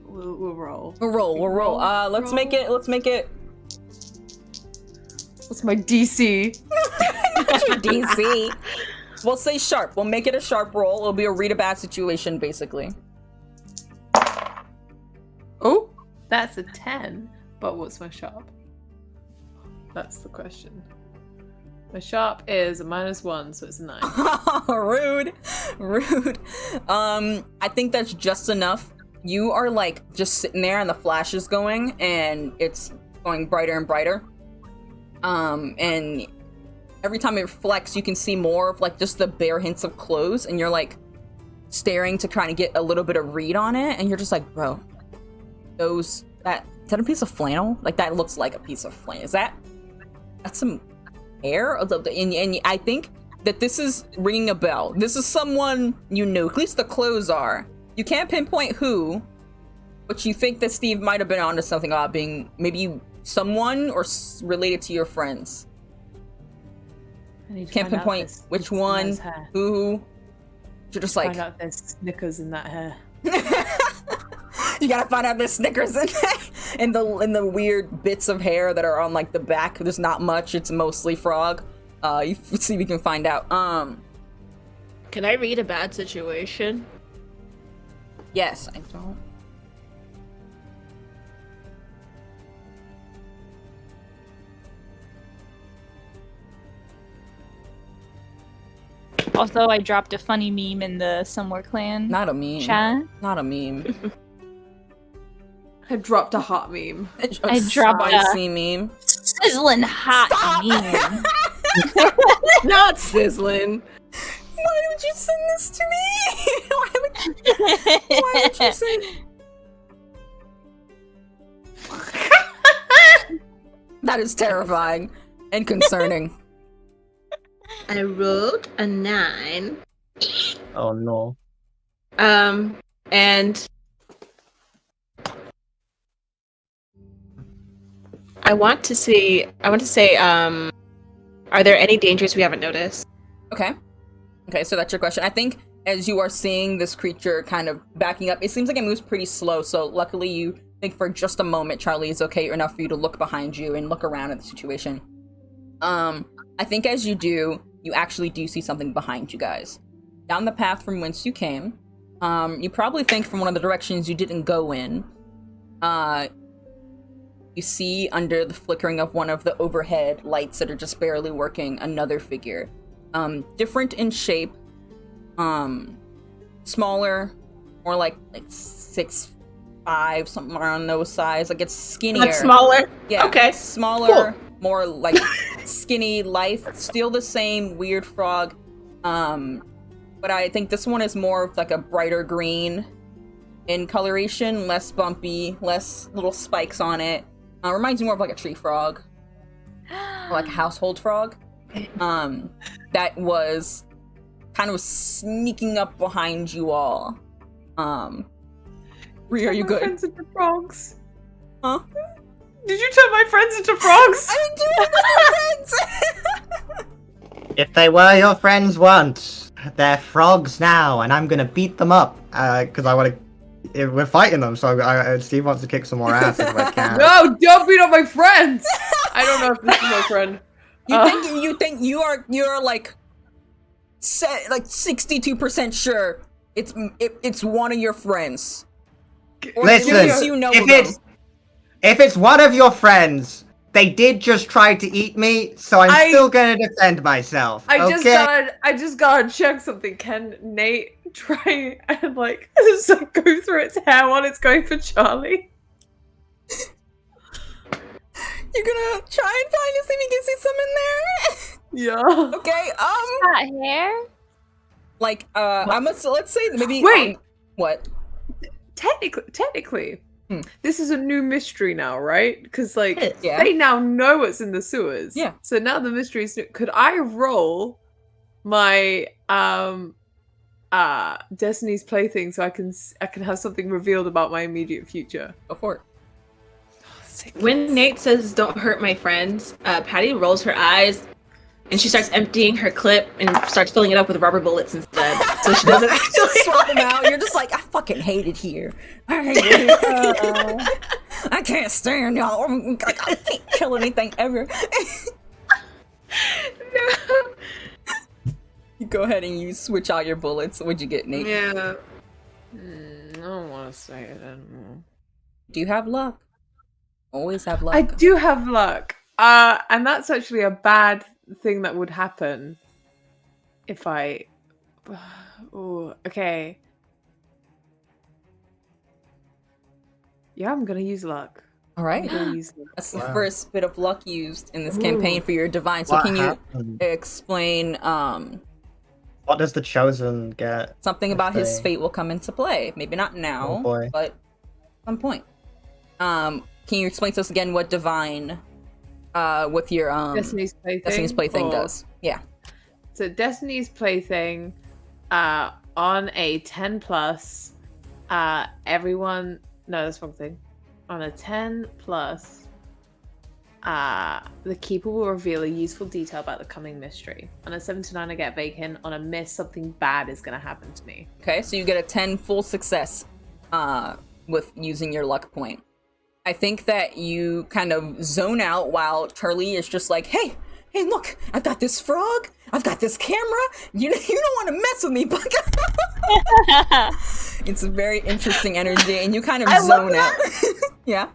Speaker 3: We'll roll.
Speaker 1: We'll roll. Let's make it.
Speaker 3: What's my DC?
Speaker 1: DC. We'll say sharp. We'll make it a sharp roll. It'll be a read a bad situation, basically.
Speaker 3: Oh, that's a 10. But what's my sharp? That's the question. My sharp is a -1, so it's a 9.
Speaker 1: Rude. I think that's just enough. You are like just sitting there and the flash is going and it's going brighter and brighter. And every time it reflects, you can see more of like just the bare hints of clothes, and you're like staring to try to get a little bit of read on it, and you're just like, bro, is that a piece of flannel? Like that looks like a piece of flannel. That's some hair? And I think that this is ringing a bell. This is someone you know, at least the clothes are. You can't pinpoint who, but you think that Steve might have been onto something about being maybe someone or related to your friends. Can't pinpoint which one, who. You're just like,
Speaker 3: find out there's Snickers in that hair.
Speaker 1: You gotta find out there's Snickers in the weird bits of hair that are on like the back. There's not much. It's mostly frog. You see if you can find out.
Speaker 5: Can I read a bad situation?
Speaker 1: Yes, I don't.
Speaker 4: Also, I dropped a funny meme in the Somewhere Clan.
Speaker 1: Not a meme.
Speaker 4: Chat.
Speaker 1: Not a meme.
Speaker 3: I dropped a hot meme.
Speaker 4: I dropped a
Speaker 1: spicy meme.
Speaker 4: Sizzling hot meme.
Speaker 5: Not sizzling.
Speaker 1: Why would you send this to me? Why would you send? That is terrifying and concerning.
Speaker 5: I rolled a 9.
Speaker 2: Oh no.
Speaker 5: And I want to say, are there any dangers we haven't noticed?
Speaker 1: Okay, so that's your question. I think as you are seeing this creature kind of backing up, it seems like it moves pretty slow, so luckily you think for just a moment Charlie is okay enough for you to look behind you and look around at the situation. I think as you do, you actually do see something behind you guys. Down the path from whence you came, you probably think from one of the directions you didn't go in, you see under the flickering of one of the overhead lights that are just barely working, another figure. Different in shape, smaller, more like 6'5", something around those size. Like it's skinnier.
Speaker 5: Much smaller?
Speaker 1: Yeah.
Speaker 5: Okay.
Speaker 1: Smaller,
Speaker 5: cool.
Speaker 1: More like skinny, lithe. Still the same weird frog. But I think this one is more of like a brighter green in coloration, less bumpy, less little spikes on it. Reminds me more of like a tree frog, or like a household frog. That was kind of sneaking up behind you all. Rhea, are you good?
Speaker 3: Friends into frogs.
Speaker 1: Huh?
Speaker 3: Did you turn my friends into frogs?
Speaker 1: I didn't do it with my friends!
Speaker 2: If they were your friends once, they're frogs now, and I'm gonna beat them up. Because I want to. We're fighting them, so Steve wants to kick some more ass if I can.
Speaker 3: No, don't beat up my friends! I don't know if this is my friend.
Speaker 1: You think you're like 62% sure it's one of your friends. Or
Speaker 2: Listen,
Speaker 1: you know
Speaker 2: if it's one of your friends, they did just try to eat me, so I'm still gonna defend myself.
Speaker 3: I just gotta check something. Can Nate try and like go through its hair while it's going for Charlie?
Speaker 1: You're gonna try and find and see if you can see some in there?
Speaker 3: Yeah.
Speaker 1: Okay,
Speaker 4: That hair?
Speaker 1: like, let's say maybe...
Speaker 3: Wait!
Speaker 1: What?
Speaker 3: Technically, This is a new mystery now, right? Because like
Speaker 1: Yeah.
Speaker 3: they now know what's in the sewers.
Speaker 1: Yeah.
Speaker 3: So now the mystery is new. Could I roll my Destiny's Plaything so I can have something revealed about my immediate future?
Speaker 1: Go for it.
Speaker 5: When Nate says "Don't hurt my friends," Patty rolls her eyes, and she starts emptying her clip and starts filling it up with rubber bullets instead. So she doesn't actually
Speaker 1: swap them out. You're just like, I fucking hate it here. I hate it. I can't stand y'all. I can't kill anything ever.
Speaker 5: No.
Speaker 1: You go ahead and you switch out your bullets. What'd you get, Nate?
Speaker 5: Yeah.
Speaker 3: I don't want to say it anymore.
Speaker 1: Do you have luck? Always have luck.
Speaker 3: I do have luck. And that's actually a bad thing that would happen if I... Oh, okay. Yeah, I'm gonna use luck.
Speaker 1: All right. That's the first bit of luck used in this campaign for your divine. So can you explain
Speaker 2: what does the chosen get?
Speaker 1: Something about his fate will come into play. Maybe not now, but at some point. Can you explain to us again what divine with your
Speaker 3: Destiny's
Speaker 1: Plaything does? Yeah.
Speaker 3: So Destiny's Plaything on a 10 plus everyone no, that's the wrong thing. On a 10 plus the keeper will reveal a useful detail about the coming mystery. On a 7 to 9 I get vacant. On a miss, something bad is gonna happen to me.
Speaker 1: Okay, so you get a 10 full success with using your luck point. I think that you kind of zone out while Charlie is just like, hey, look, I've got this frog, I've got this camera, you don't want to mess with me, Buck. It's a very interesting energy, and you kind of zone out. Yeah.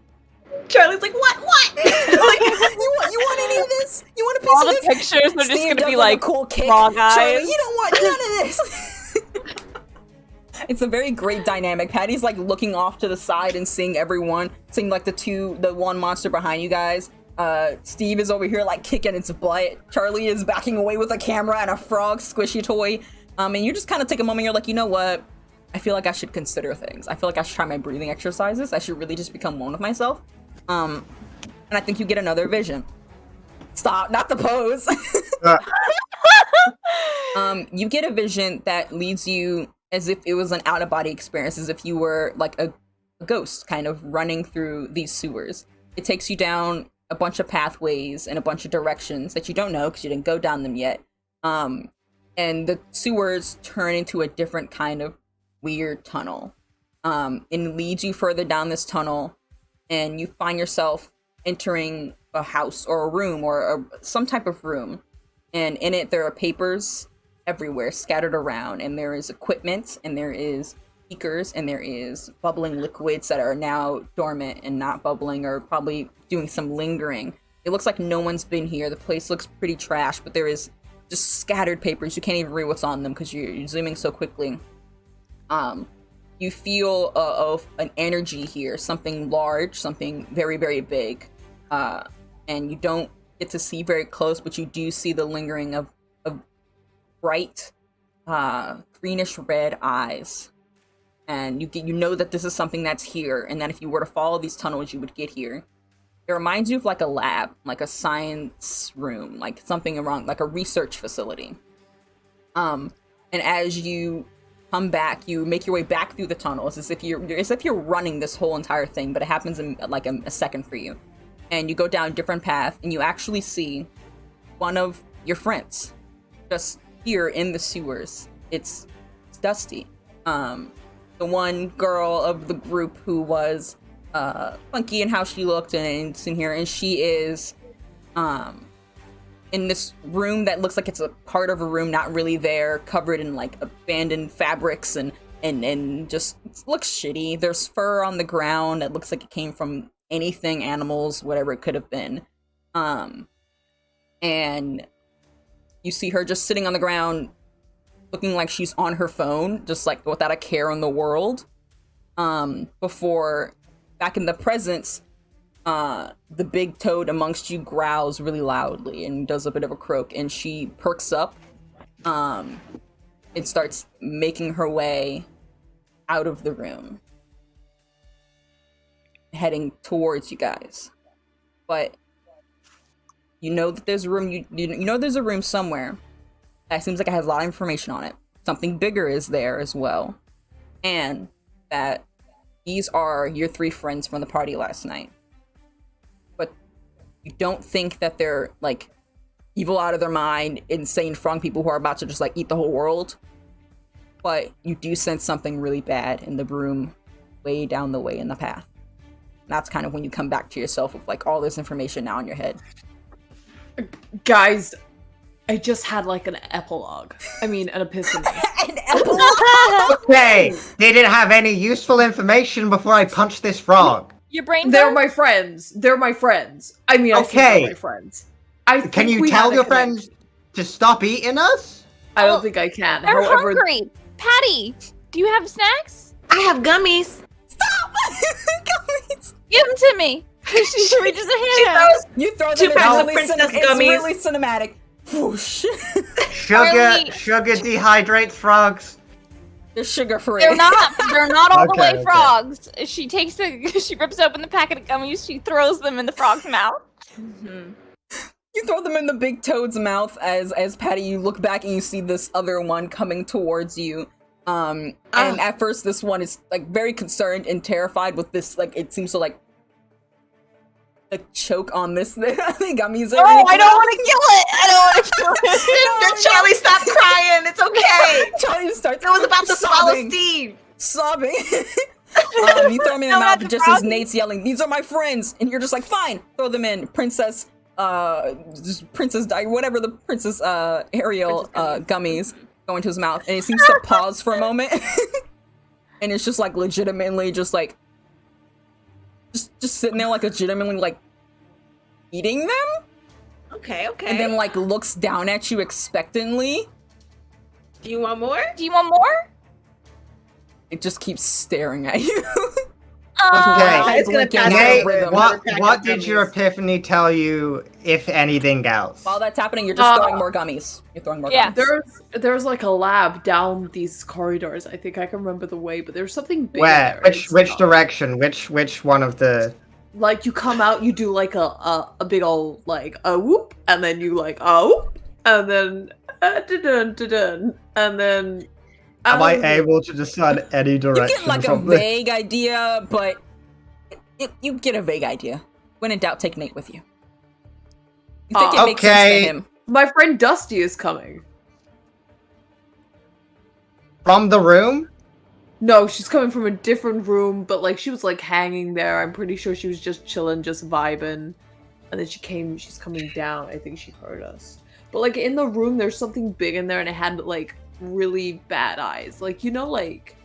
Speaker 5: Charlie's like, what?
Speaker 1: Like, you want any of this? You want a piece
Speaker 4: All
Speaker 1: of
Speaker 4: the
Speaker 1: this?
Speaker 4: pictures are just gonna be like
Speaker 1: cool kick.
Speaker 4: frog eyes.
Speaker 1: Charlie, you don't want none of this. It's a very great dynamic. Patty's like looking off to the side and seeing everyone, seeing like the one monster behind you guys. Steve is over here like kicking its butt. Charlie is backing away with a camera and a frog squishy toy. And you just kind of take a moment. You're like, you know what? I feel like I should consider things. I feel like I should try my breathing exercises. I should really just become one with myself. And I think you get another vision. Stop, not the pose. You get a vision that leads you as if it was an out-of-body experience, as if you were like a ghost kind of running through these sewers. It takes you down a bunch of pathways and a bunch of directions that you don't know because you didn't go down them yet. And the sewers turn into a different kind of weird tunnel. And leads you further down this tunnel, and you find yourself entering a house or a room or some type of room. And in it, there are papers everywhere scattered around, and there is equipment, and there is beakers, and there is bubbling liquids that are now dormant and not bubbling, or probably doing some lingering. It looks like no one's been here. The place looks pretty trash, but there is just scattered papers. You can't even read what's on them because you're zooming so quickly. You feel of an energy here, something large, something very, very big. And you don't get to see very close, but you do see the lingering of bright, greenish red eyes. And you know that this is something that's here, and that if you were to follow these tunnels, you would get here. It reminds you of like a lab, like a science room, like something around, like a research facility. And as you come back, you make your way back through the tunnels as if you're running this whole entire thing, but it happens in like a second for you. And you go down a different path, and you actually see one of your friends just here in the sewers. It's Dusty, the one girl of the group who was funky in how she looked, and it's in here, and she is in this room that looks like it's a part of a room not really there, covered in like abandoned fabrics and just looks shitty. There's fur on the ground that looks like it came from anything, animals, whatever it could have been. And you see her just sitting on the ground looking like she's on her phone, just like without a care in the world. Before, back in the present, the big toad amongst you growls really loudly and does a bit of a croak, and she perks up and starts making her way out of the room. heading towards you guys. But you know that there's a room. You know there's a room somewhere that seems like it has a lot of information on it. Something bigger is there as well, and that these are your 3 friends from the party last night. But you don't think that they're like evil out of their mind, insane frog people who are about to just like eat the whole world. But you do sense something really bad in the room way down the way in the path. And that's kind of when you come back to yourself with like all this information now in your head.
Speaker 3: Guys, I just had like an epilogue. I mean, an epiphany.
Speaker 1: An epilogue?
Speaker 2: Okay, they didn't have any useful information before I punched this frog.
Speaker 4: Your brain.
Speaker 3: They're my friends. They're my friends. I mean, I think they're my friends.
Speaker 2: Can you tell your friends to stop eating us?
Speaker 3: I don't think I can.
Speaker 4: They're
Speaker 3: However,
Speaker 4: hungry. Patty, do you have snacks?
Speaker 5: I have gummies.
Speaker 1: Stop! Gummies!
Speaker 4: Give them to me. She reaches a hand out.
Speaker 1: You throw them
Speaker 5: 2
Speaker 1: in
Speaker 5: packs of
Speaker 1: really
Speaker 5: princess
Speaker 1: it's
Speaker 5: gummies.
Speaker 1: really cinematic. Whoosh.
Speaker 2: Sugar dehydrates frogs.
Speaker 1: They're sugar free.
Speaker 4: They're not all the way
Speaker 2: Okay.
Speaker 4: frogs. She rips open the packet of gummies, she throws them in the frog's mouth.
Speaker 5: Mm-hmm.
Speaker 1: You throw them in the big toad's mouth as Patty, you look back and you see this other one coming towards you. And at first this one is like very concerned and terrified with this, like it seems to like choke on this thing. Gummies are
Speaker 4: Oh, I don't want to kill it! I don't want to kill it!
Speaker 5: Charlie, stop crying. It's okay.
Speaker 1: Charlie starts
Speaker 5: I was about to swallow
Speaker 1: sobbing.
Speaker 5: Steve.
Speaker 1: Sobbing. You throw them in the
Speaker 4: No,
Speaker 1: mouth
Speaker 4: not the
Speaker 1: just as
Speaker 4: frog.
Speaker 1: Nate's yelling, "These are my friends!" And you're just like, "Fine, throw them in." Princess whatever the Princess Ariel gummies go into his mouth, and it seems to pause for a moment, and it's just like legitimately just like just sitting there like legitimately like eating them,
Speaker 5: Okay.
Speaker 1: and then like looks down at you expectantly.
Speaker 5: Do you want more?
Speaker 4: Do you want more?
Speaker 1: It just keeps staring at you.
Speaker 2: Okay.
Speaker 5: It's gonna
Speaker 1: Blinking
Speaker 5: pass
Speaker 1: out
Speaker 2: Nate,
Speaker 1: of rhythm.
Speaker 2: what did your epiphany tell you, if anything else?
Speaker 1: While that's happening, you're just throwing more gummies. You're throwing more
Speaker 4: Yeah.
Speaker 1: gummies.
Speaker 3: there's like a lab down these corridors. I think I can remember the way, but there's something big
Speaker 2: Where?
Speaker 3: in there.
Speaker 2: Which direction? Which one of the?
Speaker 3: Like you come out, you do like a big old like a whoop, and then you like oh, and then da-dun, da-dun, and then.
Speaker 2: Am I able to discern any
Speaker 1: You
Speaker 2: direction
Speaker 1: get like a
Speaker 2: from this?
Speaker 1: vague idea, but you get a vague idea. When in doubt, take Nate with you. You think it makes sense
Speaker 2: Okay.
Speaker 1: to him.
Speaker 3: My friend Dusty is coming.
Speaker 2: From the room?
Speaker 3: No, she's coming from a different room, but like she was like hanging there. I'm pretty sure she was just chilling, just vibing. And then she's coming down. I think she heard us. But like in the room, there's something big in there and it had like really bad eyes. Like, you know, like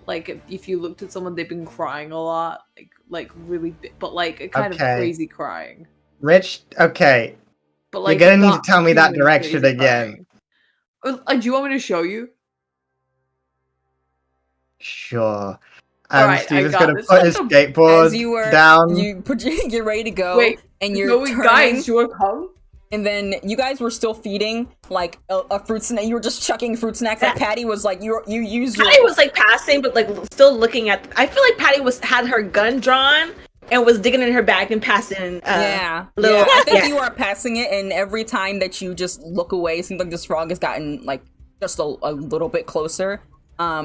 Speaker 3: if you looked at someone, they've been crying a lot. Like really big, but like a kind of
Speaker 2: Okay.
Speaker 3: crazy crying.
Speaker 2: Rich, okay.
Speaker 3: But like
Speaker 2: You're gonna need to
Speaker 3: not
Speaker 2: tell me that
Speaker 3: human
Speaker 2: direction
Speaker 3: crazy
Speaker 2: again.
Speaker 3: crying. Do you want me to show you?
Speaker 2: Sure.
Speaker 3: Alright, I
Speaker 2: Steven's
Speaker 3: got
Speaker 2: gonna
Speaker 3: this.
Speaker 2: put his
Speaker 1: As
Speaker 2: skateboard
Speaker 1: you were
Speaker 2: down.
Speaker 1: you get ready to go,
Speaker 3: Wait,
Speaker 1: and you're
Speaker 3: no,
Speaker 1: turning,
Speaker 3: guys, you want to come?
Speaker 1: and then you guys were still feeding like a fruit snack. You were just chucking fruit snacks. Like Patty was like you used your
Speaker 5: Patty was like passing, but like still looking at. I feel like Patty had her gun drawn and was digging in her bag and passing.
Speaker 1: yeah.
Speaker 5: little-
Speaker 1: I think
Speaker 5: yeah.
Speaker 1: you are passing it, and every time that you just look away, it seems like this frog has gotten like just a little bit closer.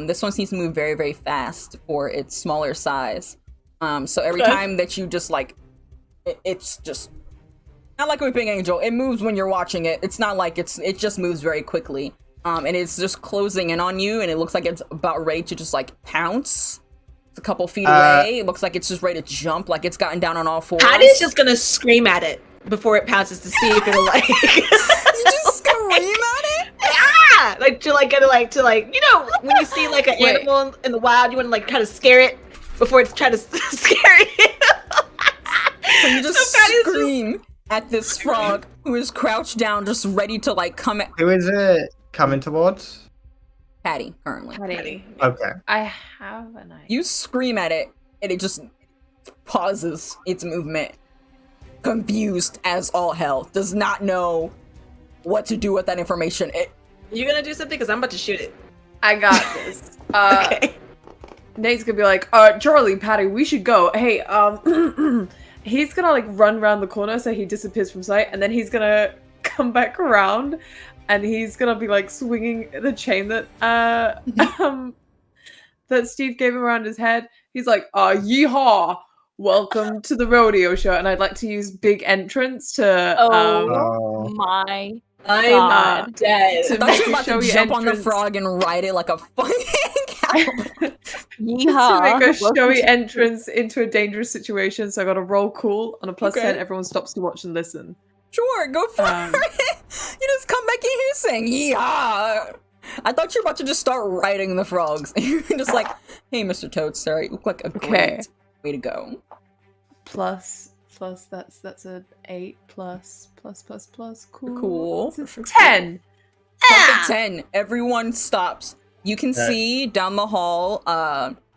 Speaker 1: This one seems to move very, very fast for its smaller size. So every
Speaker 5: Okay.
Speaker 1: time that you just like, it's just not like a Weeping Angel. It moves when you're watching it. It's not like it just moves very quickly. And it's just closing in on you, and it looks like it's about ready to just like pounce. It's a couple feet away. It looks like it's just ready to jump, like it's gotten down on all fours.
Speaker 5: Patty's just gonna scream at it before it pounces to see if it'll like.
Speaker 1: You just scream at it?
Speaker 5: Ah! Like to like get it like to like you know when you see like an animal in the wild, you want to like kind of scare it before it's trying to scare you.
Speaker 1: So you just
Speaker 5: So Patty's just-
Speaker 1: scream at this frog who is crouched down, just ready to like come at
Speaker 2: Who is it coming towards?
Speaker 1: Patty currently.
Speaker 5: Patty.
Speaker 2: Okay.
Speaker 3: I have an idea.
Speaker 1: You scream at it, and it just pauses its movement, confused as all hell, does not know what to do with that information.
Speaker 5: You gonna do something? Because I'm about to shoot it.
Speaker 3: I got this.
Speaker 5: Okay.
Speaker 3: Nate's gonna be like, Charlie, Patty, we should go. Hey, he's gonna like run around the corner so he disappears from sight, and then he's gonna come back around, and he's gonna be like swinging the chain that that Steve gave him around his head. He's like, yeehaw! Welcome to the rodeo show, and I'd like to use big entrance to.
Speaker 4: My
Speaker 5: I'm dead.
Speaker 1: I thought you were about to jump on the frog and ride it like a fucking cow.
Speaker 4: Yeehaw.
Speaker 3: To make a showy entrance into a dangerous situation, so I got to roll cool on a +10. Everyone stops to watch and listen.
Speaker 1: Sure, go for it. You just come back in here saying "yeah." I thought you were about to just start riding the frogs. You're just like, "Hey, Mr. Toad, sir, you look like a great way to go."
Speaker 3: Plus, that's an 8 plus.
Speaker 1: Cool.
Speaker 3: 10.
Speaker 1: Perfect 10. Everyone stops. You can see down the hall.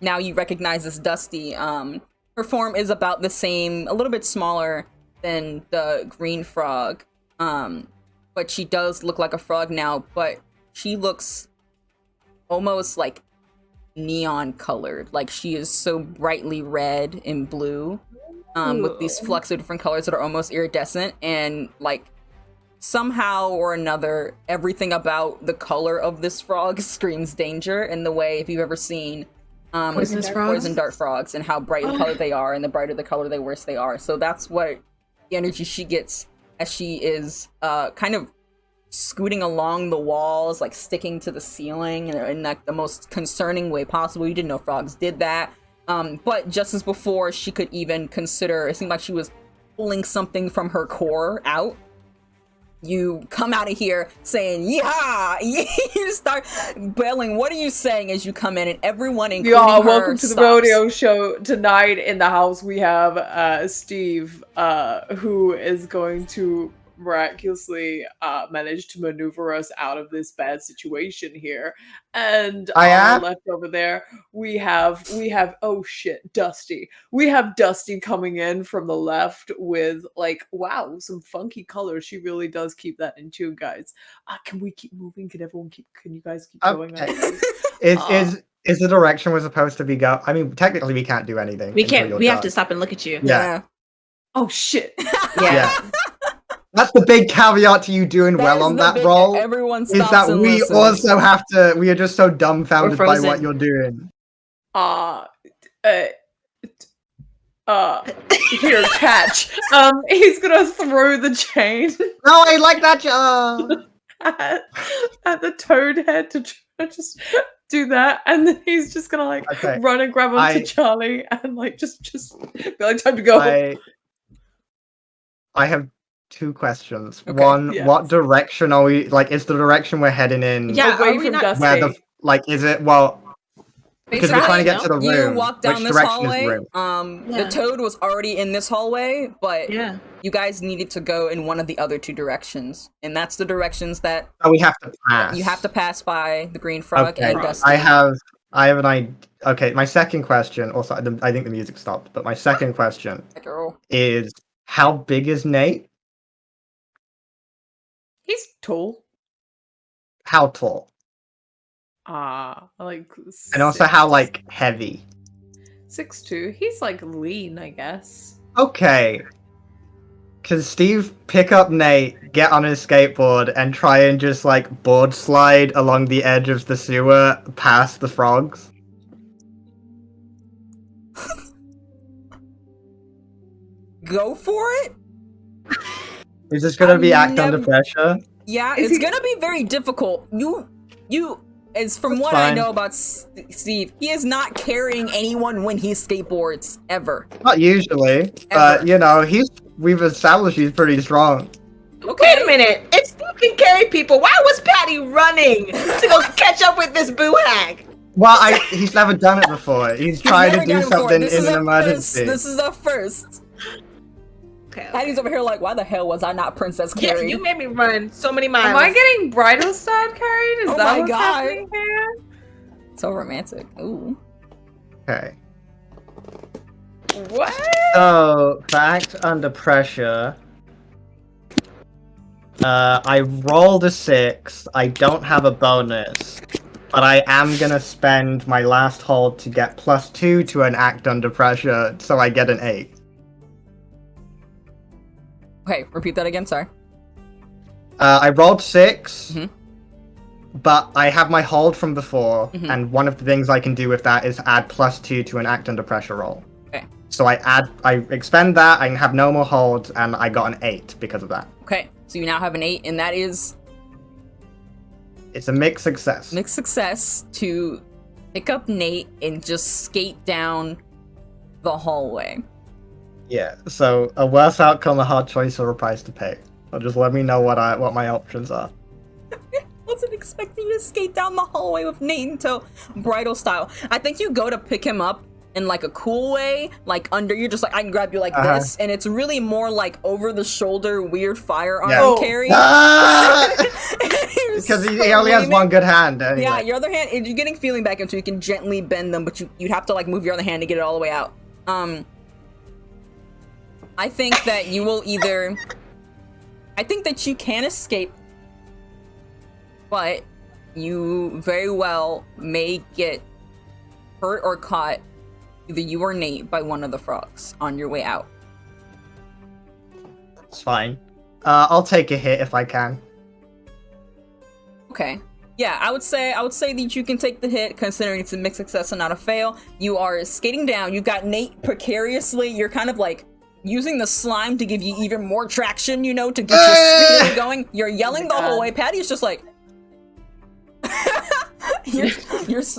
Speaker 1: Now you recognize this Dusty. Her form is about the same, a little bit smaller than the green frog. But she does look like a frog now. But she looks almost like neon colored. Like she is so brightly red and blue. With these flecks of different colors that are almost iridescent, and like somehow or another, everything about the color of this frog screams danger. In the way, if you've ever seen poison dart frogs and how bright the color they are, and the brighter the color, the worse they are. So that's what the energy she gets as she is kind of scooting along the walls, like sticking to the ceiling in like the most concerning way possible. You didn't know frogs did that. But just as before she could even consider, it seemed like she was pulling something from her core out. You come out of here saying, "Yeah!" You start bailing. What are you saying as you come in? And everyone, including her,
Speaker 3: welcome to
Speaker 1: stops.
Speaker 3: the rodeo show. Tonight in the house we have Steve, who is going to miraculously manage to maneuver us out of this bad situation here. And left over there we have oh shit, Dusty. We have Dusty coming in from the left with like, wow, some funky colors. She really does keep that in tune, guys. Can we keep moving? Can you guys keep going?
Speaker 2: Is the direction we're supposed to be go? I mean, technically we can't do anything.
Speaker 5: We can't. We have to stop and look at you.
Speaker 2: Yeah.
Speaker 3: Oh shit.
Speaker 5: Yeah.
Speaker 2: That's the big caveat to you doing well on that roll.
Speaker 1: Everyone stops
Speaker 2: is that
Speaker 1: and
Speaker 2: we
Speaker 1: listens.
Speaker 2: also have to. We are just so dumbfounded by what you're doing.
Speaker 3: Here, catch. He's gonna throw the chain.
Speaker 2: No, I like that job.
Speaker 3: at the toad head to try to just do that, and then he's just gonna like run and grab onto Charlie and like just be like, time to go.
Speaker 2: I have 2 questions. One, what direction are we? Like, is the direction we're heading in?
Speaker 3: Yeah, away from Dusty.
Speaker 2: Where the is it? Well, because we're trying to get to the room.
Speaker 1: You walk down this hallway.
Speaker 2: The
Speaker 1: The toad was already in this hallway, but you guys needed to go in one of the other 2 directions, and that's the directions that
Speaker 2: we have to pass.
Speaker 1: You have to pass by the green frog and Dusty.
Speaker 2: I have an idea. Okay, my second question. Also, I think the music stopped, but my second question is: how big is Nate?
Speaker 3: He's tall.
Speaker 2: How tall?
Speaker 3: Like.
Speaker 2: And also, how like heavy?
Speaker 3: 6'2". He's like lean, I guess.
Speaker 2: Okay. Can Steve pick up Nate, get on his skateboard, and try and just like board slide along the edge of the sewer past the frogs?
Speaker 1: Go for it.
Speaker 2: Is this gonna be act under pressure?
Speaker 1: Yeah, it's gonna be very difficult. You, as from what I know about Steve, he is not carrying anyone when he skateboards ever.
Speaker 2: Not usually, but you know, we've established he's pretty strong.
Speaker 5: Okay. Wait a minute. If Steve can carry people, why was Patty running to go catch up with this boo hag?
Speaker 2: Well, he's never done it before. He's trying to do something in an emergency.
Speaker 1: This is a first. Okay. Patty's over here like, why the hell was I not Princess Carrie?
Speaker 5: Yeah, you made me run so many miles.
Speaker 3: Am I getting bridal style carried? Is that what's
Speaker 1: God.
Speaker 3: happening here?
Speaker 1: So romantic. Ooh.
Speaker 2: Okay.
Speaker 3: What?
Speaker 2: So, for act under pressure, I rolled a 6. I don't have a bonus. But I am gonna spend my last hold to get +2 to an act under pressure, so I get an 8.
Speaker 1: Okay, repeat that again, sorry.
Speaker 2: I rolled 6,
Speaker 1: Mhm.
Speaker 2: but I have my hold from before,
Speaker 1: Mhm.
Speaker 2: and one of the things I can do with that is add +2 to an act under pressure roll.
Speaker 1: Okay.
Speaker 2: So I expend that, I can have no more holds, and I got an 8 because of that.
Speaker 1: Okay, so you now have an 8, and that is
Speaker 2: It's a mixed success.
Speaker 1: mixed success to pick up Nate and just skate down the hallway.
Speaker 2: Yeah, so a worse outcome, a hard choice, or a price to pay. So just let me know what my options are.
Speaker 1: Wasn't expecting you to skate down the hallway with Nate in tow, bridal style. I think you go to pick him up in like a cool way, like under you, just like I can grab you like this, and it's really more like over the shoulder, weird firearm carry.
Speaker 2: Because he only has one good hand. Anyway.
Speaker 1: Yeah, your other hand, if you're getting feeling back into, you can gently bend them, but you'd have to like move your other hand to get it all the way out. I think that you will either. I think that you can escape, but you very well may get hurt or caught, either you or Nate, by one of the frogs on your way out.
Speaker 2: It's fine. I'll take a hit if I can.
Speaker 1: Okay. Yeah, I would say that you can take the hit, considering it's a mixed success and not a fail. You are skating down. You've got Nate precariously. You're kind of like using the slime to give you even more traction, you know, to get your speed going. You're yelling the whole way. Patty is just like. you're looking.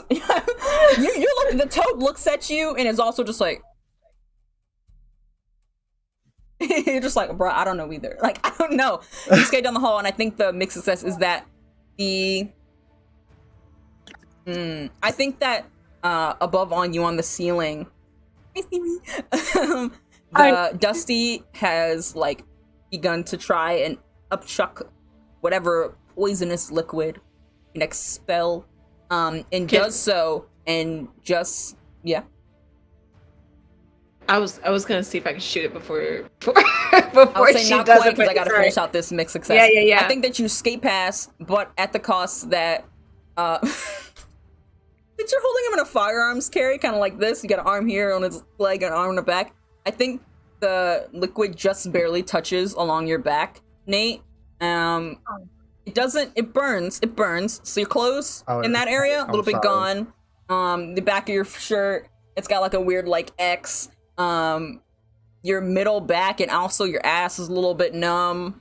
Speaker 1: The toad looks at you and is also just like. You're just like, bro, I don't know either. Like, I don't know. You skate down the hall, and I think the mixed success is that I think that above on you on the ceiling, Dusty has like begun to try and upchuck whatever poisonous liquid and expel, and does so, and just
Speaker 5: I was gonna see if I could shoot it before
Speaker 1: I'll say
Speaker 5: she
Speaker 1: not
Speaker 5: does
Speaker 1: quite
Speaker 5: it,
Speaker 1: because I
Speaker 5: but
Speaker 1: gotta
Speaker 5: it's
Speaker 1: finish
Speaker 5: right.
Speaker 1: out this mixed success.
Speaker 5: Yeah.
Speaker 1: I think that you skate past, but at the cost that that you're holding him in a firearms carry, kind of like this. You got an arm here on his leg, an arm on the back. I think the liquid just barely touches along your back, Nate. It doesn't. It burns. So your clothes in that area a little bit gone. The back of your shirt, it's got like a weird like X. Your middle back and also your ass is a little bit numb.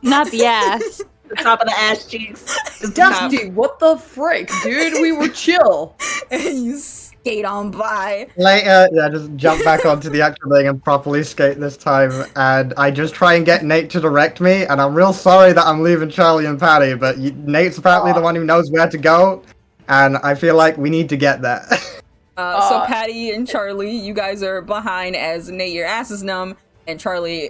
Speaker 4: Not the ass.
Speaker 5: The top of the ass cheeks.
Speaker 3: Dusty, what the frick, dude? We were chill.
Speaker 1: And you skate on by.
Speaker 2: Later, just jump back onto the actual thing and properly skate this time. And I just try and get Nate to direct me. And I'm real sorry that I'm leaving Charlie and Patty, but Nate's apparently the one who knows where to go. And I feel like we need to get there.
Speaker 1: So Patty and Charlie, you guys are behind as Nate, your ass is numb, and Charlie,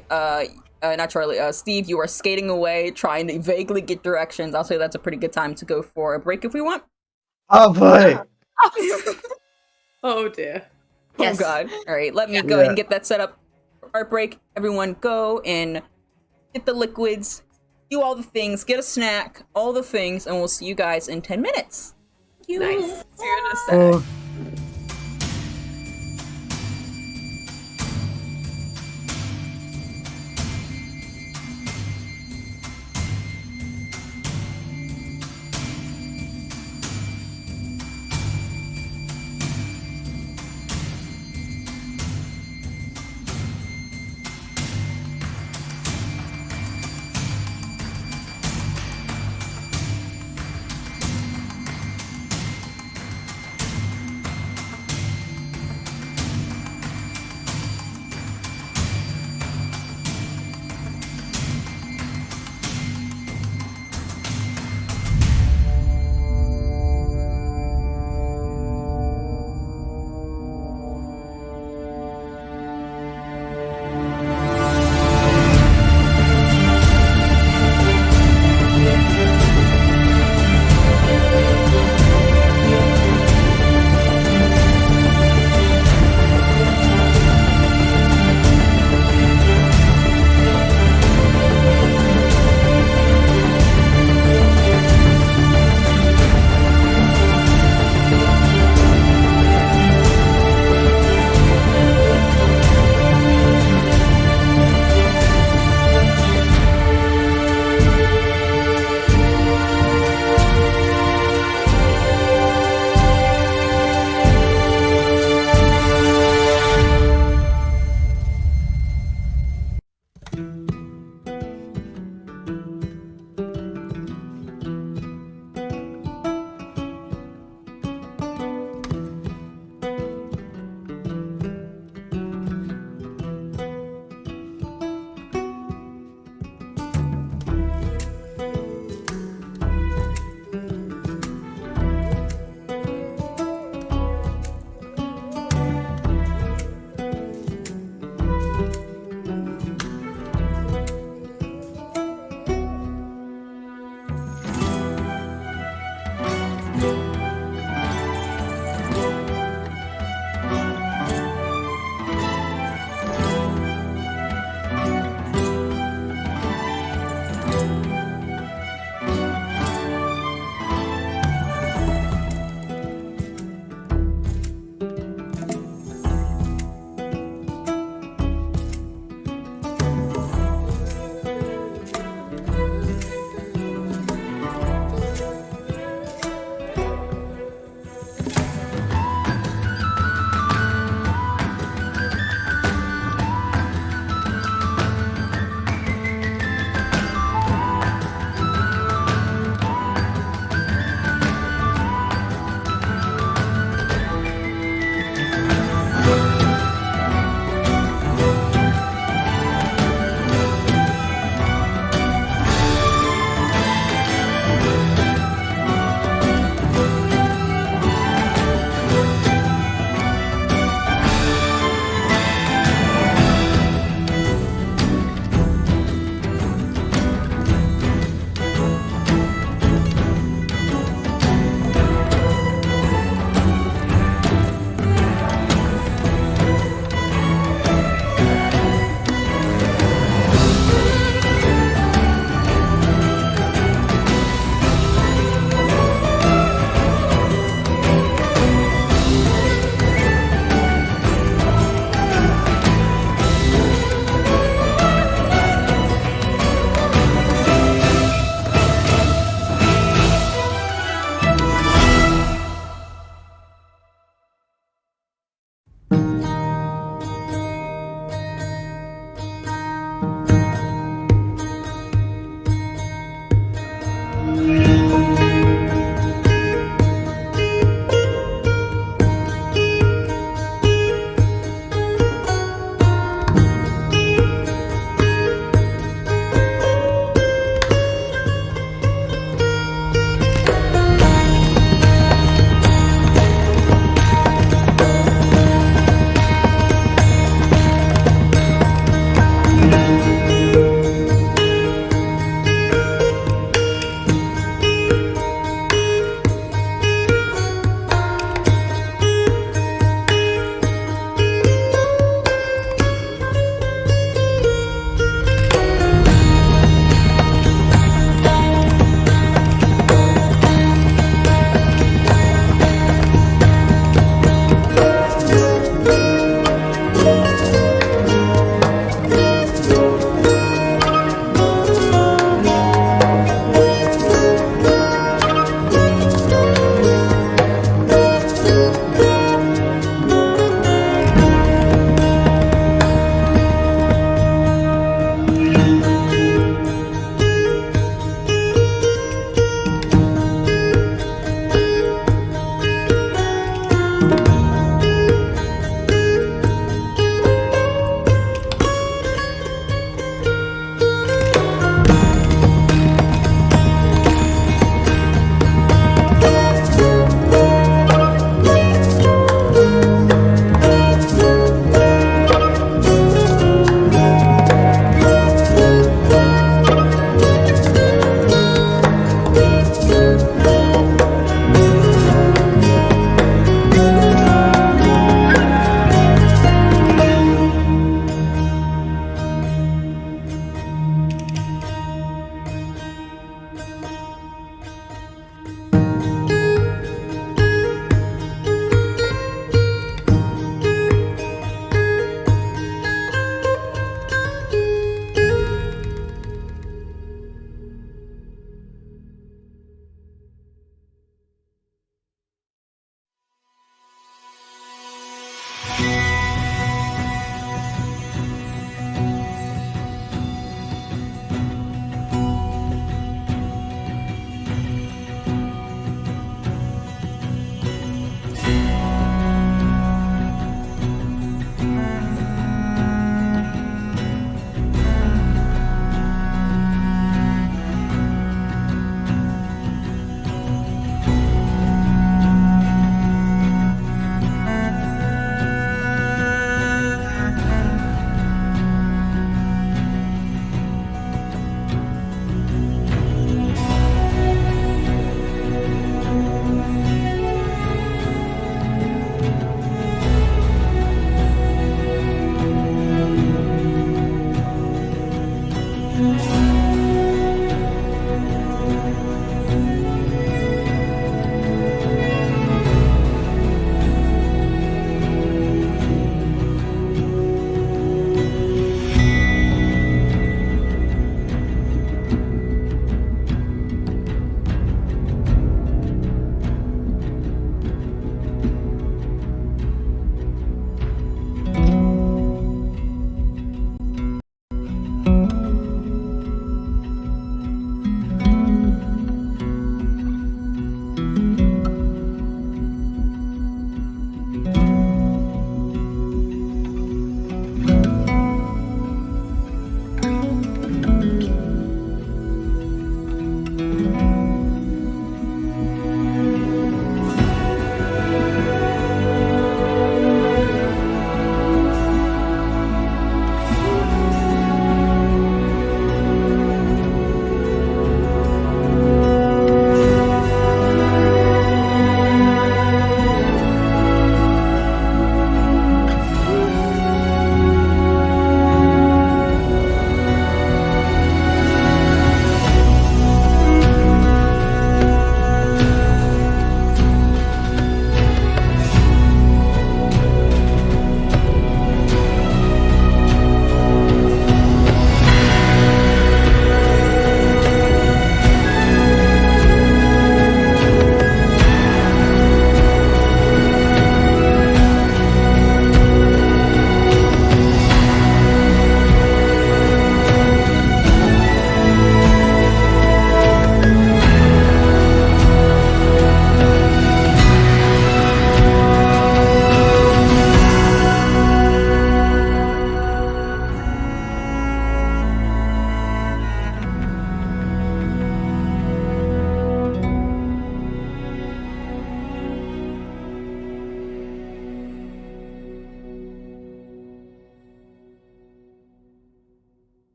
Speaker 1: Steve, you are skating away, trying to vaguely get directions. I'll say that's a pretty good time to go for a break if we want.
Speaker 2: Oh boy.
Speaker 3: Oh dear.
Speaker 1: Oh god. Alright, let me go ahead and get that set up for our break. Everyone go and get the liquids, do all the things, get a snack, all the things, and we'll see you guys in 10 minutes. Thank you.
Speaker 3: Nice. See you in a sec.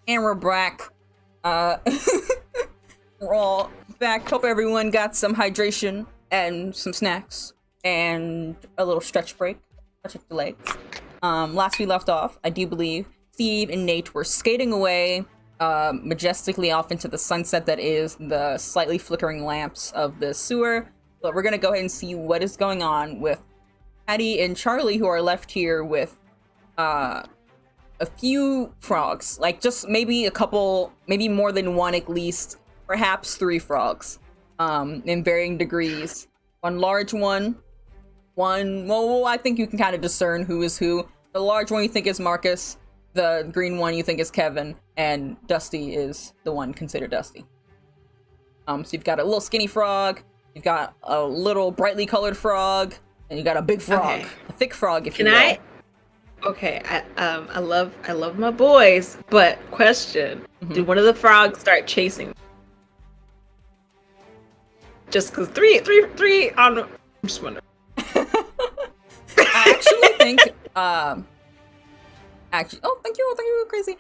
Speaker 1: And we're back. We're all back. Hope everyone got some hydration and some snacks and a little stretch break. Stretch the legs. Last we left off, I do believe Steve and Nate were skating away majestically off into the sunset that is the slightly flickering lamps of the sewer. But we're gonna go ahead and see what is going on with Patty and Charlie, who are left here with a few frogs, like just maybe a couple, maybe more than one at least, perhaps 3 frogs, in varying degrees. One large one, well, I think you can kind of discern who is who. The large one you think is Marcus, the green one you think is Kevin, and Dusty is the one considered Dusty. So you've got a little skinny frog, you've got a little brightly colored frog, and you got a big frog,
Speaker 5: Okay.
Speaker 1: a thick frog, if you
Speaker 5: Can
Speaker 1: will.
Speaker 5: Okay, I love my boys, but question: Did one of the frogs start chasing? Just because three on. I'm just wondering.
Speaker 1: I actually think, thank you, crazy.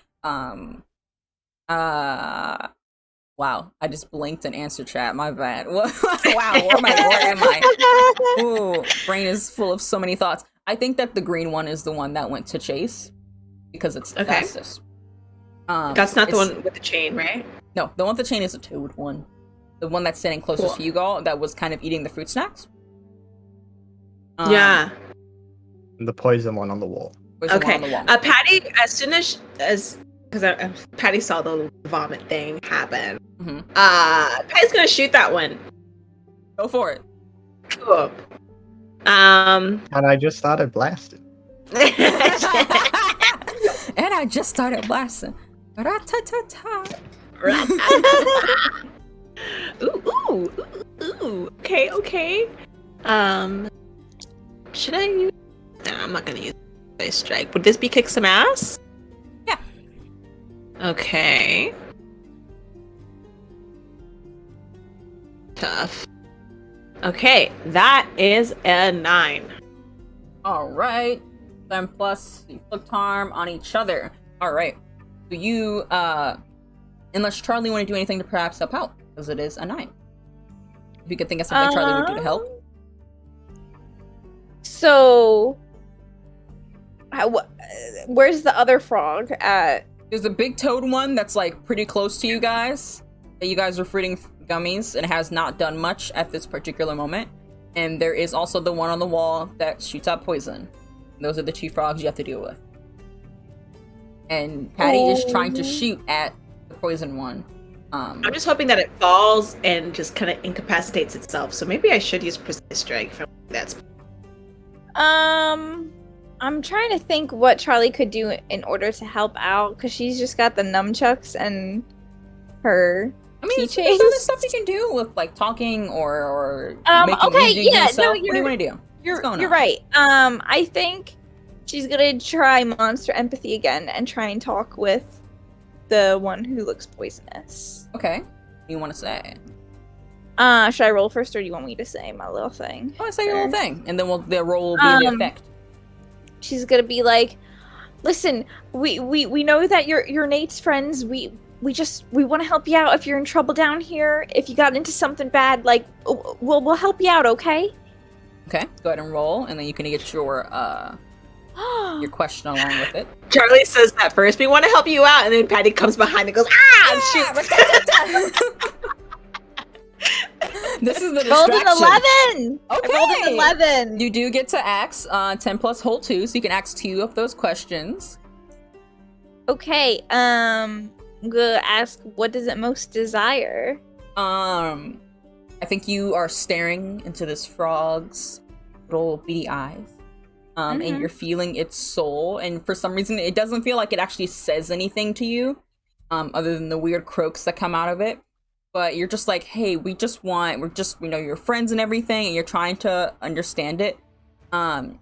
Speaker 1: Wow, I just blinked and answered chat. My bad. Wow, where am I? Ooh, brain is full of so many thoughts. I think that the green one is the one that went to chase because it's the fastest.
Speaker 5: That's not the one with the chain, right?
Speaker 1: No, the one with the chain is a toad one. The one that's standing closest to you all, that was kind of eating the fruit snacks.
Speaker 5: Yeah.
Speaker 2: The poison one on the wall.
Speaker 1: Okay. On the wall.
Speaker 5: Patty, as soon as because Patty saw the vomit thing happen. Patty's gonna shoot that one.
Speaker 1: Go for it.
Speaker 5: Cool.
Speaker 2: And I just started blasting.
Speaker 1: And I just started blasting. Ra-ta-ta-ta.
Speaker 5: Ooh. Okay. Should I use? No, I'm not gonna use Ice Strike. Would this be kick some ass?
Speaker 1: Yeah.
Speaker 5: Okay. Tough. Okay, that is a 9.
Speaker 1: All right. Then plus you flipped harm on each other. All right. So you, unless Charlie want to do anything to perhaps help out, because it is a 9. If you could think of something Charlie would do to help.
Speaker 4: So, where's the other frog at?
Speaker 1: There's a big toad one that's like pretty close to you guys. That you guys are fruiting gummies and has not done much at this particular moment. And there is also the one on the wall that shoots out poison. Those are the 2 frogs you have to deal with. And Patty is trying to shoot at the poison one.
Speaker 5: I'm just hoping that it falls and just kind of incapacitates itself. So maybe I should use Precise Strike if that's.
Speaker 4: I'm trying to think what Charlie could do in order to help out, because she's just got the nunchucks and her
Speaker 1: there's other stuff you can do with like talking or making
Speaker 4: okay, yeah,
Speaker 1: yourself.
Speaker 4: no,
Speaker 1: What do you want to do?
Speaker 4: You're right. I think she's gonna try monster empathy again and try and talk with the one who looks poisonous.
Speaker 1: Okay. What do you want to say?
Speaker 4: Should I roll first, or do you want me to say my little thing?
Speaker 1: Oh, say your little thing, and then the roll will be the effect.
Speaker 4: She's gonna be like, "Listen, we know that you're Nate's friends. We want to help you out if you're in trouble down here. If you got into something bad, like we'll help you out, okay?"
Speaker 1: Okay, go ahead and roll, and then you can get your question along with it.
Speaker 5: Charlie says that first. We want to help you out, and then Patty comes behind and goes, and shoots.
Speaker 1: This is the
Speaker 4: rolled
Speaker 1: distraction.
Speaker 4: an 11.
Speaker 1: Okay.
Speaker 4: I rolled an 11.
Speaker 1: You do get to ask 10 plus hold 2, so you can ask 2 of those questions.
Speaker 4: Okay. I'm gonna ask, what does it most desire?
Speaker 1: I think you are staring into this frog's little beady eyes. And you're feeling its soul, and for some reason it doesn't feel like it actually says anything to you, other than the weird croaks that come out of it. But you're just like, hey, we're just your friends and everything, and you're trying to understand it. And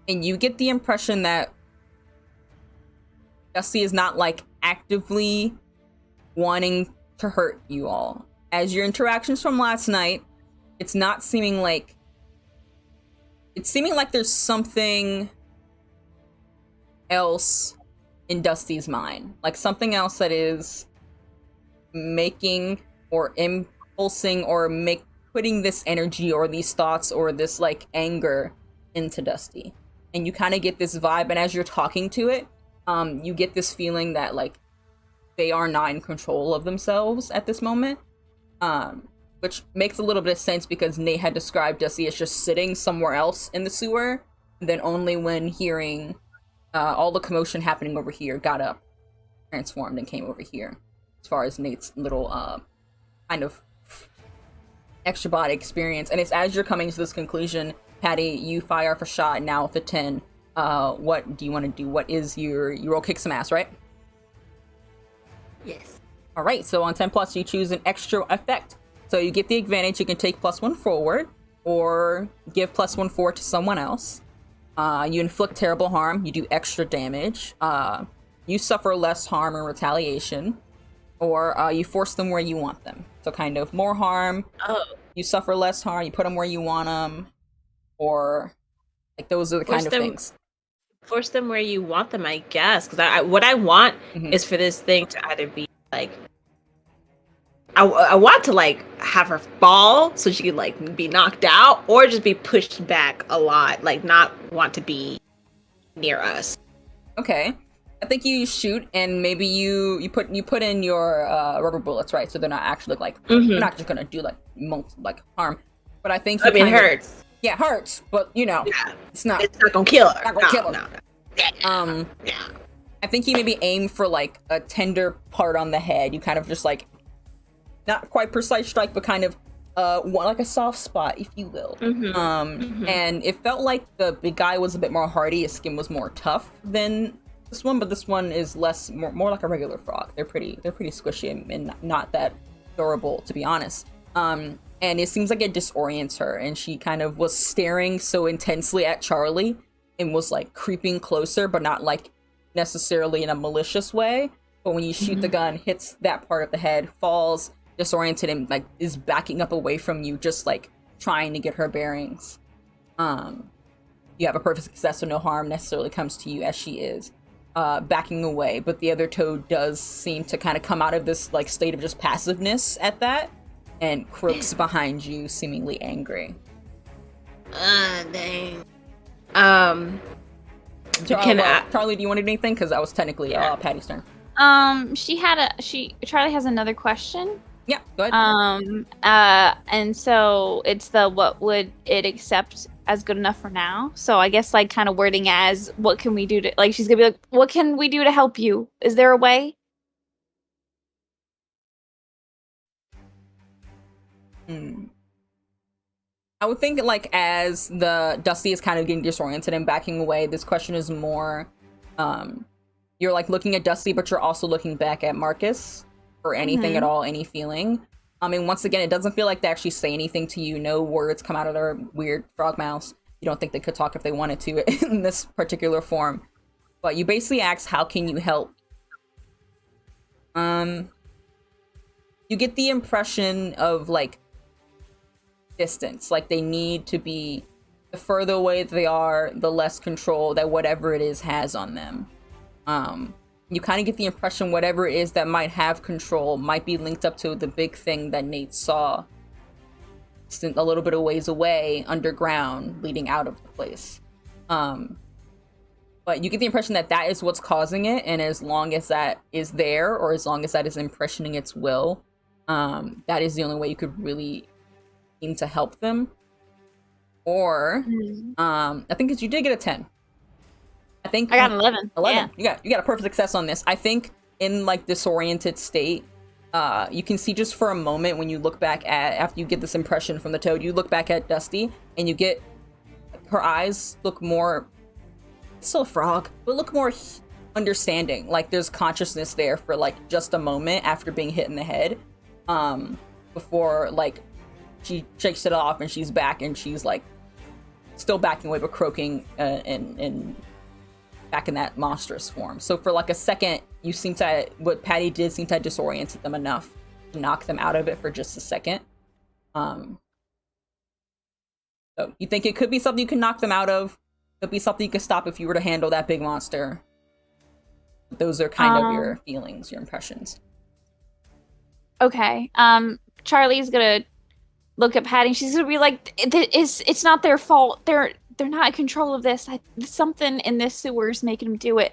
Speaker 1: you get the impression that Dusty is not like actively wanting to hurt you all. As your interactions from last night, it's seeming like there's something else in Dusty's mind. Like something else that is making or impulsing or putting this energy or these thoughts or this like anger into Dusty. And you kind of get this vibe, and as you're talking to it, you get this feeling that like they are not in control of themselves at this moment. Which makes a little bit of sense because Nate had described Dusty as just sitting somewhere else in the sewer, and then only when hearing all the commotion happening over here got up, transformed, and came over here. As far as Nate's little kind of extra body experience. And it's as you're coming to this conclusion, Patty, you fire off a shot now with a 10. What do you want to do? What is you roll kick some ass, right?
Speaker 5: Yes.
Speaker 1: All right, so on 10 plus, you choose an extra effect. So you get the advantage, you can take +1 forward, or give +1 forward to someone else. You inflict terrible harm, you do extra damage. You suffer less harm in retaliation, or you force them where you want them. So kind of more harm, you suffer less harm, you put them where you want them, or like those are the kind of things.
Speaker 5: Force them where you want them, I guess. Because what I want is for this thing to either be like, I want to like have her fall so she could like be knocked out, or just be pushed back a lot, like not want to be near us.
Speaker 1: Okay, I think you shoot, and maybe you put in your rubber bullets, right? So they're not actually like they're not just gonna do like harm. But I think
Speaker 5: it hurts.
Speaker 1: Yeah, it hurts, but you know, it's not
Speaker 5: gonna kill her.
Speaker 1: Not gonna kill her.
Speaker 5: No.
Speaker 1: I think you maybe aim for like a tender part on the head. You kind of just like, not quite precise strike, but kind of like a soft spot, if you will. And it felt like the big guy was a bit more hardy. His skin was more tough than this one, but this one is more like a regular frog. They're pretty squishy and not that durable, to be honest. And it seems like it disorients her, and she kind of was staring so intensely at Charlie and was like creeping closer, but not like necessarily in a malicious way. But when you shoot the gun, hits that part of the head, falls disoriented, and like is backing up away from you, just like trying to get her bearings. You have a perfect success, so no harm necessarily comes to you as she is backing away. But the other toad does seem to kind of come out of this like state of just passiveness at that, and croaks behind you, seemingly angry.
Speaker 5: Dang.
Speaker 1: Charlie, do you want to do anything? Because that was technically Patty's turn.
Speaker 4: Charlie has another question.
Speaker 1: Yeah, go ahead.
Speaker 4: And so it's what would it accept as good enough for now? So I guess like kind of wording as, what can we do to, like, she's gonna be like, what can we do to help you? Is there a way?
Speaker 1: I would think like as the Dusty is kind of getting disoriented and backing away, this question is more, you're like looking at Dusty, but you're also looking back at Marcus for anything at all, any feeling. And once again, it doesn't feel like they actually say anything to you. No words come out of their weird frog mouths. You don't think they could talk if they wanted to in this particular form. But you basically ask, how can you help? You get the impression of like distance, like they need to be, the further away they are, the less control that whatever it is has on them. You kind of get the impression whatever it is that might have control might be linked up to the big thing that Nate saw a little bit of ways away underground leading out of the place. But you get the impression that that is what's causing it, and as long as that is there, or as long as that is impressioning its will, that is the only way you could really seem to help them. Or I think because you did get a 10. I think
Speaker 4: I got an 11.
Speaker 1: 11. Yeah. You got a perfect success on this. I think in like disoriented state, you can see just for a moment when you look back at, after you get this impression from the toad, you look back at Dusty and you get her eyes look more, still a frog, but look more understanding. Like there's consciousness there for like just a moment after being hit in the head, before like she shakes it off and she's back, and she's like still backing away but croaking and back in that monstrous form. So for like a second, you seem to, what Patty did seem to have disoriented them enough to knock them out of it for just a second. So you think it could be something you can knock them out of? Could be something you could stop if you were to handle that big monster. Those are kind of your feelings, your impressions.
Speaker 4: Okay. Charlie's gonna look at Patty. She's gonna be like, "It's not their fault. They're not in control of this. Something in this sewer is making them do it.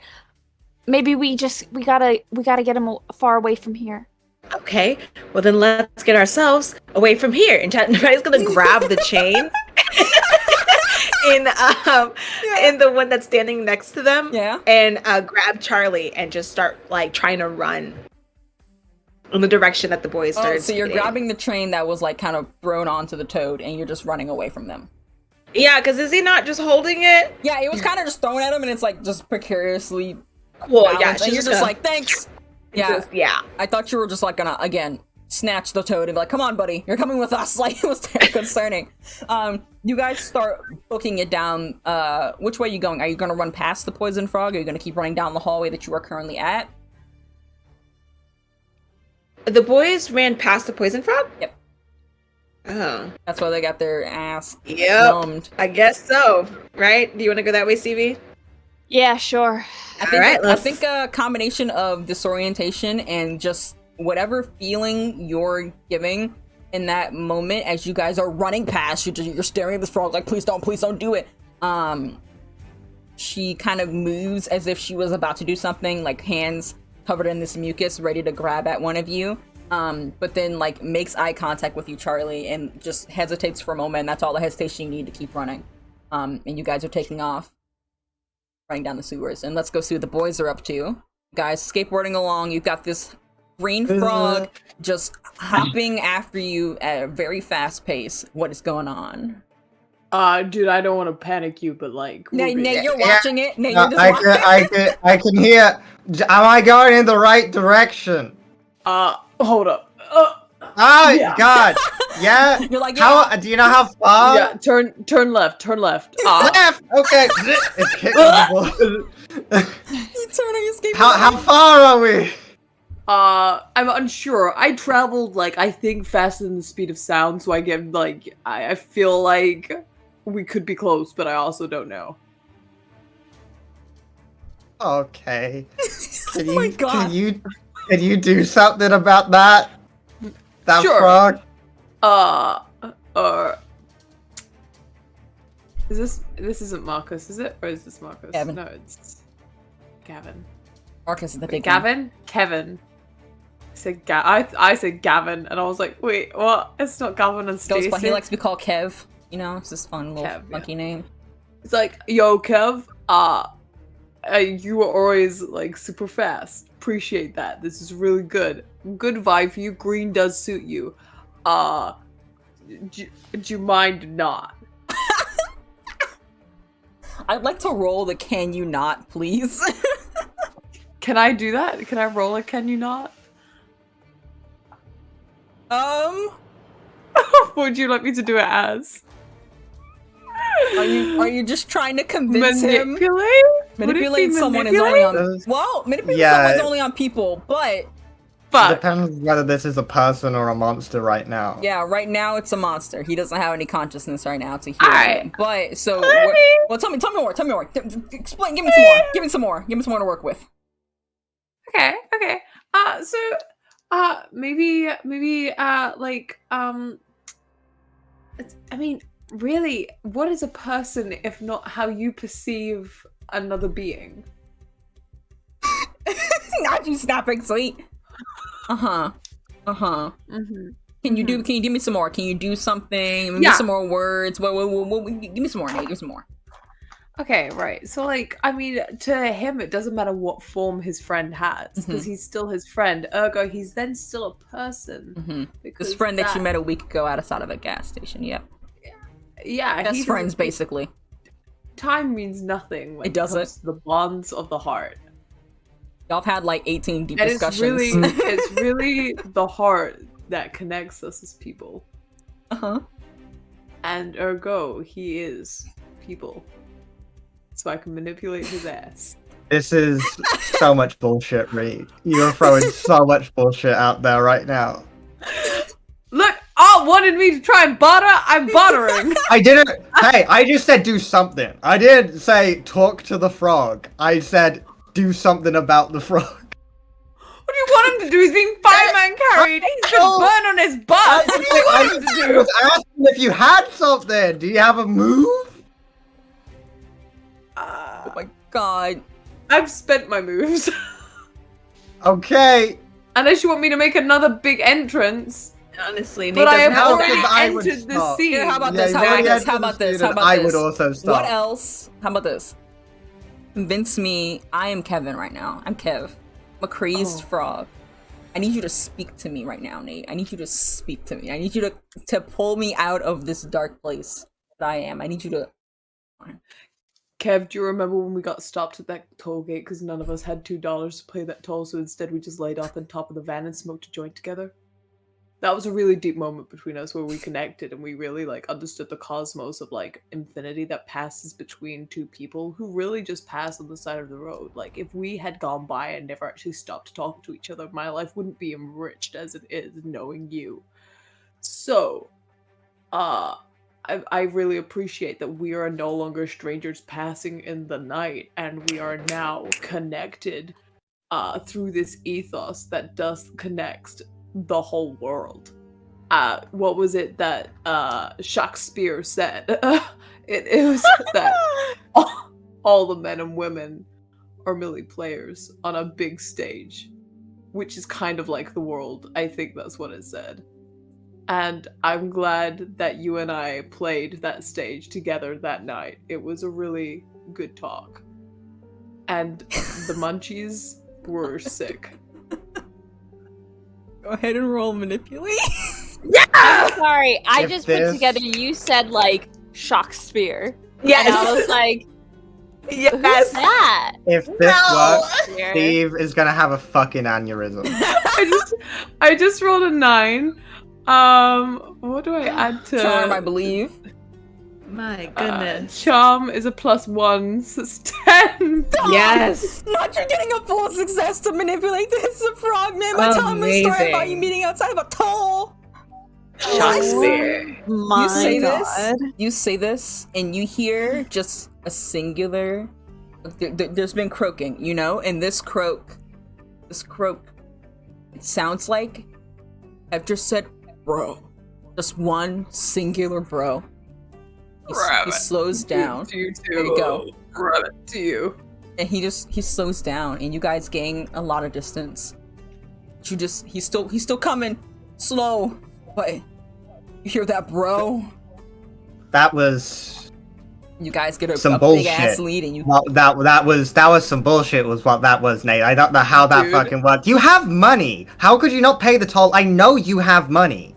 Speaker 4: Maybe we gotta get them far away from here."
Speaker 5: Okay, well then let's get ourselves away from here. And Patty's gonna grab the chain in the one that's standing next to them.
Speaker 1: Yeah.
Speaker 5: And grab Charlie and just start like trying to run in the direction that the boys started.
Speaker 1: So you're grabbing the train that was like kind of thrown onto the toad, and you're just running away from them.
Speaker 5: Yeah, because is he not just holding it?
Speaker 1: Yeah, it was kind of just thrown at him, and it's like just precariously.
Speaker 5: Cool.
Speaker 1: Balanced,
Speaker 5: Yeah,
Speaker 1: and you're just like, thanks. Yeah.
Speaker 5: Yeah.
Speaker 1: I thought you were just like gonna again snatch the toad and be like, come on, buddy, you're coming with us. Like, it was concerning. You guys start booking it down. Which way are you going? Are you gonna run past the poison frog? Or are you gonna keep running down the hallway that you are currently at?
Speaker 5: The boys ran past the poison frog?
Speaker 1: Yep.
Speaker 5: Oh.
Speaker 1: That's why they got their ass
Speaker 5: numbed. I guess so. Right? Do you want to go that way, Stevie?
Speaker 4: Yeah, sure.
Speaker 1: I think a combination of disorientation and just whatever feeling you're giving in that moment as you guys are running past, you're staring at this frog like, please don't do it. She kind of moves as if she was about to do something, like hands covered in this mucus, ready to grab at one of you. But then like makes eye contact with you, Charlie, and just hesitates for a moment. And that's all the hesitation you need to keep running. And you guys are taking off, running down the sewers. And let's go see what the boys are up to. Guys, skateboarding along. You've got this green frog just hopping after you at a very fast pace. What is going on?
Speaker 3: Dude, I don't want to panic you, but like,
Speaker 1: Nate, you're watching it. Nate, you're just watching.
Speaker 2: I can hear. Am I going in the right direction?
Speaker 3: Hold up.
Speaker 2: Yeah. God. Yeah.
Speaker 1: You're like,
Speaker 2: how? Do you know how far?
Speaker 3: Yeah. Turn left.
Speaker 2: Left. Okay. It's kicking the ball.
Speaker 1: You turn on your skateboard.
Speaker 2: How far are we?
Speaker 3: I'm unsure. I traveled like I think faster than the speed of sound, so I get like I feel like we could be close, but I also don't know.
Speaker 2: Okay.
Speaker 1: Oh my God.
Speaker 2: Can you do something about that? That
Speaker 3: Sure.
Speaker 2: frog?
Speaker 3: This isn't Marcus, is it? Or is this Marcus?
Speaker 1: Gavin.
Speaker 3: No, it's Gavin.
Speaker 1: Marcus is the big
Speaker 3: Gavin? Kevin. I said Gavin, and I was like, wait, what? It's not Gavin and Stacey.
Speaker 1: He likes to be called Kev. You know, it's this fun little funky name.
Speaker 3: It's like, yo, Kev, you were always like super fast. Appreciate that. This is really good. Good vibe for you. Green does suit you. Do you mind not?
Speaker 1: I'd like to roll the can you not, please.
Speaker 3: Can I do that? Can I roll a can you not? What would you like me to do it as?
Speaker 1: Are you just trying to convince him?
Speaker 3: Manipulate
Speaker 1: someone is only on someone's only on people, but
Speaker 2: it depends whether this is a person or a monster right now.
Speaker 1: Yeah, right now it's a monster. He doesn't have any consciousness right now to hear
Speaker 3: it.
Speaker 1: But so well, tell me more. Explain. Give me some more to work with.
Speaker 3: Okay. Maybe like I mean, really, what is a person if not how you perceive another being?
Speaker 1: Not you snapping, sweet.
Speaker 3: Mm-hmm.
Speaker 1: Can you give me some more? Can you do something? Give me some more words. Give me some more, Nate. Give me some more.
Speaker 3: Okay, right. So, like, I mean, to him, it doesn't matter what form his friend has, because he's still his friend. Ergo, he's then still a person.
Speaker 1: This friend that you met a week ago outside of a gas station, yep.
Speaker 3: Yeah.
Speaker 1: Best friends, basically.
Speaker 3: Time means nothing when
Speaker 1: it doesn't.
Speaker 3: Comes to the bonds of the heart.
Speaker 1: Y'all have had, like, 18 deep
Speaker 3: and
Speaker 1: discussions.
Speaker 3: It's really the heart that connects us as people. And ergo, he is people. So I can manipulate his ass.
Speaker 2: This is so much bullshit, Reed. You're throwing so much bullshit out there right now.
Speaker 3: Look, all wanted me to try and butter. I'm buttering.
Speaker 2: I didn't. Hey, I just said do something. I didn't say talk to the frog. I said do something about the frog.
Speaker 3: What do you want him to do? He's being fireman carried. He's been burned on his butt. What do you want him to
Speaker 2: I
Speaker 3: do?
Speaker 2: was asking if you had something. Do you have a move?
Speaker 1: Oh my god.
Speaker 3: I've spent my moves.
Speaker 2: Okay.
Speaker 3: Unless you want me to make another big entrance.
Speaker 5: Honestly, Nate
Speaker 3: But I
Speaker 5: doesn't
Speaker 3: have
Speaker 5: have
Speaker 3: already
Speaker 5: that.
Speaker 2: I would
Speaker 3: entered the
Speaker 2: stop.
Speaker 3: scene.
Speaker 1: Here, how about
Speaker 2: Yeah,
Speaker 1: this? How
Speaker 2: you
Speaker 1: about
Speaker 2: already
Speaker 1: this? How
Speaker 2: entered
Speaker 1: about
Speaker 2: the
Speaker 1: this?
Speaker 2: scene,
Speaker 1: How
Speaker 2: and
Speaker 1: about
Speaker 2: I
Speaker 1: this?
Speaker 2: would also stop.
Speaker 1: What else? How about this? Convince me I am Kevin right now. I'm Kev. I'm a crazed frog. I need you to speak to me right now, Nate. I need you to speak to me. I need you to pull me out of this dark place that I am. I need you to...
Speaker 3: Kev, do you remember when we got stopped at that toll gate because none of us had $2 to pay that toll, so instead we just laid up on top of the van and smoked a joint together? That was a really deep moment between us where we connected and we really understood the cosmos of infinity that passes between two people who really just pass on the side of the road. Like, if we had gone by and never actually stopped to talk to each other, my life wouldn't be enriched as it is knowing you. So, I really appreciate that we are no longer strangers passing in the night, and we are now connected through this ethos that does connect the whole world. What was it that Shakespeare said? It was that all the men and women are merely players on a big stage, which is kind of like the world. I think that's what it said. And I'm glad that you and I played that stage together that night. It was a really good talk. And the munchies were sick.
Speaker 1: Go ahead and roll manipulate.
Speaker 4: I'm sorry, I
Speaker 2: If
Speaker 4: just
Speaker 2: this-
Speaker 4: put together, you said, Shakespeare.
Speaker 5: Yes.
Speaker 4: And I was like,
Speaker 5: Yes.
Speaker 4: who's that?
Speaker 2: If this works, Steve is gonna have a fucking aneurysm.
Speaker 3: I just rolled a 9. What do I add to
Speaker 1: Charm, I believe.
Speaker 5: My goodness.
Speaker 3: Charm is a +1, so it's 10.
Speaker 5: Yes.
Speaker 1: Not you're getting a full success to manipulate this frogman by telling me a story
Speaker 5: Amazing.
Speaker 1: about you meeting outside of a toll.
Speaker 5: Shakespeare.
Speaker 1: You say this, you say this, and you hear just a singular. There's been croaking, and this croak, it sounds like I've just said, bro, just one singular bro. He slows down.
Speaker 3: To you too.
Speaker 1: There you go.
Speaker 3: Rabbit to you.
Speaker 1: And he slows down, and you guys gain a lot of distance. But he's still coming, slow. But you hear that, bro?
Speaker 2: That was
Speaker 1: You guys get a
Speaker 2: some
Speaker 1: big
Speaker 2: bullshit.
Speaker 1: ass lead, and you.
Speaker 2: Well, that was some bullshit. Was what that was, Nate. I don't know how that
Speaker 3: Dude.
Speaker 2: fucking worked. You have money. How could you not pay the toll? I know you have money.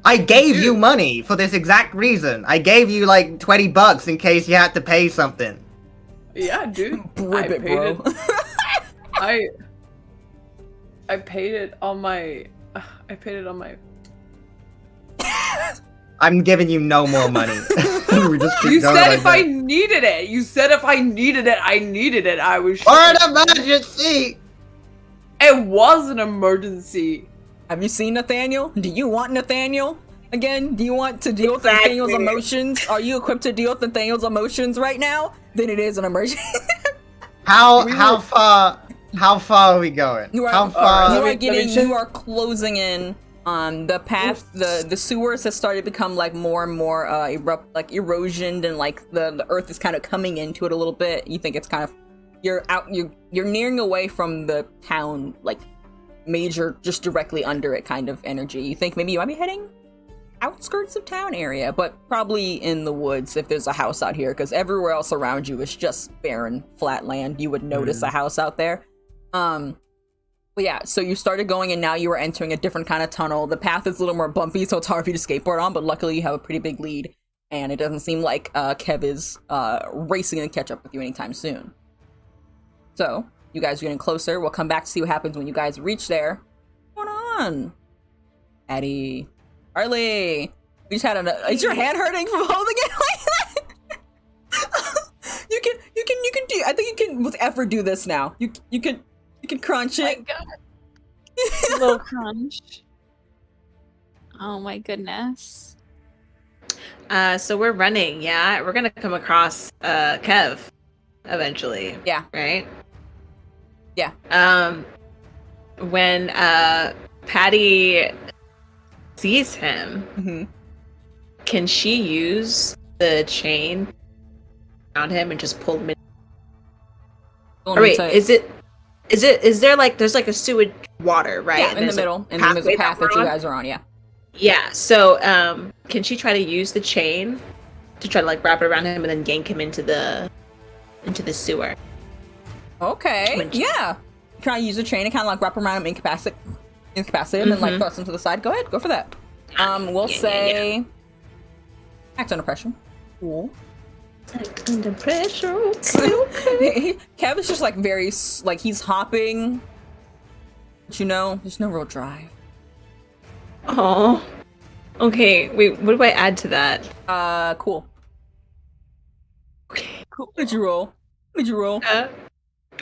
Speaker 2: I gave you money for this exact reason. I gave you like $20 in case you had to pay something.
Speaker 3: Yeah, dude.
Speaker 1: Rip it, bro.
Speaker 3: I paid it on my.
Speaker 2: I'm giving you no more money. We just keep
Speaker 3: You
Speaker 2: going
Speaker 3: said
Speaker 2: like
Speaker 3: if I
Speaker 2: that.
Speaker 3: needed it. You said if I needed it, I needed it. I was.
Speaker 2: For an emergency.
Speaker 3: It was an emergency.
Speaker 1: Have you seen Nathaniel? Do you want Nathaniel again? Do you want to deal with Nathaniel's emotions? Are you equipped to deal with Nathaniel's emotions right now? Then it is an emergency.
Speaker 2: How far are we going? How far?
Speaker 1: You are closing in on the path. The sewers has started to become like more and more erosioned, and like the earth is kind of coming into it a little bit. You think it's kind of you're nearing away from the town, like major, just directly under it kind of energy. You think maybe you might be heading outskirts of town area, but probably in the woods if there's a house out here, because everywhere else around you is just barren flat land. You would notice a house out there. But yeah, so you started going, and now you are entering a different kind of tunnel. The path is a little more bumpy, so it's hard for you to skateboard on, but luckily you have a pretty big lead, and it doesn't seem like Kev is racing to catch up with you anytime soon. So you guys are getting closer. We'll come back to see what happens when you guys reach there. What's going on? Addie. Harley! We just had is your hand hurting from holding it like that? You can do, I think you can with effort do this now. You can crunch it.
Speaker 4: Oh my god. Little crunch. Oh my goodness.
Speaker 5: So we're running, yeah? We're gonna come across Kev eventually.
Speaker 1: Yeah.
Speaker 5: Right?
Speaker 1: Yeah.
Speaker 5: When Patty sees him, can she use the chain around him and just pull him in? Or wait, is there like there's like a sewage water, right?
Speaker 1: Yeah,
Speaker 5: and
Speaker 1: in the middle, and then there's a path that you guys are on. Yeah.
Speaker 5: Yeah. So, can she try to use the chain to try to like wrap it around him and then yank him into the sewer?
Speaker 1: Okay. Yeah. Try to use the chain and kind of like wrap around him, incapacitate him, and like thrust him to the side. Go ahead, go for that. We'll say act under pressure. Cool.
Speaker 5: Act under pressure. Okay.
Speaker 1: Kev is just like very like he's hopping, but you know, there's no real drive.
Speaker 5: Oh. Okay. Wait. What do I add to that?
Speaker 1: Cool.
Speaker 5: Okay.
Speaker 1: Cool. What did you roll?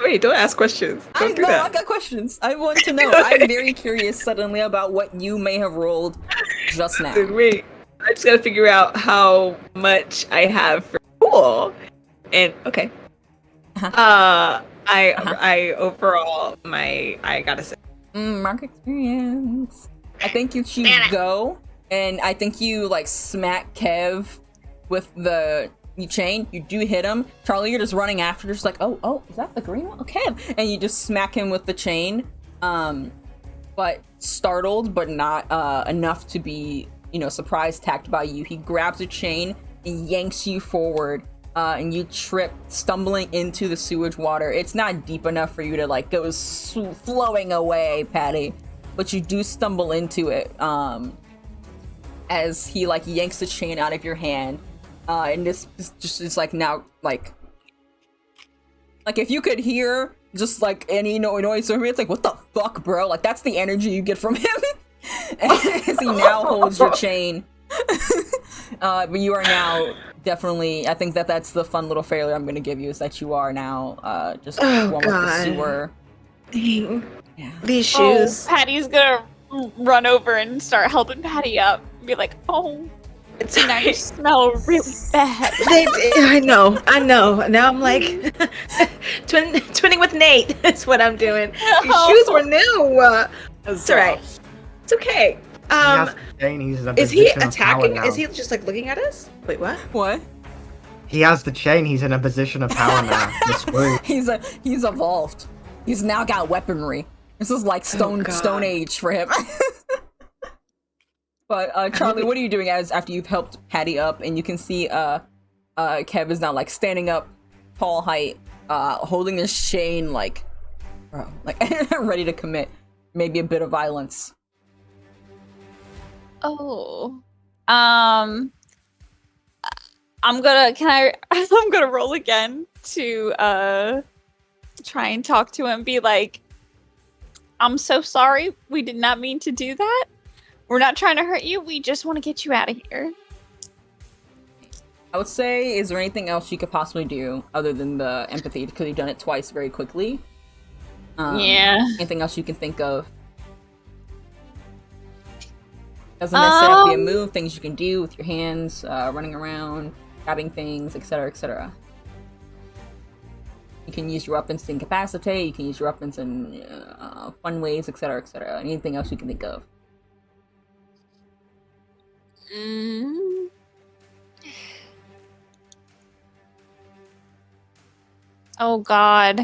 Speaker 5: Wait, don't ask questions. Don't do that.
Speaker 1: I got questions. I want to know. I'm very curious suddenly about what you may have rolled just now.
Speaker 5: Wait, I just gotta figure out how much I have for cool. And okay. I overall I gotta say.
Speaker 1: Mark experience. I think you go, and I think you like smack Kev with the chain. You do hit him. Charlie, you're just running after, just like, oh, is that the green one? Okay, and you just smack him with the chain. But startled, but not enough to be, surprise tacked by you. He grabs a chain and yanks you forward, and you trip, stumbling into the sewage water. It's not deep enough for you to like go flowing away, Patty, but you do stumble into it. As he like yanks the chain out of your hand. And this is like now like if you could hear just like any noise from him, it's like, what the fuck, bro? Like that's the energy you get from him. As he now holds your chain. But you are now definitely, I think that's the fun little failure I'm gonna give you, is that you are now just one with the sewer.
Speaker 5: Dang.
Speaker 1: Yeah.
Speaker 5: These shoes.
Speaker 4: Patty's gonna run over and start helping Patty up. Be like, oh. See, now you smell really bad.
Speaker 5: I know. Now I'm like twinning with Nate. That's what I'm doing. These shoes were new. It's alright. It's okay.
Speaker 2: Is
Speaker 5: he attacking? Is he just like looking at us? Wait, what?
Speaker 1: What?
Speaker 2: He has the chain. He's in a position of power now.
Speaker 1: He's evolved. He's now got weaponry. This is like Stone Age for him. But Charlie, what are you doing after you've helped Patty up, and you can see Kev is now like standing up, tall height, holding his chain like, bro, like ready to commit maybe a bit of violence.
Speaker 4: Oh, I'm gonna roll again to try and talk to him. Be like, I'm so sorry. We did not mean to do that. We're not trying to hurt you. We just want to get you out of here.
Speaker 1: I would say, is there anything else you could possibly do other than the empathy? Because you've done it twice very quickly.
Speaker 4: Yeah.
Speaker 1: Anything else you can think of? Doesn't necessarily be a move. Things you can do with your hands, running around, grabbing things, etc., etc. You can use your weapons to incapacitate. You can use your weapons in fun ways, etc., etc. Anything else you can think of?
Speaker 4: Oh God.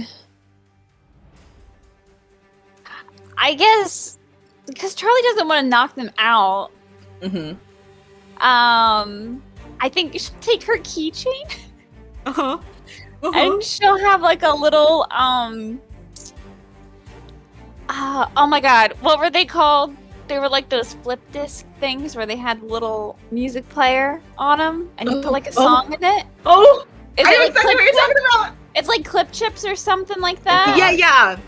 Speaker 4: I guess because Charlie doesn't want to knock them out. I think you should take her keychain. And she'll have like a little oh my God, what were they called? They were like those flip disc things where they had a little music player on them, and you put like a song in it.
Speaker 5: Oh,
Speaker 4: I
Speaker 5: know exactly what you're talking about.
Speaker 4: It's like clip chips or something like that.
Speaker 5: Yeah.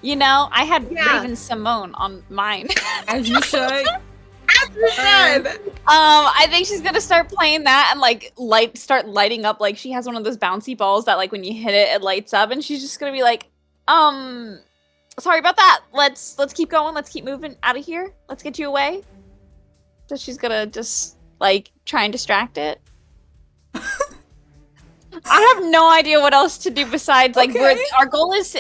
Speaker 4: You know, I had Raven Simone on mine.
Speaker 1: As you should.
Speaker 5: As you should.
Speaker 4: I think she's gonna start playing that and like start lighting up. Like she has one of those bouncy balls that like when you hit it, it lights up, and she's just gonna be like, sorry about that. Let's keep going. Let's keep moving out of here. Let's get you away. So she's gonna just like try and distract it. I have no idea what else to do besides like
Speaker 1: Okay.
Speaker 4: our goal is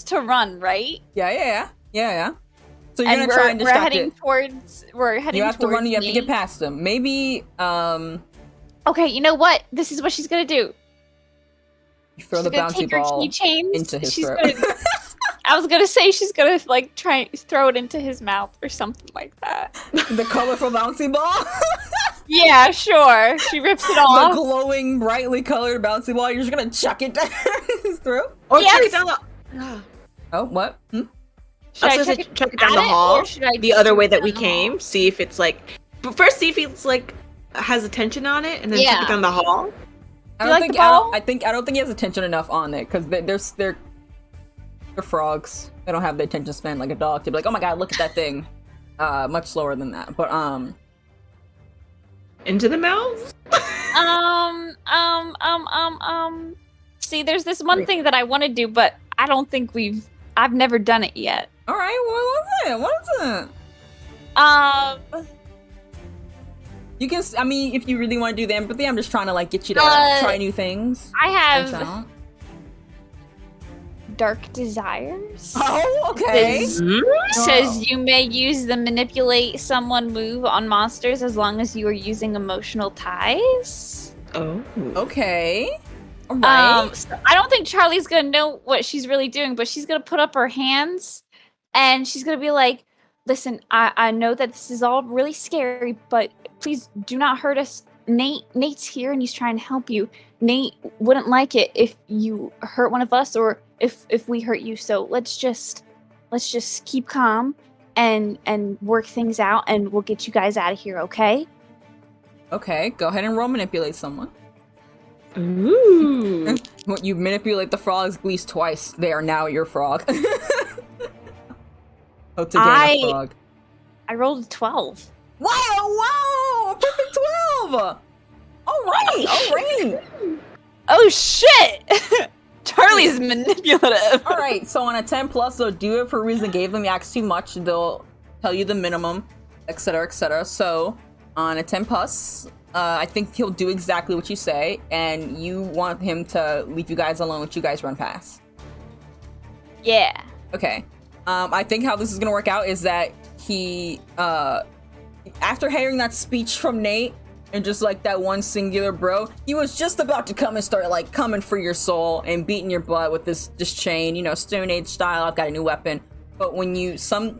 Speaker 4: to run, right?
Speaker 1: Yeah. So you're
Speaker 4: And
Speaker 1: gonna try and
Speaker 4: we're
Speaker 1: distract
Speaker 4: heading
Speaker 1: it.
Speaker 4: towards
Speaker 1: You have to run. You have to
Speaker 4: me.
Speaker 1: get past them. Maybe
Speaker 4: Okay, you know what? This is what she's gonna do.
Speaker 1: you throw
Speaker 4: She's
Speaker 1: the
Speaker 4: gonna
Speaker 1: bouncy
Speaker 4: take her
Speaker 1: ball
Speaker 4: keychains.
Speaker 1: into his
Speaker 4: She's
Speaker 1: throat.
Speaker 4: gonna. I was gonna say she's gonna like try and throw it into his mouth or something like that.
Speaker 1: The colorful bouncy ball.
Speaker 4: Yeah, sure. She rips it
Speaker 1: The
Speaker 4: off.
Speaker 1: glowing, brightly colored bouncy ball. You're just gonna chuck it down his throat.
Speaker 5: Or
Speaker 4: Yes.
Speaker 5: chuck it down the.
Speaker 1: Oh, what?
Speaker 4: Should I
Speaker 5: was gonna
Speaker 4: check
Speaker 5: say
Speaker 4: it
Speaker 5: chuck it down
Speaker 4: at
Speaker 5: the
Speaker 4: it,
Speaker 5: hall.
Speaker 4: or should I
Speaker 5: The other
Speaker 4: chuck
Speaker 5: way
Speaker 4: it
Speaker 5: that
Speaker 4: down
Speaker 5: we
Speaker 4: the
Speaker 5: came.
Speaker 4: hall?
Speaker 5: See if it's like. But first, see if it's like has a tension on it, and then chuck
Speaker 4: Yeah.
Speaker 5: it down the hall.
Speaker 1: I
Speaker 4: you
Speaker 1: don't
Speaker 4: like
Speaker 1: think
Speaker 4: the ball?
Speaker 1: I don't think he has attention enough on it because they're frogs. They don't have the attention span like a dog to be like, oh my god, look at that thing. Much slower than that. But
Speaker 5: Into the mouth.
Speaker 4: See, there's this one thing that I want to do, but I don't think I've never done it yet.
Speaker 1: all right, what is it? You can. I mean, if you really want to do the empathy, I'm just trying to like get you to try new things.
Speaker 4: I
Speaker 1: Branch
Speaker 4: have
Speaker 1: out.
Speaker 4: dark desires.
Speaker 1: Oh, okay.
Speaker 4: Says you may use the manipulate someone move on monsters as long as you are using emotional ties.
Speaker 5: Oh.
Speaker 1: Okay. All right.
Speaker 4: So I don't think Charlie's gonna know what she's really doing, but she's gonna put up her hands and she's gonna be like, listen, I know that this is all really scary, but please do not hurt us. Nate's here and he's trying to help you. Nate wouldn't like it if you hurt one of us or if we hurt you. So let's just keep calm and work things out and we'll get you guys out of here, okay?
Speaker 1: Okay. Go ahead and roll manipulate someone.
Speaker 5: Ooh.
Speaker 1: When you manipulate the frogs at least twice, they are now your frog. Oh, to gain a frog.
Speaker 4: I rolled a 12.
Speaker 1: Wow! A perfect 12! Alright!
Speaker 4: Oh shit! Charlie's manipulative.
Speaker 1: Alright, so on a 10 plus, they'll do it for a reason. Gave them the axe too much. They'll tell you the minimum, etc., etc. So, on a 10 plus, I think he'll do exactly what you say, and you want him to leave you guys alone, let you guys run past.
Speaker 4: Yeah.
Speaker 1: Okay. I think how this is gonna work out is that he, after hearing that speech from Nate, and just like that one singular bro, he was just about to come and start like coming for your soul and beating your butt with this chain, you know, Stone Age style. I've got a new weapon. But when you some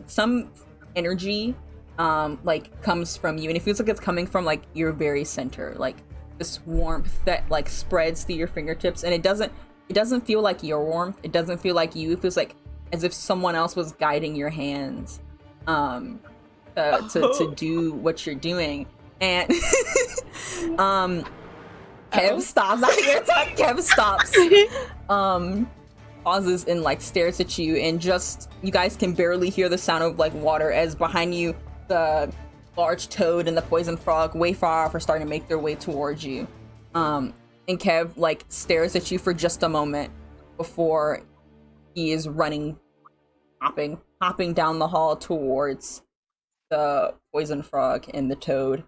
Speaker 1: energy, like comes from you, and it feels like it's coming from like your very center, like this warmth that like spreads through your fingertips, and it doesn't feel like your warmth. It doesn't feel like you. It feels like as if someone else was guiding your hands, to do what you're doing. And Kev stops. I hear that Kev stops. Pauses and like stares at you, and just you guys can barely hear the sound of like water as behind you the large toad and the poison frog way far off are starting to make their way towards you. And Kev like stares at you for just a moment before he is running, hopping down the hall towards the poison frog and the toad,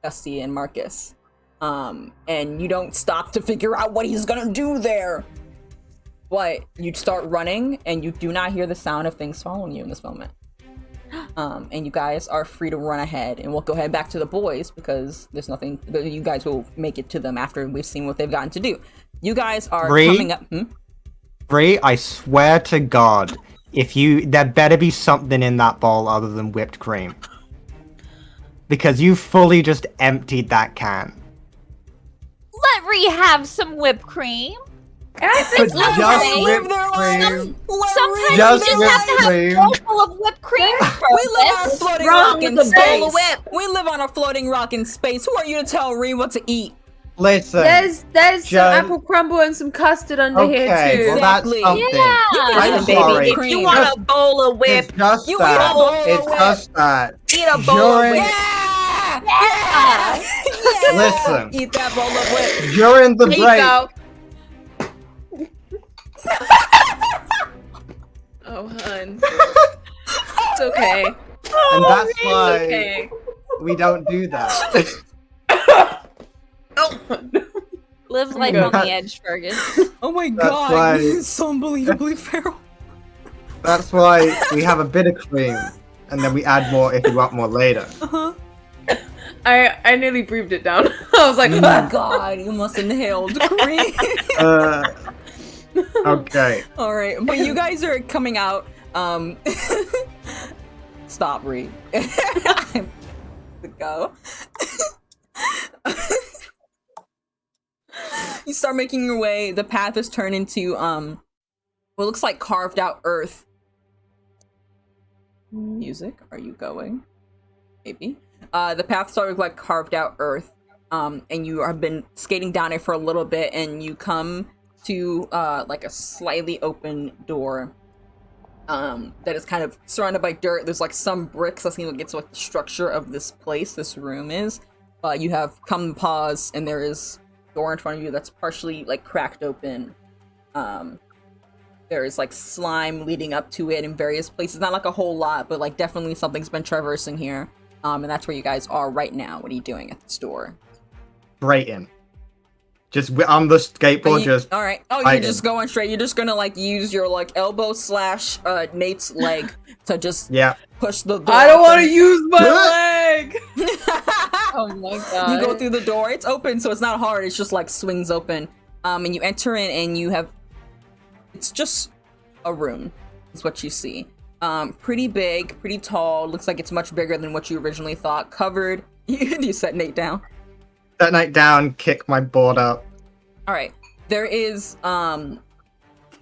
Speaker 1: Dusty and Marcus. And you don't stop to figure out what he's gonna do there. But you start running, and you do not hear the sound of things following you in this moment. And you guys are free to run ahead, and we'll go ahead back to the boys because there's nothing. You guys will make it to them after we've seen what they've gotten to do. You guys are coming up.
Speaker 2: Bree, I swear to God, there better be something in that bowl other than whipped cream. Because you fully just emptied that can.
Speaker 4: Let Ree have some whipped cream.
Speaker 2: Just whipped cream.
Speaker 4: Sometimes
Speaker 2: Just
Speaker 4: you just have to have
Speaker 2: whipped
Speaker 4: a bowl full of whipped cream.
Speaker 1: We live on a floating
Speaker 5: wrong
Speaker 1: rock
Speaker 5: with
Speaker 1: in
Speaker 5: the bowl of
Speaker 1: space.
Speaker 5: whip?
Speaker 1: We live on a floating rock in space. Who are you to tell Ree what to eat?
Speaker 2: Listen.
Speaker 3: There's some
Speaker 2: Just-
Speaker 3: apple crumble and some custard under here
Speaker 2: Okay,
Speaker 3: too.
Speaker 2: well that's
Speaker 1: Exactly.
Speaker 2: something.
Speaker 4: Yeah.
Speaker 2: I'm
Speaker 5: Listen,
Speaker 2: sorry.
Speaker 5: baby, if you want a bowl of whip,
Speaker 2: It's just
Speaker 1: You
Speaker 2: that.
Speaker 1: eat a bowl of
Speaker 2: It's
Speaker 1: whip.
Speaker 2: just that.
Speaker 5: eat a bowl of
Speaker 2: During-
Speaker 5: whip.
Speaker 1: Yeah! Yeah!
Speaker 2: Listen.
Speaker 1: Eat that bowl of whip.
Speaker 2: During the
Speaker 5: There
Speaker 2: break,
Speaker 5: you go. Oh, hun. It's okay.
Speaker 2: and that's
Speaker 5: It's
Speaker 2: why
Speaker 5: okay.
Speaker 2: we don't do that.
Speaker 5: Oh.
Speaker 4: Live life
Speaker 3: Good.
Speaker 4: on the edge, Fergus.
Speaker 1: Oh my
Speaker 2: That's
Speaker 1: god,
Speaker 2: why-
Speaker 1: this is so unbelievably feral.
Speaker 2: That's why we have a bit of cream, and then we add more if we want more later.
Speaker 1: Uh-huh.
Speaker 3: I nearly breathed it down. I was like,
Speaker 1: Oh my god, you must inhaled cream.
Speaker 2: Okay.
Speaker 1: Alright, but you guys are coming out. Stop, Reed. Go. You start making your way. The path is turned into what looks like carved out earth. Music, are you going? Maybe. The path started like carved out earth. And you have been skating down it for a little bit, and you come to like a slightly open door. That is kind of surrounded by dirt. There's like some bricks that seem like it's what the structure of this place, this room is. You have come to pause, and there is a door in front of you that's partially like cracked open. There is like slime leading up to it in various places. Not like a whole lot, but like definitely something's been traversing here. And that's where you guys are right now. What are you doing at this door?
Speaker 2: Straight in. Just on the skateboard, just.
Speaker 1: All right. Oh, you're just going straight. You're just gonna like use your like elbow slash Nate's leg to just push the door.
Speaker 3: I don't want to use my leg.
Speaker 4: Oh my god.
Speaker 1: You go through the door. It's open, so it's not hard. It's just like swings open. And you enter in, and you have. It's just a room. Is what you see. Pretty big, pretty tall. Looks like it's much bigger than what you originally thought. Covered. You set Nate down.
Speaker 2: That night down, kick my board up.
Speaker 1: All right. There is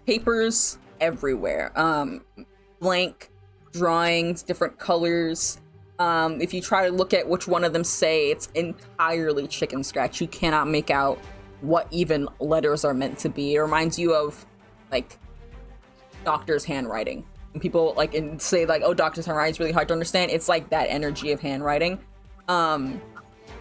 Speaker 1: papers everywhere. Blank drawings, different colors. If you try to look at which one of them say, it's entirely chicken scratch. You cannot make out what even letters are meant to be. It reminds you of like doctor's handwriting. And people like and say like, oh, doctor's handwriting is really hard to understand. It's like that energy of handwriting.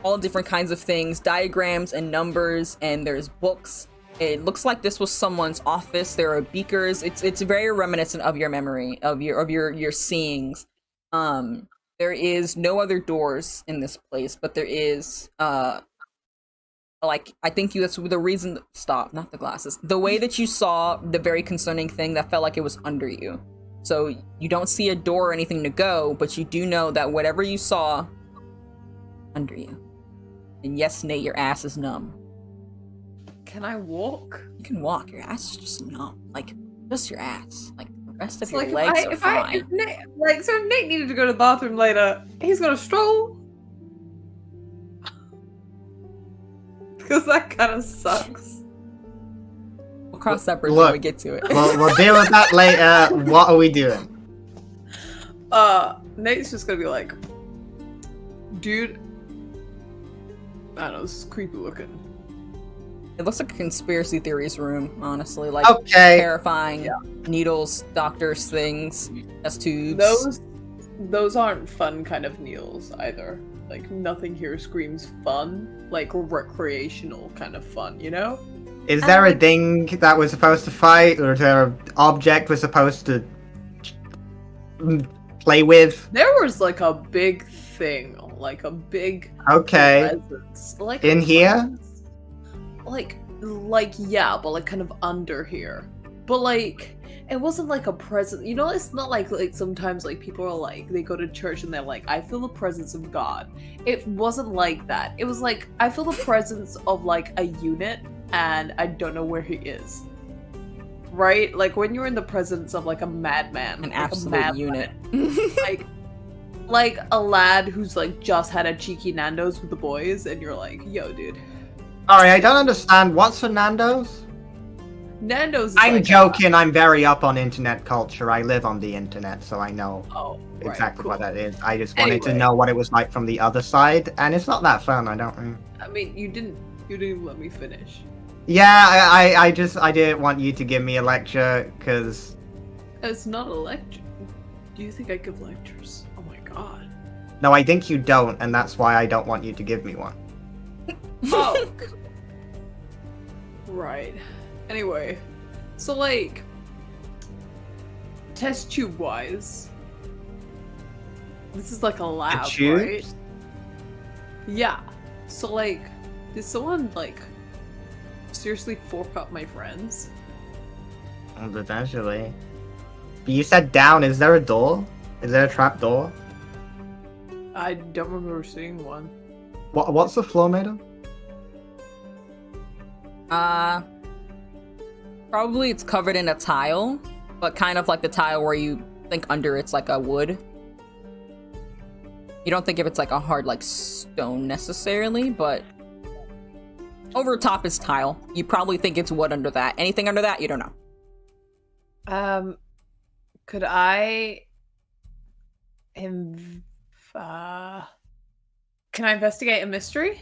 Speaker 1: All different kinds of things, diagrams and numbers, and there's books. It looks like this was someone's office. There are beakers. It's very reminiscent of your memory, of your seeings. There is no other doors in this place, but there is like I think that's the reason. Stop, not the glasses. The way that you saw the very concerning thing that felt like it was under you. So you don't see a door or anything to go, but you do know that whatever you saw under you. And yes, Nate, your ass is numb.
Speaker 3: Can I walk?
Speaker 1: You can walk. Your ass is just numb. Like, just your ass. Like, the rest of
Speaker 3: So,
Speaker 1: your legs are fine.
Speaker 3: If Nate needed to go to the bathroom later, he's gonna stroll. Because that kind of sucks.
Speaker 1: We'll cross that bridge
Speaker 2: Look,
Speaker 1: when we get to it.
Speaker 2: We'll deal with that later. What are we doing?
Speaker 3: Nate's just gonna be like, dude, I don't know, this is creepy looking.
Speaker 1: It looks like a conspiracy theories room, honestly. Like, terrifying needles, doctors, things, test tubes.
Speaker 3: Those aren't fun kind of needles either. Like, nothing here screams fun. Like, recreational kind of fun, you know?
Speaker 2: Is there a thing that we're supposed to fight, or is there an object we're supposed to play with?
Speaker 3: There was like a big thing, like a big presence. Like
Speaker 2: in here?
Speaker 3: Presence. Like yeah, but like kind of under here. But like it wasn't like a presence. You know, it's not like sometimes like people are like they go to church and they're like, I feel the presence of God. It wasn't like that. It was like I feel the presence of like a unit and I don't know where he is. Right? Like when you're in the presence of like a madman.
Speaker 1: An
Speaker 3: like
Speaker 1: absolute
Speaker 3: a mad
Speaker 1: unit.
Speaker 3: like a lad who's like just had a cheeky Nando's with the boys and you're like, yo dude.
Speaker 2: Alright, I don't understand. What's for Nando's?
Speaker 3: Nando's is
Speaker 2: I'm
Speaker 3: like
Speaker 2: joking, I'm very up on internet culture. I live on the internet, so I know exactly what that is. I just wanted to know what it was like from the other side, and it's not that fun,
Speaker 3: I mean, you didn't let me finish.
Speaker 2: Yeah, I didn't want you to give me a lecture, because...
Speaker 3: It's not a lecture. Do you think I give lectures? Oh my god.
Speaker 2: No, I think you don't, and that's why I don't want you to give me one.
Speaker 3: Oh. Right. Anyway, so like, test tube wise, this is like a lab, right? Yeah. So like, did someone like seriously fork up my friends?
Speaker 2: Potentially. But you said down. Is there a door? Is there a trap door?
Speaker 3: I don't remember seeing one.
Speaker 2: What's the floor made of?
Speaker 1: Probably it's covered in a tile, but kind of like the tile where you think under it's like a wood. You don't think if it's like a hard like stone necessarily, but over top is tile. You probably think it's wood under that. Anything under that, you don't know.
Speaker 3: Could I can I investigate a mystery?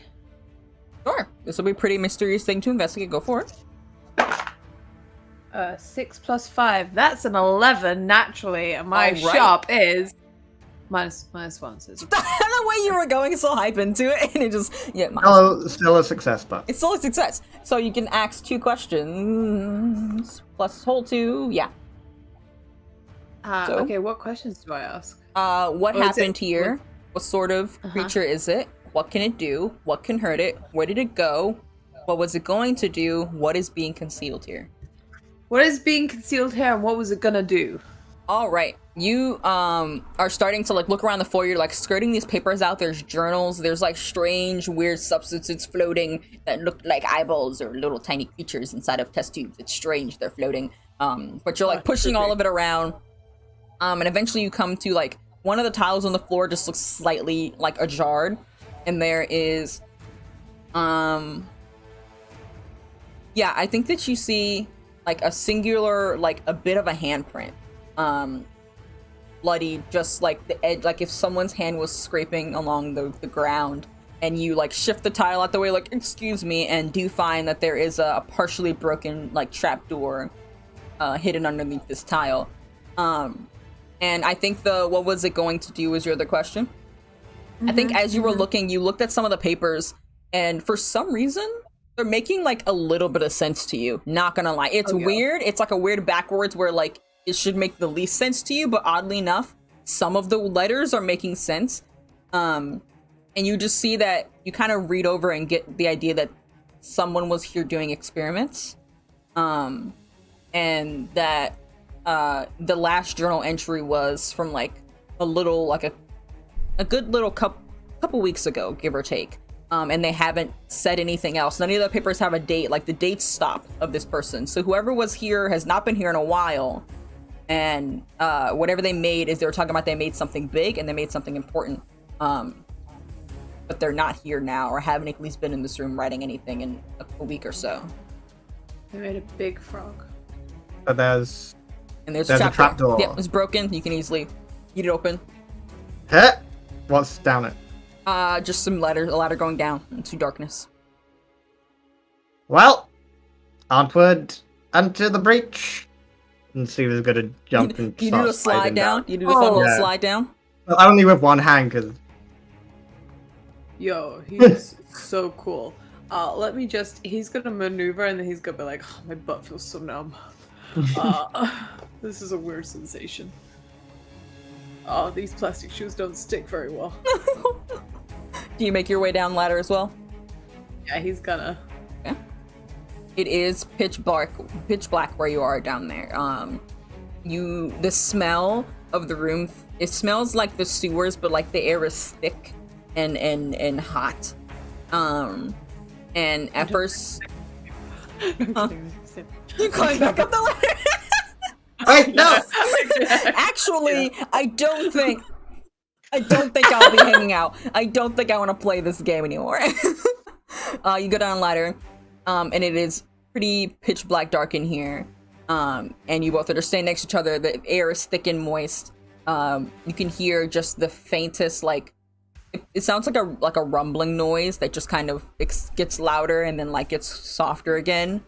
Speaker 1: Sure. This will be a pretty mysterious thing to investigate. Go for it.
Speaker 3: 6 plus 5. That's an 11 naturally, and my
Speaker 1: All right.
Speaker 3: sharp is minus 1. So it's
Speaker 1: The way you were going so hype into it, and it just
Speaker 2: Still a success, but
Speaker 1: it's still a success. So you can ask 2 questions plus whole 2. Yeah. So?
Speaker 3: Okay, what questions do I ask?
Speaker 1: What
Speaker 3: Or is
Speaker 1: happened
Speaker 3: it-
Speaker 1: here? What sort of creature is it? What can it do? What can hurt it? Where did it go? What was it going to do? What is being concealed here?
Speaker 3: What is being concealed here, and what was it gonna do?
Speaker 1: All right, you are starting to like look around the floor. You're like skirting these papers out. There's journals. There's like strange, weird substances floating that look like eyeballs or little tiny creatures inside of test tubes. It's strange. They're floating. But you're like pushing all of it around. And eventually you come to like one of the tiles on the floor just looks slightly like ajar, and there is, yeah, I think that you see like a singular, like a bit of a handprint, bloody, just like the edge, like if someone's hand was scraping along the ground, and you like shift the tile out the way, like excuse me, and do find that there is a partially broken like trapdoor hidden underneath this tile. And I think what was it going to do was your other question. I think as you were looking, you looked at some of the papers, and for some reason, they're making like a little bit of sense to you. Not gonna lie. It's weird. It's like a weird backwards where like it should make the least sense to you, but oddly enough, some of the letters are making sense. And you just see that you kind of read over and get the idea that someone was here doing experiments. And that the last journal entry was from like a little, like a good little couple weeks ago, give or take. And they haven't said anything else. None of the papers have a date, like the date stop of this person. So whoever was here has not been here in a while. And whatever they made is they were talking about they made something big and they made something important. But they're not here now, or haven't at least been in this room writing anything in a week or so.
Speaker 3: They made a big frog.
Speaker 2: but there's
Speaker 1: a
Speaker 2: a trapdoor.
Speaker 1: Yeah, it's broken. You can easily get it open.
Speaker 2: Huh? What's down it?
Speaker 1: Just some a ladder going down into darkness.
Speaker 2: Well, onward into the breach. And see who's gonna jump and
Speaker 1: You
Speaker 2: start
Speaker 1: do a slide
Speaker 2: sliding
Speaker 1: down. You do the fun little
Speaker 2: Yeah.
Speaker 1: slide down.
Speaker 2: Well, only with one hand, because
Speaker 3: Yo, he's so cool. Let me just, he's gonna maneuver and then he's gonna be like, oh, my butt feels so numb. This is a weird sensation. Oh, these plastic shoes don't stick very well.
Speaker 1: Do you make your way down the ladder as well?
Speaker 3: Yeah, he's gonna.
Speaker 1: Yeah. It is pitch black where you are down there. The smell of the room, it smells like the sewers, but like the air is thick and hot. And at first, you going back up the ladder?
Speaker 2: wait, no.
Speaker 1: Actually, I don't think I'll be hanging out. I don't think I want to play this game anymore. You go down a ladder, and it is pretty pitch black dark in here. And you both are standing next to each other. The air is thick and moist. You can hear just the faintest, like, it sounds like a rumbling noise that just kind of gets louder and then like gets softer again.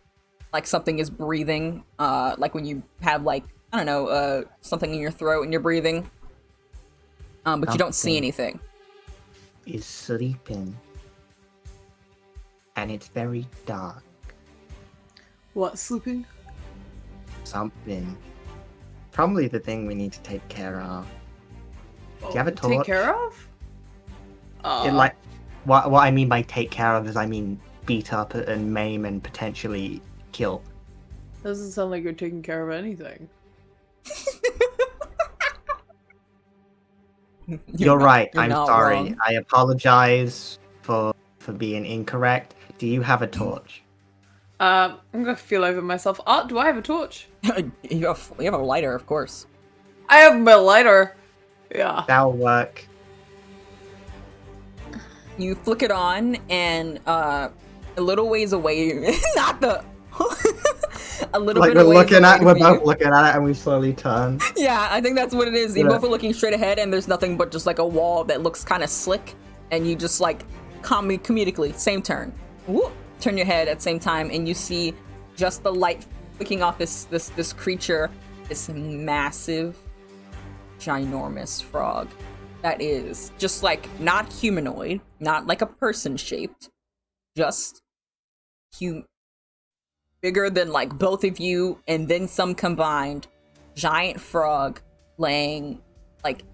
Speaker 1: Like something is breathing, like when you have like, I don't know, something in your throat and you're breathing. But you don't see anything.
Speaker 2: Is sleeping. And it's very dark.
Speaker 3: What, sleeping?
Speaker 2: Something. Probably the thing we need to take care of. Do you have a
Speaker 3: Take
Speaker 2: torch?
Speaker 3: care of?
Speaker 2: What I mean by take care of is, I mean, beat up and maim and potentially kill.
Speaker 3: Doesn't sound like you're taking care of anything.
Speaker 2: You're right. I'm
Speaker 1: not
Speaker 2: sorry.
Speaker 1: wrong.
Speaker 2: I apologize for being incorrect. Do you have a torch?
Speaker 3: I'm gonna feel over myself. Oh, do I have a torch?
Speaker 1: you have a lighter, of course.
Speaker 3: I have my lighter. Yeah.
Speaker 2: That'll work.
Speaker 1: You flick it on, and a little ways away, not the. A little
Speaker 2: Like
Speaker 1: bit
Speaker 2: we're
Speaker 1: away
Speaker 2: looking at, we're
Speaker 1: from you.
Speaker 2: both looking at it, and we slowly turn.
Speaker 1: Yeah, I think that's what it is. You
Speaker 2: Yeah.
Speaker 1: both are looking straight ahead, and there's nothing but just like a wall that looks kind of slick, and you just like comedically, same turn. Whoop, turn your head at the same time, and you see just the light flicking off this creature, this massive, ginormous frog that is just like not humanoid, not like a person shaped, just bigger than like both of you and then some combined. Giant frog laying like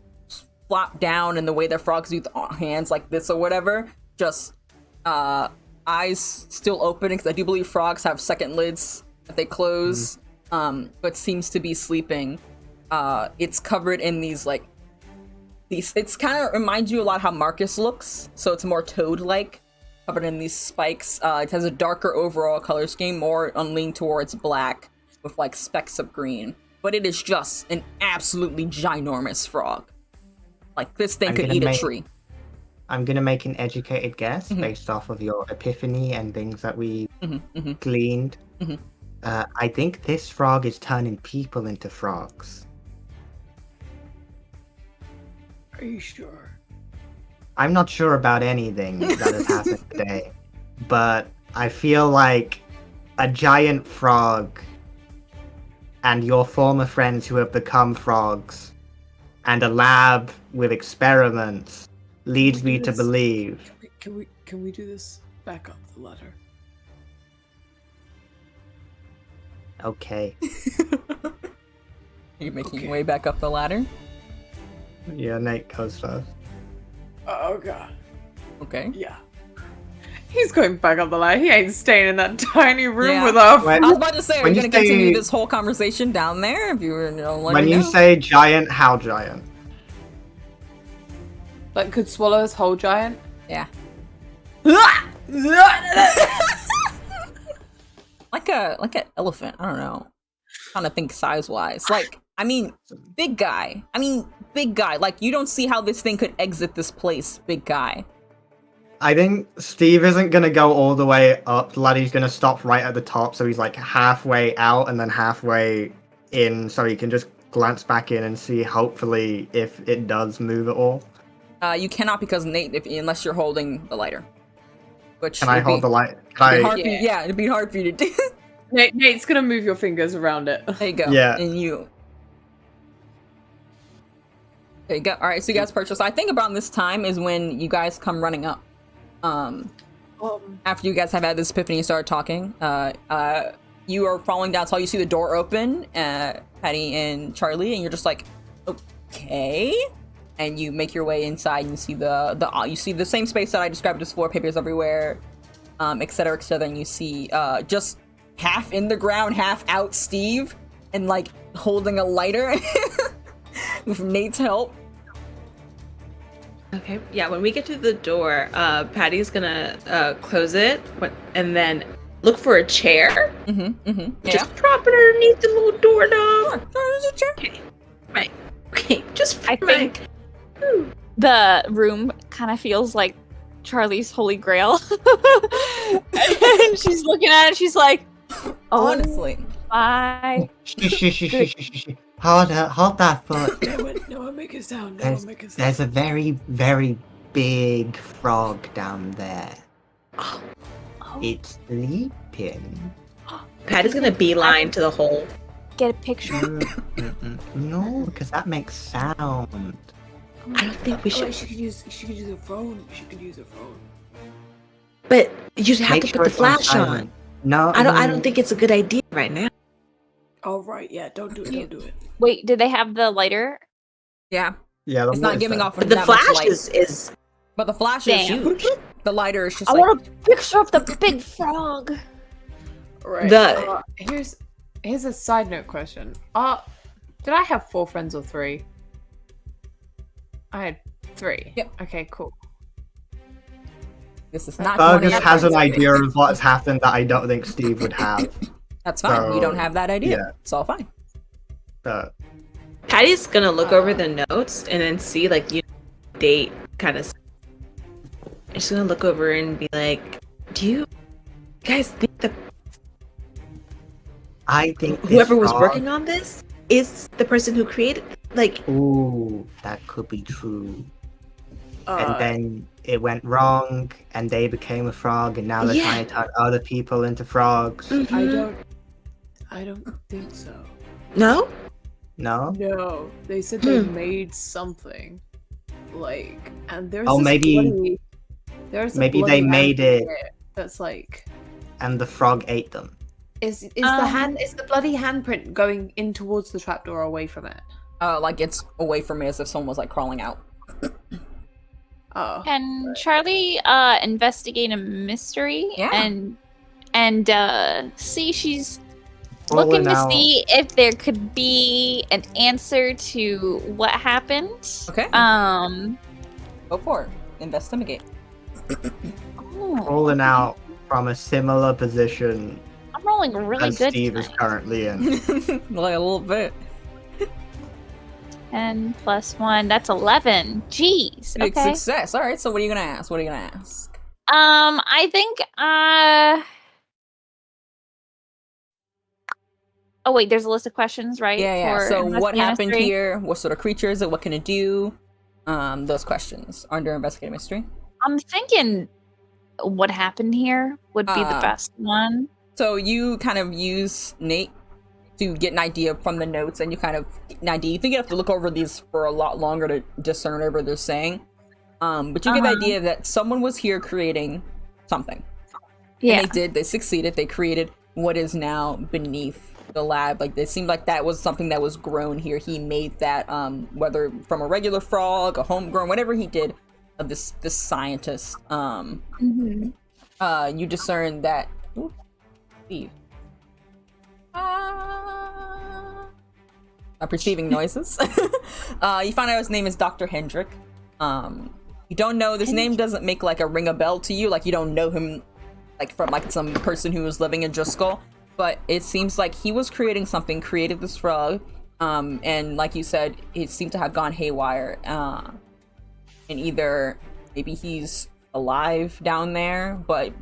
Speaker 1: flop down in the way that frogs do with hands like this or whatever, just eyes still open, because I do believe frogs have second lids that they close, but seems to be sleeping. It's covered in these like it's kind of reminds you a lot how Marcus looks, so it's more toad-like, covered in these spikes. It has a darker overall color scheme, more leaned towards black with like specks of green. But it is just an absolutely ginormous frog. Like this thing could eat a tree.
Speaker 2: I'm gonna make an educated guess based off of your epiphany and things that we gleaned. I think this frog is turning people into frogs.
Speaker 3: Are you sure?
Speaker 2: I'm not sure about anything that has happened today, but I feel like a giant frog and your former friends who have become frogs and a lab with experiments leads me to believe.
Speaker 3: Can we do this back up the ladder?
Speaker 2: Okay.
Speaker 1: Are you making your way back up the ladder?
Speaker 2: Yeah, Nate goes first.
Speaker 3: Oh god.
Speaker 1: Okay.
Speaker 3: Yeah. He's going back up the ladder. He ain't staying in that tiny room
Speaker 1: Yeah.
Speaker 3: with our
Speaker 2: When-
Speaker 1: I was about to say, are
Speaker 2: When
Speaker 1: you
Speaker 2: you
Speaker 1: going to continue
Speaker 2: say-
Speaker 1: this whole conversation down there? If you were, let
Speaker 2: When
Speaker 1: me
Speaker 2: you
Speaker 1: know.
Speaker 2: say giant, how giant?
Speaker 3: like could swallow his whole giant.
Speaker 1: Yeah. Like an elephant. I don't know. Trying to think size wise. Like, I mean, big guy. Like, you don't see how this thing could exit this place, big guy.
Speaker 2: I think Steve isn't gonna go all the way up the ladder. He's gonna stop right at the top, so he's like halfway out and then halfway in, so he can just glance back in and see, hopefully, if it does move at all.
Speaker 1: You cannot, because Nate, unless you're holding the lighter. Which
Speaker 2: Can I hold the light? Can
Speaker 1: It'd be
Speaker 2: I?
Speaker 1: hard for you, yeah, it'd be hard for you to do.
Speaker 3: Nate's gonna move your fingers around it.
Speaker 1: There you go.
Speaker 2: Yeah.
Speaker 1: And you. There you go. All right, so you guys purchase. I think around this time is when you guys come running up. After you guys have had this epiphany and started talking, you are falling down. So you see the door open, Patty and Charlie, and you're just like, okay. And you make your way inside, and you see you see the same space that I described as floor, papers everywhere, etc., etc. And you see just half in the ground, half out, Steve, and like holding a lighter with Nate's help.
Speaker 5: Okay, yeah, when we get to the door, Patty's gonna close it and then look for a chair.
Speaker 1: Yeah.
Speaker 5: Just drop it underneath the little doorknob.
Speaker 1: There's a chair.
Speaker 5: Okay, right. Okay, just
Speaker 4: I think the room kind of feels like Charlie's holy grail. And she's looking at it, she's like,
Speaker 1: Honestly.
Speaker 4: bye.
Speaker 2: Hold that foot.
Speaker 3: No, make a sound.
Speaker 2: There's a very, very big frog down there.
Speaker 4: Oh.
Speaker 2: It's sleeping.
Speaker 5: Patty's gonna beeline to the hole.
Speaker 4: Get a picture.
Speaker 2: No, because that makes sound.
Speaker 5: I don't think we should.
Speaker 3: She could use a phone.
Speaker 5: But you'd have
Speaker 2: Make
Speaker 5: to
Speaker 2: sure
Speaker 5: put the
Speaker 2: it's on
Speaker 5: flash on.
Speaker 2: silent. No,
Speaker 5: I don't think it's a good idea right now.
Speaker 3: Oh right, yeah. Don't do it.
Speaker 4: Wait, did they have the lighter?
Speaker 1: Yeah.
Speaker 2: Yeah,
Speaker 1: It's not giving off
Speaker 5: But the
Speaker 1: that much
Speaker 5: flash
Speaker 1: light.
Speaker 5: is
Speaker 1: But the flash
Speaker 4: Damn.
Speaker 1: is huge. The lighter is just
Speaker 4: I
Speaker 1: like
Speaker 4: want a picture of the big frog.
Speaker 3: Right. Here's a side note question. Did I have 4 friends or 3? I had 3.
Speaker 1: Yep.
Speaker 3: Okay, cool.
Speaker 1: this is not.
Speaker 2: Fergus
Speaker 1: Tony
Speaker 2: has an
Speaker 1: Evans.
Speaker 2: idea of what's happened that I don't think Steve would have.
Speaker 1: That's fine. You don't have that idea.
Speaker 2: Yeah.
Speaker 1: It's all fine.
Speaker 2: But
Speaker 5: Patty's gonna look over the notes and then see like date kind of. And she's gonna look over and be like, "Do you guys think that
Speaker 2: I think
Speaker 5: whoever
Speaker 2: this
Speaker 5: was
Speaker 2: frog-
Speaker 5: working on this is the person who created like?"
Speaker 2: Ooh, that could be true. And
Speaker 3: Uh,
Speaker 2: then it went wrong, and they became a frog, and now they're
Speaker 5: Yeah.
Speaker 2: trying to turn other people into frogs.
Speaker 5: Mhm.
Speaker 3: I don't think so.
Speaker 5: No.
Speaker 2: No?
Speaker 3: No, they said they made something. Like, and there's
Speaker 2: Oh,
Speaker 3: this
Speaker 2: maybe-
Speaker 3: bloody, there's a
Speaker 2: maybe
Speaker 3: bloody
Speaker 2: they made it-
Speaker 3: handprint that's like,
Speaker 2: And the frog ate them.
Speaker 3: is the bloody handprint going in towards the trapdoor or away from it?
Speaker 1: Like it's away from me as if someone was like crawling out.
Speaker 3: Oh,
Speaker 4: Can Charlie investigate a mystery
Speaker 1: Yeah.
Speaker 4: and see she's
Speaker 2: Rolling
Speaker 4: looking to
Speaker 2: out.
Speaker 4: see if there could be an answer to what happened.
Speaker 1: Okay. Go for it. Investigate.
Speaker 4: Oh,
Speaker 2: Rolling out from a similar position
Speaker 4: I'm rolling really
Speaker 2: as
Speaker 4: good
Speaker 2: Steve is
Speaker 4: tonight.
Speaker 2: currently in.
Speaker 1: Like a little bit.
Speaker 4: 10 plus 1, that's 11. Jeez.
Speaker 1: Big
Speaker 4: Okay.
Speaker 1: success. All right. So what are you gonna ask? What are you gonna ask?
Speaker 4: I think oh wait, there's a list of questions, right?
Speaker 1: Yeah.
Speaker 4: for
Speaker 1: So what
Speaker 4: investigating
Speaker 1: happened
Speaker 4: mystery?
Speaker 1: here? What sort of creature is it? What can it do? Those questions under investigative mystery.
Speaker 4: I'm thinking what happened here would be the best one.
Speaker 1: So you kind of use Nate to get an idea from the notes, and you kind of get an idea. You think you have to look over these for a lot longer to discern whatever they're saying. But you get the idea that someone was here creating something.
Speaker 4: Yeah.
Speaker 1: And they did. They succeeded. They created what is now beneath the lab. Like, it seemed like that was something that was grown here. He made that, whether from a regular frog, a homegrown, whatever he did, of this scientist.
Speaker 4: Mhm.
Speaker 1: You discern that. Ooh, Steve. Perceiving noises. You find out his name is Dr. Hendrick. You don't know, this name doesn't make like a ring a bell to you, like you don't know him like from like some person who was living in Driscoll, but it seems like he was creating something, created this frog, and like you said, it seemed to have gone haywire, and either maybe he's alive down there, but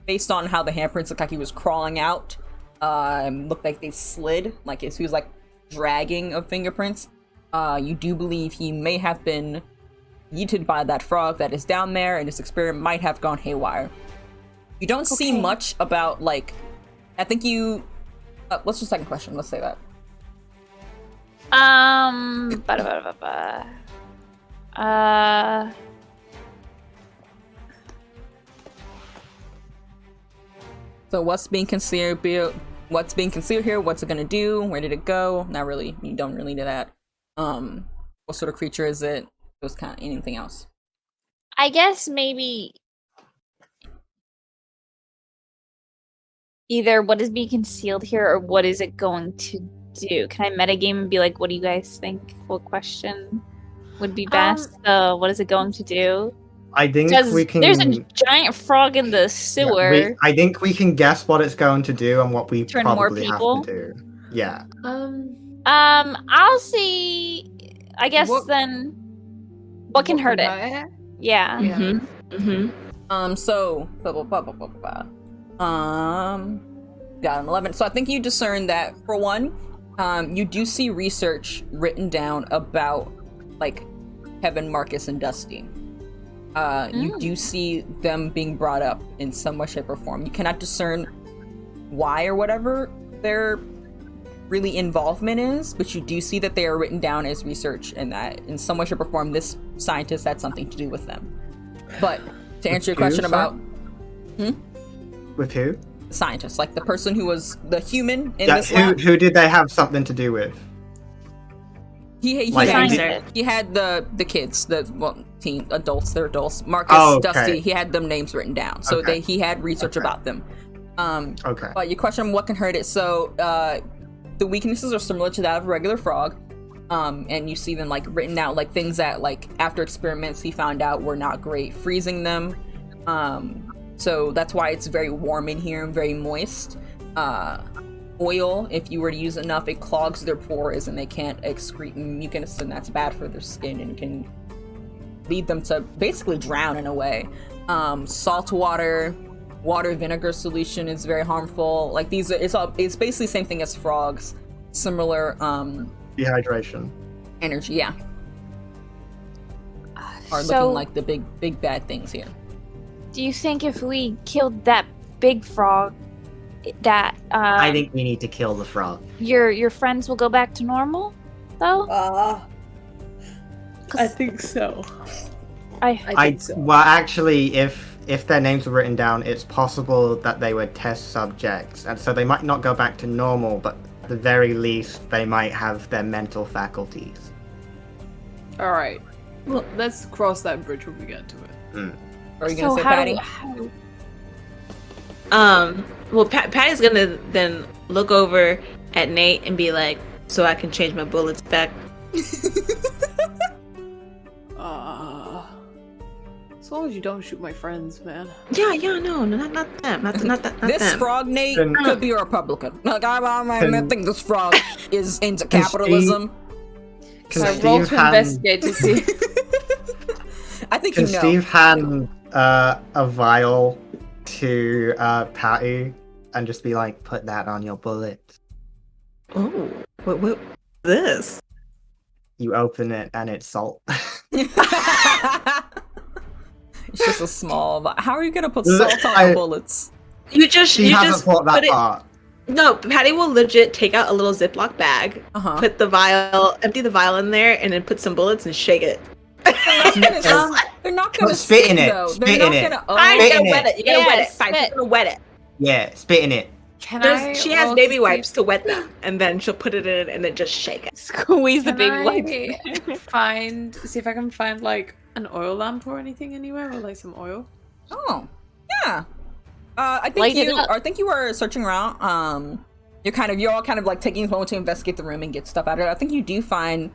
Speaker 1: based on how the handprints looked like he was crawling out, looked like they slid, like he was like dragging of fingerprints. You do believe he may have been yeeted by that frog that is down there, and his experiment might have gone haywire. You don't see much about, like, I think you what's your second question? Let's say that. So what's being concealed here? What's it gonna do? Where did it go? Not really. You don't really do that. What sort of creature is it? It was kind of anything else.
Speaker 4: I guess maybe either what is being concealed here or what is it going to do? Can I metagame and be like, what do you guys think? What question would be best? What is it going to do?
Speaker 2: I think
Speaker 4: Because
Speaker 2: we can.
Speaker 4: there's a giant frog in the sewer.
Speaker 2: I think we can guess what it's going to do and what we
Speaker 4: Turn more
Speaker 2: probably have
Speaker 4: people?
Speaker 2: to do. Yeah.
Speaker 4: I'll see. I guess
Speaker 3: What-
Speaker 4: then. What can hurt it? Yeah.
Speaker 3: Yeah.
Speaker 5: Mm-hmm. Mm-hmm.
Speaker 1: So got an 11. So I think you discern that for one, you do see research written down about like Kevin, Marcus, and Dusty. You do see them being brought up in some way, shape, or form. You cannot discern why or whatever their really involvement is, but you do see that they are written down as research, and that in some way, shape, or form, this scientist had something to do with them. But to answer your question about
Speaker 2: With who?
Speaker 1: the scientist, like the person who was the human in
Speaker 2: Yeah,
Speaker 1: this lab,
Speaker 2: who did they have something to do with?
Speaker 1: he
Speaker 2: Like,
Speaker 1: had,
Speaker 4: Scientist.
Speaker 1: he had the kids, adults. They're adults. Marcus, Dusty, he had them names written down, so he had research about them. But your question, what can hurt it? So the weaknesses are similar to that of a regular frog, and you see them like written out, like things that like after experiments he found out were not great. Freezing them, so that's why it's very warm in here and very moist. Oil, if you were to use enough, it clogs their pores and they can't excrete mucus, and that's bad for their skin and can lead them to basically drown in a way. Salt water vinegar solution is very harmful. Like these are, it's basically the same thing as frogs, similar
Speaker 2: dehydration,
Speaker 1: energy, yeah. Are looking like the big bad things here.
Speaker 4: Do you think if we killed that big frog, that
Speaker 6: I think we need to kill the frog.
Speaker 4: Your friends will go back to normal, though?
Speaker 3: I think so.
Speaker 4: I
Speaker 3: think so.
Speaker 2: Well, actually, if their names were written down, it's possible that they were test subjects, and so they might not go back to normal, but at the very least, they might have their mental faculties.
Speaker 3: All right. Well, let's cross that bridge when we get to it.
Speaker 1: Are you gonna say, Patty?
Speaker 5: Well, Patty's gonna then look over at Nate and be like, "So I can change my bullets back."
Speaker 3: As long as you don't shoot my friends, man.
Speaker 5: Yeah, no, not them, not that.
Speaker 1: This frog, Nate, could be a Republican. Like I think this frog is into capitalism.
Speaker 3: So I roll to investigate to see.
Speaker 1: I think
Speaker 2: Can Steve hand a vial to Patty and just be like, put that on your bullet?
Speaker 5: Oh, what this?
Speaker 2: You open it and it's salt.
Speaker 1: It's just a small. How are you gonna put salt on your bullets?
Speaker 5: You just
Speaker 2: thought that part.
Speaker 5: No, Patty will legit take out a little Ziploc bag, put the vial, empty the vial in there, and then put some bullets and shake it.
Speaker 1: They're not gonna
Speaker 2: spit in it.
Speaker 1: Though.
Speaker 2: Spit in it.
Speaker 5: You gotta wet it. You gotta wet it. Fine, you're gonna wet it.
Speaker 2: Yeah, spit in it.
Speaker 5: She has baby wipes to wet them, and then she'll put it in and then just shake it.
Speaker 4: Squeeze the baby wipe.
Speaker 3: See if I can find like an oil lamp or anything anywhere, or like some oil.
Speaker 1: Oh, yeah. I think you were searching around. You're all kind of like taking a moment to investigate the room and get stuff out of it. I think you do find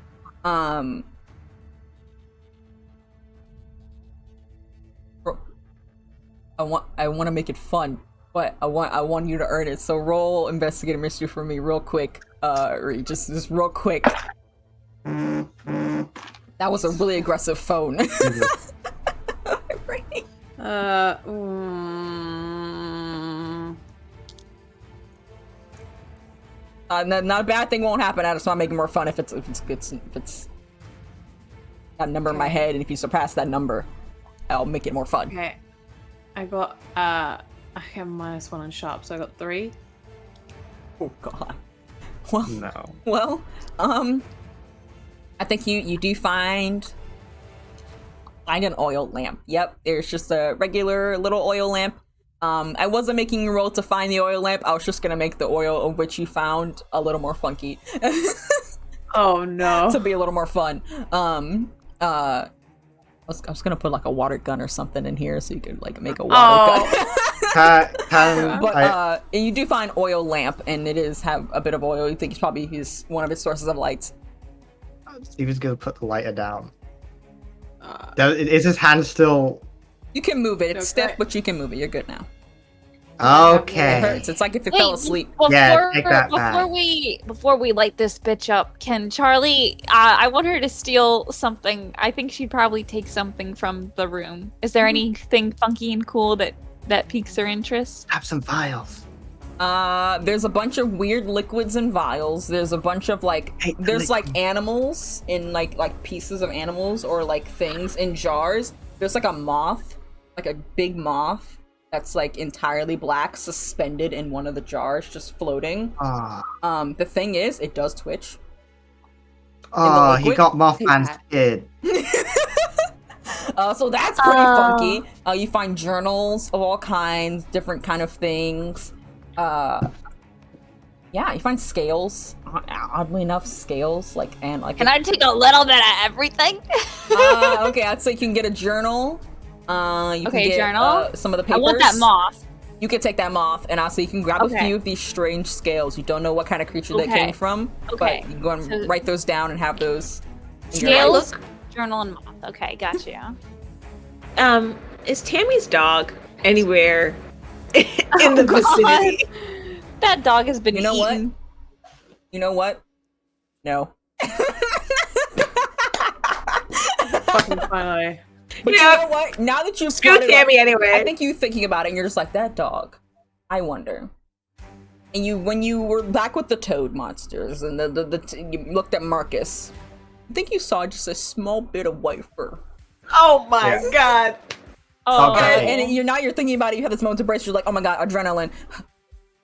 Speaker 1: I want to make it fun, but I want you to earn it. So roll investigative mystery for me real quick. Just real quick. That was a really aggressive phone. Not a bad thing won't happen. I just want to make it more fun if it's that number in my head, and if you surpass that number, I'll make it more fun.
Speaker 3: Okay. I got I have -1 on sharp, so I got 3.
Speaker 1: Oh god. Well,
Speaker 2: no.
Speaker 1: Well, I think you do find an oil lamp. Yep, there's just a regular little oil lamp. I wasn't making you roll to find the oil lamp. I was just gonna make the oil of which you found a little more funky.
Speaker 3: Oh no.
Speaker 1: To be a little more fun. I was gonna put like a water gun or something in here so you could like make a water gun. But you do find oil lamp, and it is have a bit of oil. You think it's probably one of its sources of lights.
Speaker 2: Steven's gonna put the lighter down. Is his hand still?
Speaker 1: You can move it. It's stiff, but you can move it. You're good now.
Speaker 2: Okay.
Speaker 1: It hurts. It's like if you fell asleep.
Speaker 2: Yeah, take that back.
Speaker 4: Before we light this bitch up, can Charlie? I want her to steal something. I think she'd probably take something from the room. Is there anything funky and cool that piques her interest?
Speaker 2: Have some vials.
Speaker 1: There's a bunch of weird liquids and vials. There's a bunch of like animals in like pieces of animals or like things in jars. There's like a moth, like a big moth that's like entirely black, suspended in one of the jars, just floating. The thing is, it does twitch.
Speaker 2: Oh, he got Mothman's kid.
Speaker 1: So that's pretty funky. You find journals of all kinds, different kind of things. Yeah, you find scales. Oddly enough, scales and
Speaker 4: Can I take a little bit of everything?
Speaker 1: Okay, I'd say you can get a journal. You can get
Speaker 4: journal.
Speaker 1: some of the papers.
Speaker 4: I want that moth.
Speaker 1: You can take that moth, and also you can grab a few of these strange scales. You don't know what kind of creature they came from, but you can go and write those down and have those.
Speaker 4: Scales, journal, and moth. Okay, got you.
Speaker 5: Is Tammy's dog anywhere in the vicinity?
Speaker 4: That dog has been
Speaker 1: eaten.
Speaker 4: What?
Speaker 1: You know what? No.
Speaker 3: Fucking finally.
Speaker 1: But you know what? Now that you've
Speaker 5: screw Tammy anyway.
Speaker 1: I think you thinking about it, and you're just like, that dog. I wonder. And when you were back with the toad monsters, and you looked at Marcus, I think you saw just a small bit of white fur.
Speaker 5: Oh my god.
Speaker 4: Oh.
Speaker 1: And you're thinking about it. You have this moment of brace. You're like, oh my god, adrenaline.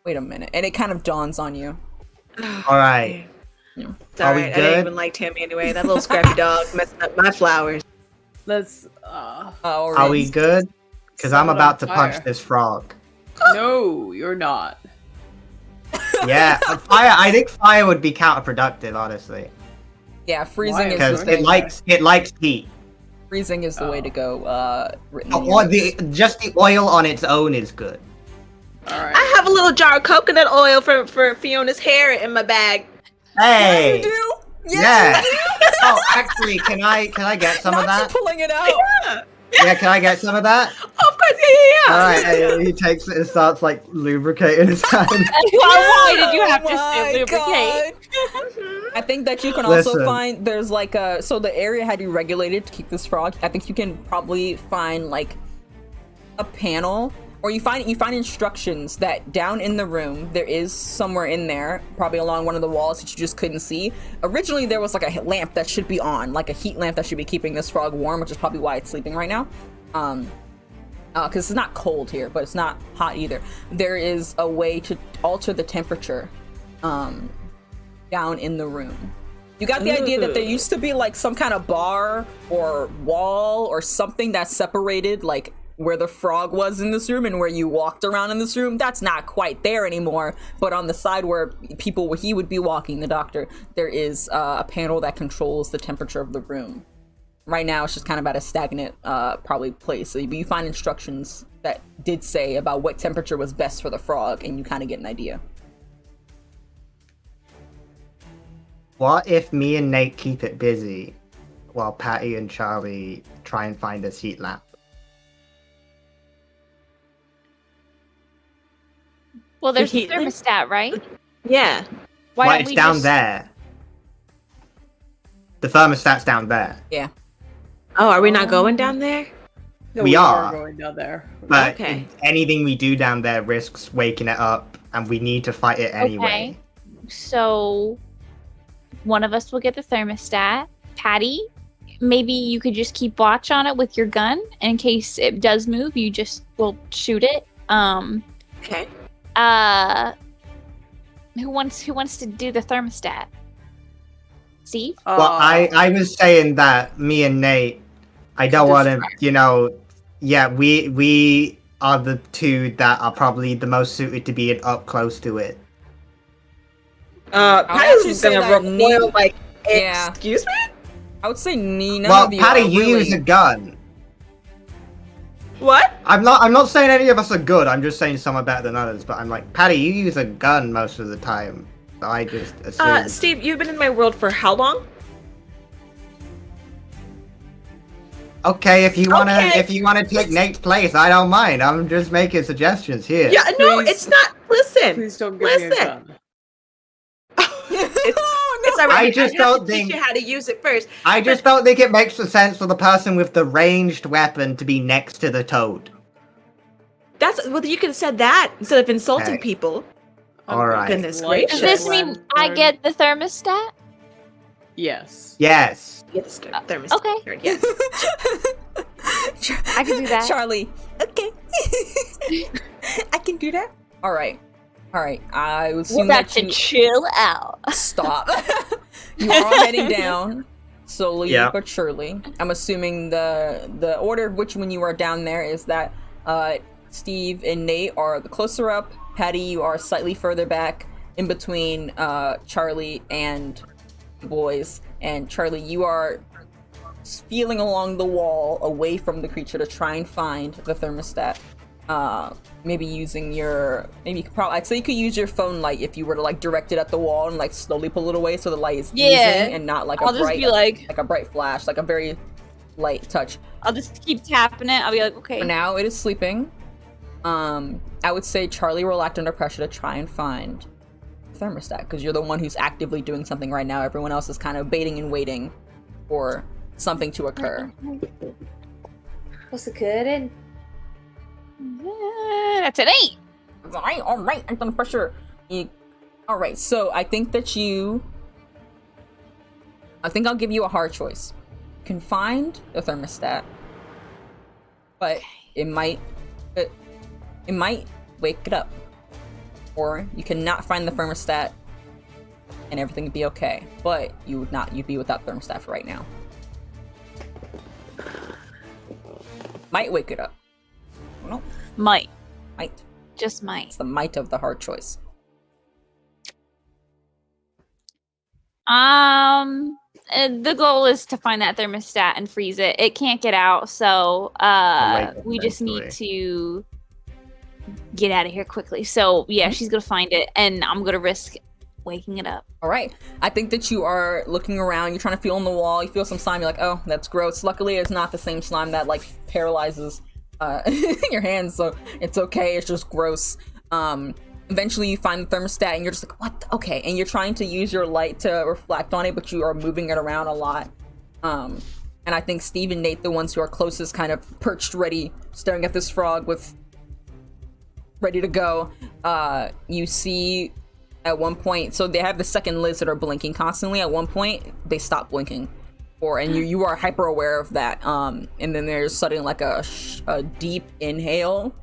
Speaker 1: Wait a minute, and it kind of dawns on you.
Speaker 2: All right.
Speaker 5: It's all right. I didn't even like Tammy anyway. That little scrappy dog messing up my flowers.
Speaker 3: Let's.
Speaker 2: Are we good? Because I'm about to punch this frog.
Speaker 3: No, you're not.
Speaker 2: Yeah, fire. I think fire would be counterproductive, honestly.
Speaker 1: Yeah, freezing is
Speaker 2: because it likes heat.
Speaker 1: Freezing is the way to go.
Speaker 2: Just the oil on its own is good.
Speaker 3: All right.
Speaker 5: I have a little jar of coconut oil for Fiona's hair in my bag.
Speaker 2: Hey.
Speaker 1: You do?
Speaker 2: Yeah. You do? Oh, actually, can I get some of that?
Speaker 1: Pulling it out.
Speaker 2: Yeah, can I get some of that?
Speaker 5: Of course, yeah.
Speaker 2: All right, he takes it and starts like lubricating his hand.
Speaker 4: Why did you have to say lubricate?
Speaker 1: I think that you can also find there's like so the area had you regulated to keep this frog. I think you can probably find like a panel, or you find instructions that down in the room there is somewhere in there, probably along one of the walls that you just couldn't see. Originally there was like a lamp that should be on, like a heat lamp that should be keeping this frog warm, which is probably why it's sleeping right now. Because it's not cold here, but it's not hot either. There is a way to alter the temperature down in the room. You got the idea that there used to be like some kind of bar or wall or something that separated like where the frog was in this room and where you walked around in this room. That's not quite there anymore, but on the side where he would be walking, the doctor, there is a panel that controls the temperature of the room. Right now it's just kind of at a stagnant probably place, so you find instructions that did say about what temperature was best for the frog, and you kind of get an idea.
Speaker 2: What if me and Nate keep it busy while Patty and Charlie try and find a heat lamp?
Speaker 4: Well, there's a thermostat, right?
Speaker 5: Yeah.
Speaker 4: Why
Speaker 2: well,
Speaker 4: don't
Speaker 2: it's
Speaker 4: we
Speaker 2: down
Speaker 4: just...
Speaker 2: there. The thermostat's down there.
Speaker 1: Yeah.
Speaker 5: Oh, are we not going down there?
Speaker 3: No,
Speaker 2: we are
Speaker 3: going down there.
Speaker 2: But anything we do down there risks waking it up, and we need to fight it anyway.
Speaker 4: Okay. So, one of us will get the thermostat. Patty, maybe you could just keep watch on it with your gun. In case it does move, you just will shoot it.
Speaker 5: Okay.
Speaker 4: Who wants to do the thermostat? Steve?
Speaker 2: Well, I was saying that me and Nate, I don't want to, we are the two that are probably the most suited to being up close to it.
Speaker 5: Patty's gonna recoil like, excuse me?
Speaker 1: I would say Nina.
Speaker 2: Well, Patty, you use a gun.
Speaker 5: What?
Speaker 2: I'm not saying any of us are good. I'm just saying some are better than others. But I'm like, Patty, you use a gun most of the time. So I just assume.
Speaker 5: Steve, you've been in my world for how long?
Speaker 2: Okay, if you wanna take Nate's place, I don't mind. I'm just making suggestions here.
Speaker 5: Yeah, no, it's not. Listen.
Speaker 3: Please don't give me a gun.
Speaker 5: It's alright.
Speaker 2: I just don't think
Speaker 5: teach you how to use it first.
Speaker 2: I just don't think it makes sense for the person with the ranged weapon to be next to the toad.
Speaker 5: Well, you could have said that instead of insulting people.
Speaker 2: All right.
Speaker 5: Goodness gracious.
Speaker 4: Does this mean I get the thermostat?
Speaker 3: Yes.
Speaker 2: Yes.
Speaker 5: Yes, thermostat.
Speaker 4: Okay.
Speaker 5: Yes.
Speaker 4: I can do that.
Speaker 1: Charlie. Okay. I can do that. All right. I assume
Speaker 4: We're about to chill out.
Speaker 1: Stop. You are heading down slowly but surely. I'm assuming the order of which when you are down there is that Steve and Nate are the closer up. Patty, you are slightly further back. in between Charlie and the boys. And Charlie, you are feeling along the wall away from the creature to try and find the thermostat. Maybe using your, I'd say you could use your phone light if you were to like direct it at the wall and like slowly pull it away so the light is easing and not like
Speaker 4: I'll just be like
Speaker 1: a bright flash, like a very light touch.
Speaker 4: I'll just keep tapping it. I'll be like, okay.
Speaker 1: For now, it is sleeping. I would say Charlie will act under pressure to try and find the thermostat because you're the one who's actively doing something right now. Everyone else is kind of baiting and waiting for something to occur.
Speaker 7: What's the good?
Speaker 4: That's an 8.
Speaker 1: All right, I'm under pressure. All right, so I think I'll give you a hard choice. You can find the thermostat, but it might wake it up, or you cannot find the thermostat and everything would be okay. But you'd be without thermostat for right now. Might wake it up. No.
Speaker 4: Might.
Speaker 1: Might.
Speaker 4: Just might.
Speaker 1: It's the might of the hard choice.
Speaker 4: The goal is to find that thermostat and freeze it. It can't get out, so we just need to get out of here quickly. So yeah, she's gonna find it, and I'm gonna risk waking it up.
Speaker 1: All right. I think that you are looking around. You're trying to feel on the wall. You feel some slime. You're like, oh, that's gross. Luckily, it's not the same slime that like paralyzes your hands, so it's okay. It's just gross. Eventually you find the thermostat and you're just like, what? Okay. And you're trying to use your light to reflect on it, but you are moving it around a lot. And I think Steve and Nate, the ones who are closest, kind of perched ready, staring at this frog with ready to go. You see at one point, so they have the second lids that are blinking constantly. At one point they stop blinking. And you are hyper aware of that. And then there's suddenly like a deep inhale.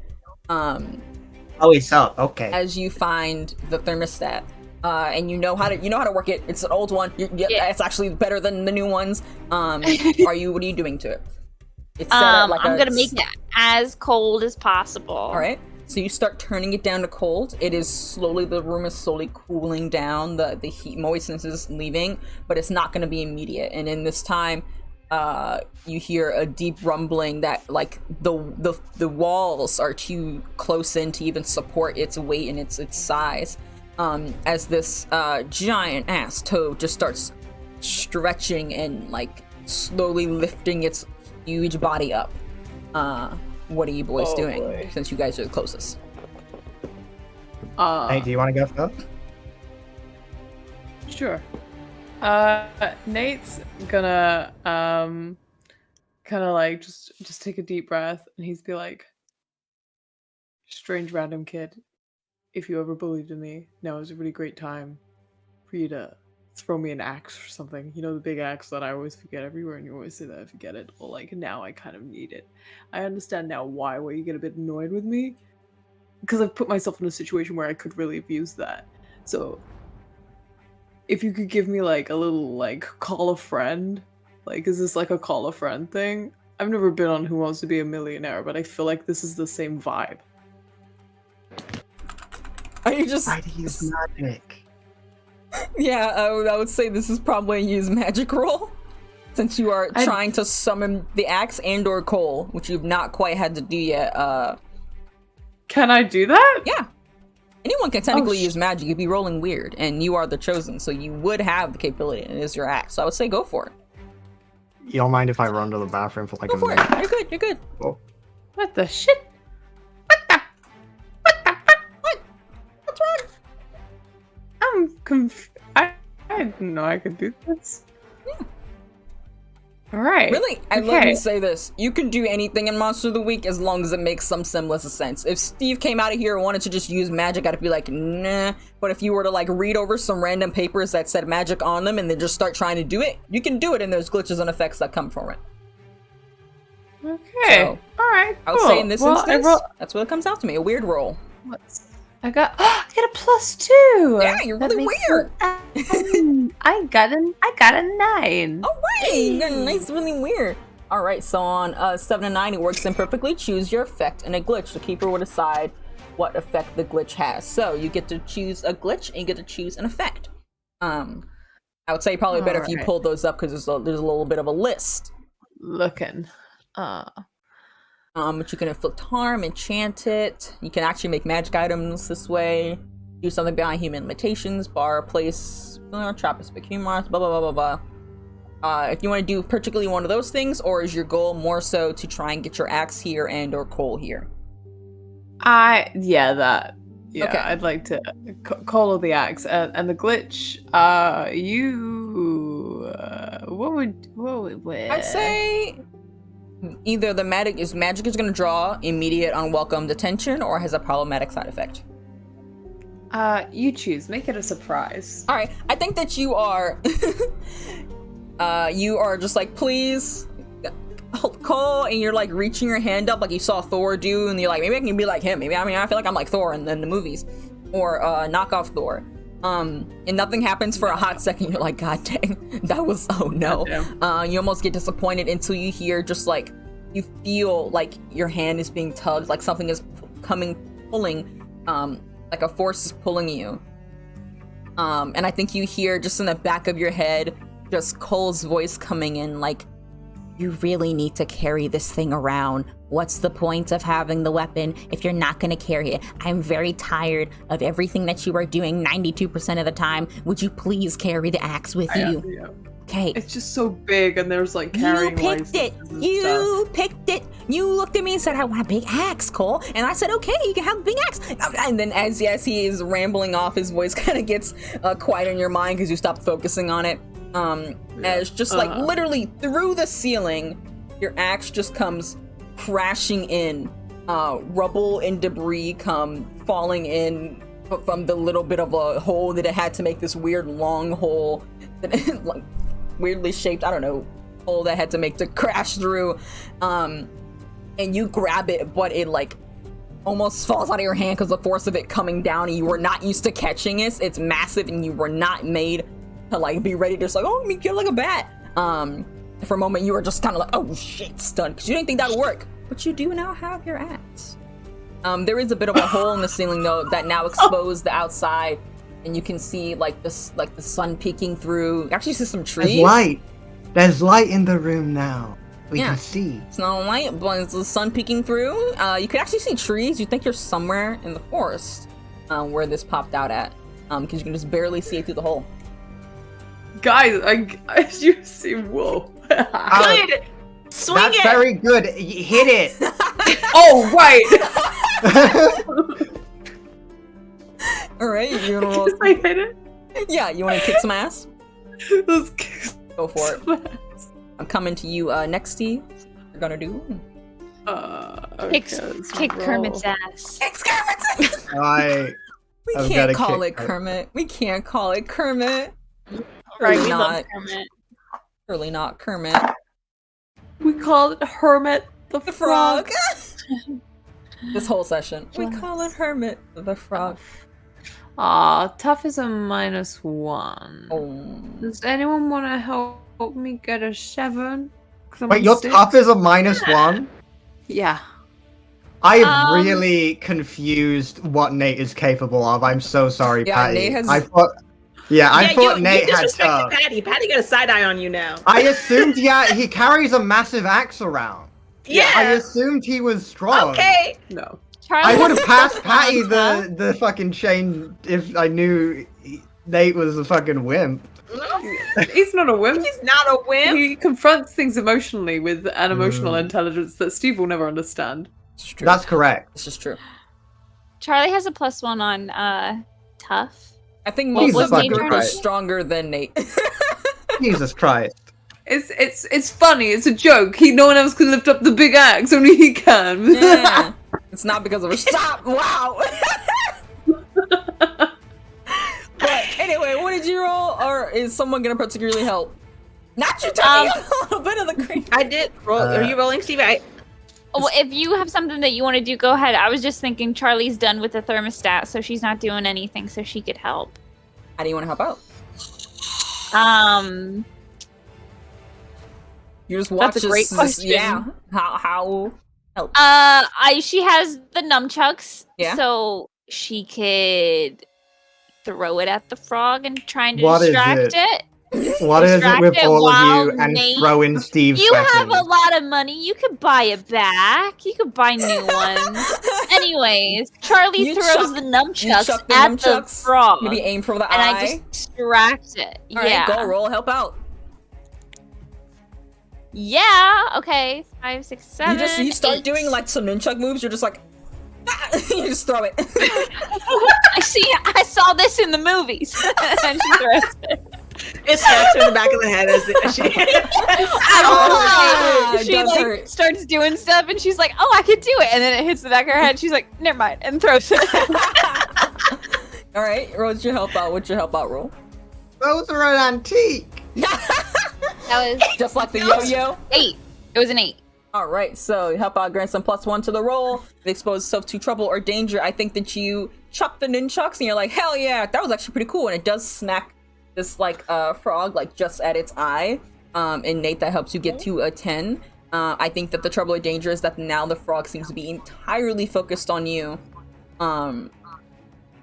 Speaker 2: Oh, it's up. Okay.
Speaker 1: As you find the thermostat, and you know how to work it. It's an old one. It's actually better than the new ones. What are you doing to it? It's set at like
Speaker 4: I'm gonna make it as cold as possible.
Speaker 1: All right. So you start turning it down to cold. The room is slowly cooling down. The heat moistness is leaving, but it's not going to be immediate. And in this time, you hear a deep rumbling that like the walls are too close in to even support its weight and its size. As this giant ass toad just starts stretching and like slowly lifting its huge body up. What are you boys doing since you guys are the closest?
Speaker 2: Hey, do you want to go first?
Speaker 3: Sure. Nate's gonna kind of like just take a deep breath, and he's be like, "Strange random kid, if you ever believed in me, now is a really great time for you to throw me an axe or something. You know, the big axe that I always forget everywhere, and you always say that I forget it. Well, like, now I kind of need it. I understand now why you get a bit annoyed with me, because I've put myself in a situation where I could really abuse that. So if you could give me like a little like call a friend, like, is this like a call a friend thing? I've never been on Who Wants to Be a Millionaire, but I feel like this is the same vibe.
Speaker 1: Are you just
Speaker 2: Try to use magic.
Speaker 1: Yeah, I would say this is probably a use magic roll, since you are trying to summon the axe and/or coal, which you've not quite had to do yet.
Speaker 3: Can I do that?
Speaker 1: Yeah, anyone can technically use magic. You'd be rolling weird, and you are the chosen, so you would have the capability, and it is your axe. So I would say go for it.
Speaker 2: You don't mind if I run to the bathroom for like
Speaker 1: go
Speaker 2: a
Speaker 1: for
Speaker 2: minute?
Speaker 1: It. You're good.
Speaker 2: Cool.
Speaker 3: What the shit?
Speaker 1: What's wrong?
Speaker 3: I'm confused. I didn't know I could do this.
Speaker 1: Yeah.
Speaker 3: Alright.
Speaker 1: Really? And let me say this. You can do anything in Monster of the Week as long as it makes some semblance of sense. If Steve came out of here and wanted to just use magic, I'd be like, nah. But if you were to like read over some random papers that said magic on them and then just start trying to do it, you can do it, and there's glitches and effects that come from it.
Speaker 3: Okay.
Speaker 1: So,
Speaker 3: alright, cool.
Speaker 1: I would say in this instance, that's what it comes out to me. A weird roll.
Speaker 3: I got a +2.
Speaker 1: Yeah, you're really weird.
Speaker 3: I got a 9.
Speaker 1: All right, you're nice, really weird. All right, so on 7 and 9, it works imperfectly. Choose your effect and a glitch. The keeper will decide what effect the glitch has. So you get to choose a glitch and you get to choose an effect. I would say probably better if you pull those up because there's a little bit of a list.
Speaker 3: Looking.
Speaker 1: But you can inflict harm, enchant it. You can actually make magic items this way. Do something beyond human limitations. Bar, place, trap a speak humor, blah blah blah blah blah. If you want to do particularly one of those things, or is your goal more so to try and get your axe here and or coal here?
Speaker 3: That. Yeah,
Speaker 1: Okay.
Speaker 3: I'd like to call of the axe and the glitch. What would
Speaker 1: I'd say either the magic is going to draw immediate unwelcome attention, or has a problematic side effect.
Speaker 3: You choose. Make it a surprise.
Speaker 1: All right, I think that you are, you are just like, please, Cole, and you're like reaching your hand up like you saw Thor do, and you're like, maybe I can be like him. Maybe I feel like I'm like Thor in the movies, or knockoff Thor. And nothing happens for a hot second. You're like, God dang, that was, oh no. You almost get disappointed until you hear just like, you feel like your hand is being tugged, like something is pulling, like a force is pulling you. And I think you hear just in the back of your head, just Cole's voice coming in like, you really need to carry this thing around. What's the point of having the weapon if you're not going to carry it? I'm very tired of everything that you are doing 92% of the time. Would you please carry the axe with you?
Speaker 3: Yeah.
Speaker 1: Okay.
Speaker 3: It's just so big, and there's like carrying.
Speaker 1: You picked it. You picked it. You looked at me and said, "I want a big axe, Cole." And I said, "Okay, you can have a big axe." And then as he is rambling off, his voice kind of gets quiet in your mind because you stop focusing on it. As just like literally through the ceiling, your axe just comes crashing in. Rubble and debris come falling in from the little bit of a hole that it had to make this weird long hole that like weirdly shaped, I don't know, hole that had to make to crash through. And you grab it, but it like almost falls out of your hand because the force of it coming down, and you were not used to catching it. It's massive, and you were not made to like be ready to just like, oh, let me kill like a bat. For a moment you were just kind of like, oh shit, stunned, because you didn't think that would work, but you do now have your axe. There is a bit of a hole in the ceiling though that now exposed the outside, and you can see like this, like the sun peeking through. You actually see some trees.
Speaker 2: There's light in the room now. We can see.
Speaker 1: It's not light, but it's the sun peeking through. You can actually see trees. You think you're somewhere in the forest where this popped out at, because you can just barely see it through the hole.
Speaker 3: Guys, you see, whoa.
Speaker 5: Good! Swing
Speaker 2: That's
Speaker 5: it!
Speaker 2: very good. Hit it.
Speaker 3: Oh, right!
Speaker 1: Alright, you wanna roll?
Speaker 3: I hit it?
Speaker 1: Yeah, you wanna kick some ass?
Speaker 3: Let's kick
Speaker 1: Go for it. I'm coming to you next, Steve. What you're gonna do?
Speaker 3: Okay,
Speaker 4: Kick Kermit's ass.
Speaker 1: Kick Kermit's
Speaker 2: I.
Speaker 1: We
Speaker 2: I've
Speaker 1: can't
Speaker 2: gotta
Speaker 1: call
Speaker 2: kick
Speaker 1: it Kermit. We can't call it Kermit.
Speaker 4: Right,
Speaker 1: Surely
Speaker 4: we love
Speaker 1: not.
Speaker 4: Kermit.
Speaker 1: Surely not Kermit.
Speaker 3: We call it Hermit the
Speaker 1: The
Speaker 3: Frog.
Speaker 1: frog. This whole session. We call it Hermit the Frog.
Speaker 3: Aw, tough is a -1.
Speaker 1: Oh.
Speaker 3: Does anyone want to help me get a 7?
Speaker 2: Wait, your tough is a -1?
Speaker 3: Yeah.
Speaker 2: I am really confused what Nate is capable of. I'm so sorry,
Speaker 1: Yeah,
Speaker 2: Patty.
Speaker 1: Nate has-
Speaker 2: I thought Nate
Speaker 5: you
Speaker 2: had
Speaker 5: disrespected
Speaker 2: tough.
Speaker 5: Patty. Patty got a side eye on you now.
Speaker 2: I assumed, he carries a massive axe around.
Speaker 5: Yeah.
Speaker 2: I assumed he was strong.
Speaker 5: Okay.
Speaker 3: No.
Speaker 2: I would have passed Patty
Speaker 4: Huh?
Speaker 2: the fucking chain if I knew Nate was a fucking wimp.
Speaker 3: He's not a wimp.
Speaker 5: He's not a wimp.
Speaker 3: He confronts things emotionally with an emotional intelligence that Steve will never understand.
Speaker 1: It's true.
Speaker 2: That's correct.
Speaker 1: This is true.
Speaker 4: Charlie has a +1 on tough.
Speaker 1: I think
Speaker 2: Jesus
Speaker 1: most of the
Speaker 2: fucking
Speaker 1: group is
Speaker 2: Christ.
Speaker 1: stronger than Nate.
Speaker 2: Jesus Christ.
Speaker 3: It's funny. It's a joke. No one else can lift up the big axe. Only he can.
Speaker 1: Yeah. It's not because of her. Stop! Wow! But anyway, what did you roll? Or is someone gonna particularly help? Not you, Tony! A little bit of the cream.
Speaker 5: I did. Are you rolling, Steve?
Speaker 4: Well, if you have something that you want to do, go ahead. I was just thinking Charlie's done with the thermostat, so she's not doing anything, so she could help.
Speaker 1: How do you want to help out?
Speaker 4: Um,
Speaker 1: You just watch
Speaker 4: That's a great question.
Speaker 1: Yeah. How Help.
Speaker 4: She has the nunchucks,
Speaker 1: Yeah.
Speaker 4: so she could throw it at the frog and try and
Speaker 2: What is
Speaker 4: distract it.
Speaker 2: What is it with
Speaker 4: Distract it
Speaker 2: all of you
Speaker 4: while
Speaker 2: and
Speaker 4: Nate-
Speaker 2: throwing Steve's
Speaker 4: You have
Speaker 2: weapons?
Speaker 4: a lot of money. You could buy it back. You could buy new ones. Anyways, Charlie
Speaker 1: You
Speaker 4: throws
Speaker 1: chuck-
Speaker 4: the
Speaker 1: You
Speaker 4: nunchucks
Speaker 1: chuck the
Speaker 4: at the
Speaker 1: nunchucks,
Speaker 4: frog,
Speaker 1: maybe aim for the
Speaker 4: and
Speaker 1: eye.
Speaker 4: I just distract it.
Speaker 1: All right,
Speaker 4: yeah.
Speaker 1: go roll, help out.
Speaker 4: Yeah. Okay. 5, 6, 7.
Speaker 1: You start
Speaker 4: 8.
Speaker 1: doing like some nunchuck moves. You're just like, you just throw it.
Speaker 4: I saw this in the movies. And she throws it.
Speaker 5: It smacks her in the back of the head as she.
Speaker 1: it
Speaker 4: She
Speaker 1: does
Speaker 4: like
Speaker 1: hurt.
Speaker 4: starts doing stuff, and she's like, "Oh, I could do it," and then it hits the back of her head. She's like, "Never mind," and throws it.
Speaker 1: All right, what's your help out? What's your help out roll?
Speaker 2: Those are an antique.
Speaker 4: That was
Speaker 1: Just like the yo-yo.
Speaker 4: 8. It was an 8.
Speaker 1: All right, so help out grants some +1 to the roll. They expose yourself to trouble or danger. I think that you chuck the nunchucks and you're like, hell yeah, that was actually pretty cool. And it does smack this like frog like just at its eye. And Nate, that helps you get to a 10. I think that the trouble or danger is that now the frog seems to be entirely focused on you. And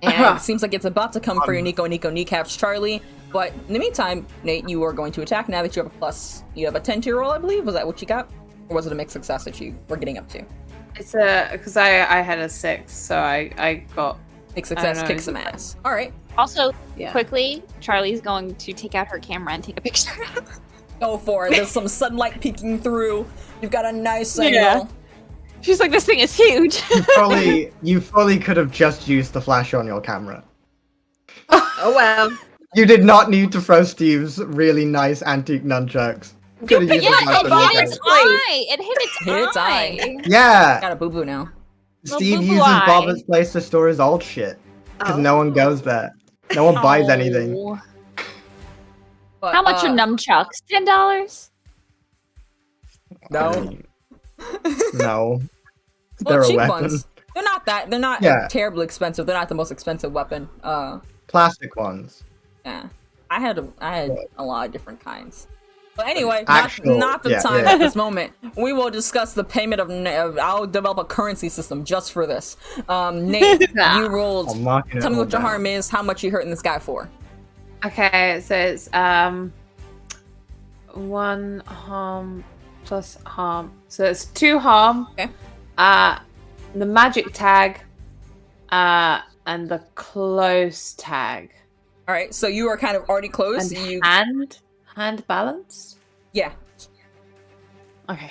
Speaker 1: it seems like it's about to come for your Nico kneecaps, Charlie. But in the meantime, Nate, you are going to attack now that you have a plus. You have a 10 to your roll, I believe. Was that what you got? Or was it a mixed success that you were getting up to?
Speaker 3: It's because I had a 6, so I got
Speaker 1: Mixed success,
Speaker 3: I don't know,
Speaker 1: kick
Speaker 3: is
Speaker 1: some
Speaker 3: it-
Speaker 1: ass. All right,
Speaker 4: Also,
Speaker 3: Yeah.
Speaker 4: quickly, Charlie's going to take out her camera and take a picture.
Speaker 1: go for it. There's some sunlight peeking through. You've got a nice angle.
Speaker 4: Yeah. She's like, "This thing is huge."
Speaker 2: You fully could have just used the flash on your camera.
Speaker 5: Oh well.
Speaker 2: You did not need to throw Steve's really nice antique nunchucks. You could have used
Speaker 4: Yeah,
Speaker 2: the flash
Speaker 4: it
Speaker 2: on your
Speaker 4: hit its
Speaker 2: camera.
Speaker 4: eye. It hit its
Speaker 1: Hit its
Speaker 4: eye.
Speaker 1: eye.
Speaker 2: Yeah,
Speaker 1: Got a boo boo now.
Speaker 4: Little
Speaker 2: Steve
Speaker 4: boo-boo
Speaker 2: uses
Speaker 4: eye.
Speaker 2: Bobber's place to store his old shit. Because
Speaker 5: Oh.
Speaker 2: no one goes there. No one buys anything.
Speaker 4: Oh.
Speaker 1: But,
Speaker 4: How much are nunchucks? $10?
Speaker 1: No.
Speaker 2: I mean, no.
Speaker 1: Well,
Speaker 2: They're a
Speaker 1: cheap
Speaker 2: weapon.
Speaker 1: ones. They're not that. They're not
Speaker 2: Yeah.
Speaker 1: terribly expensive. They're not the most expensive weapon.
Speaker 2: Plastic ones.
Speaker 1: Yeah. I had a lot of different kinds. But anyway,
Speaker 2: Actual-
Speaker 1: not the
Speaker 2: yeah,
Speaker 1: time
Speaker 2: yeah.
Speaker 1: at this moment. We will discuss the payment of. I'll develop a currency system just for this. Nate, you rolled.
Speaker 2: I'm marking it
Speaker 1: Tell me
Speaker 2: all
Speaker 1: what your
Speaker 2: down.
Speaker 1: harm is. How much you hurting this guy for?
Speaker 3: Okay, so it's 1 harm plus harm. So it's 2 harm.
Speaker 1: Okay.
Speaker 3: The magic tag, and the close tag.
Speaker 1: All right. So you are kind of already close.
Speaker 3: And hand balance.
Speaker 1: Yeah.
Speaker 3: Okay.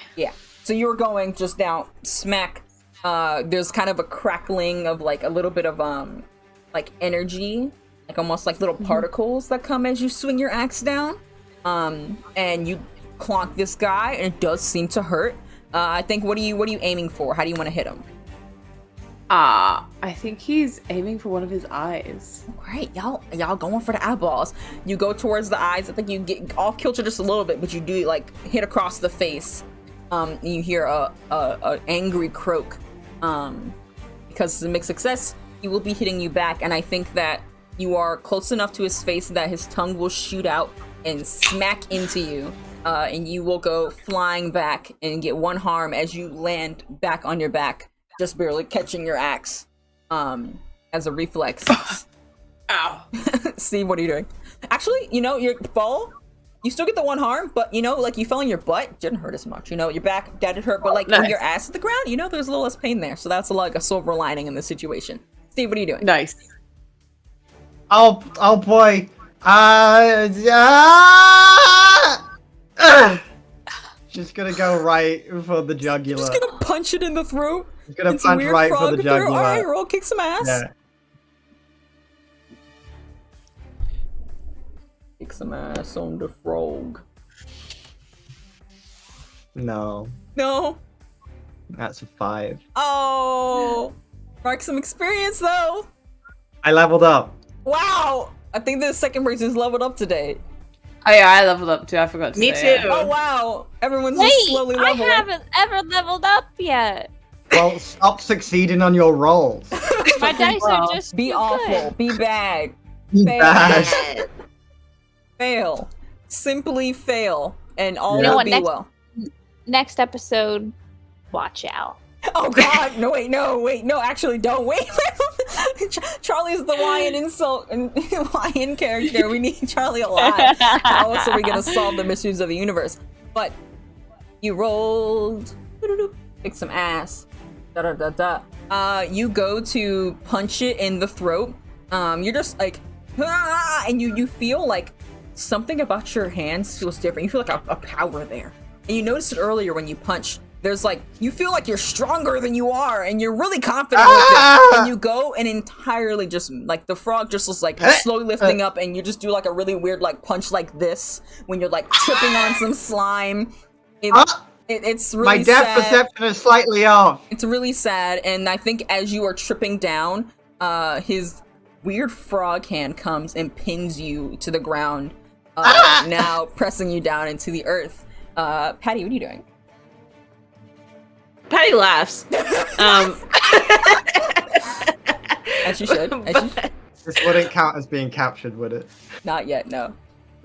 Speaker 1: So you were going just now, smack. There's kind of a crackling of like a little bit of like energy, like almost like little particles that come as you swing your axe down. And you clonk this guy, and it does seem to hurt. I think what are you aiming for? How do you want to hit him?
Speaker 3: I think he's aiming for one of his eyes.
Speaker 1: Great, y'all going for the eyeballs. You go towards the eyes. I think you get off kilter just a little bit, but you do like hit across the face. You hear a angry croak. Because it's a mixed success, he will be hitting you back, and I think that you are close enough to his face that his tongue will shoot out and smack into you. And you will go flying back and get 1 harm as you land back on your back, just barely catching your axe. As a reflex.
Speaker 3: Ow.
Speaker 1: Steve, what are you doing? Actually, your fall, you still get the 1 harm, but like you fell on your butt, didn't hurt as much. Your back did hurt, but like when
Speaker 3: Nice.
Speaker 1: your ass hit the ground, there's a little less pain there. So that's like a silver lining in this situation. Steve, what are you doing?
Speaker 3: Nice.
Speaker 2: Oh boy. Just gonna go right for the jugular.
Speaker 1: Just gonna punch it in the throat.
Speaker 2: Just gonna
Speaker 1: It's a
Speaker 2: punch
Speaker 1: weird
Speaker 2: right for
Speaker 1: frog
Speaker 2: the
Speaker 1: throat.
Speaker 2: jugular.
Speaker 1: Alright, roll, kick some ass.
Speaker 2: Yeah.
Speaker 1: Kick some ass on the frog.
Speaker 2: No,
Speaker 1: No.
Speaker 2: that's a 5.
Speaker 1: Oh. Mark some experience though.
Speaker 2: I leveled up.
Speaker 1: Wow. I think the second person's leveled up today.
Speaker 3: Oh yeah, I leveled up too. I forgot to
Speaker 5: Me
Speaker 3: say.
Speaker 5: too.
Speaker 1: Oh wow. Everyone's
Speaker 4: Wait,
Speaker 1: just slowly
Speaker 4: I
Speaker 1: leveling.
Speaker 4: haven't ever leveled up yet.
Speaker 2: Well, stop succeeding on your rolls.
Speaker 4: My dice are just
Speaker 1: Be
Speaker 4: too
Speaker 1: awful.
Speaker 4: good.
Speaker 1: Be bad.
Speaker 2: You
Speaker 1: Fail.
Speaker 2: bad.
Speaker 1: Fail. Simply fail. And all
Speaker 2: You know
Speaker 1: will
Speaker 4: what,
Speaker 1: be
Speaker 4: next-
Speaker 1: well.
Speaker 4: Next episode, watch out.
Speaker 1: Oh God! No, wait, no! Actually, don't wait. Charlie's the lion character. We need Charlie alive. How else are we gonna solve the mysteries of the universe? But you rolled. Kick some ass. You go to punch it in the throat. You're just like, and you feel like something about your hands feels different. You feel like a power there, and you noticed it earlier when you punch. There's like, you feel like you're stronger than you are, and you're really confident with it. And you go and entirely just, like, the frog just looks like slowly lifting up, and you just do like a really weird, like, punch like this when you're like tripping on some slime. It's really
Speaker 2: my depth
Speaker 1: sad.
Speaker 2: perception is slightly off.
Speaker 1: It's really sad, and I think as you are tripping down, his weird frog hand comes and pins you to the ground, now pressing you down into the earth. Patty, what are you doing?
Speaker 5: Patty laughs.
Speaker 1: As you should.
Speaker 2: This wouldn't count as being captured, would it?
Speaker 1: Not yet, no.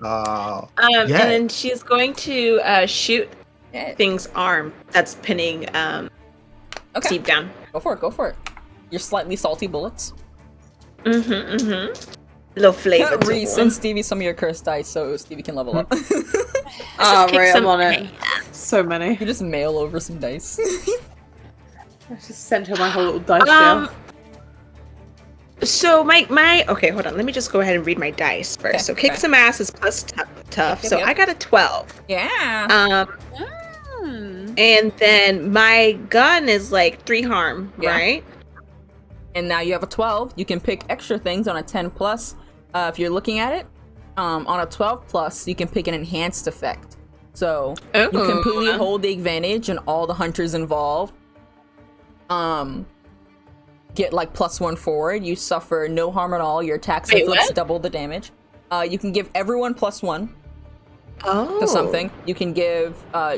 Speaker 2: Oh.
Speaker 5: And then she's going to shoot
Speaker 1: Yeah.
Speaker 5: Thing's arm that's pinning Steve down.
Speaker 1: Go for it. Your slightly salty bullets.
Speaker 5: Little flavor to
Speaker 1: Reese,
Speaker 5: them.
Speaker 1: send Stevie some of your cursed dice so Stevie can level up.
Speaker 3: Oh,
Speaker 5: kick
Speaker 3: right,
Speaker 5: some
Speaker 3: I'm on it. So many.
Speaker 1: You just mail over some dice.
Speaker 3: I just sent her my whole little dice jail.
Speaker 5: So my okay, hold on. Let me just go ahead and read my dice first.
Speaker 1: Okay,
Speaker 5: So kick some ass is plus tough.
Speaker 1: Yep,
Speaker 5: So
Speaker 1: yep.
Speaker 5: I got a 12.
Speaker 1: Yeah.
Speaker 5: And then my gun is like 3 harm,
Speaker 1: Yeah.
Speaker 5: right?
Speaker 1: And now you have a 12. You can pick extra things on a 10 plus. If you're looking at it, on a 12 plus, you can pick an enhanced effect. So you completely hold the advantage, and all the hunters involved get like +1 forward. You suffer no harm at all. Your attacks inflicts double the damage. You can give everyone +1 to something. You can give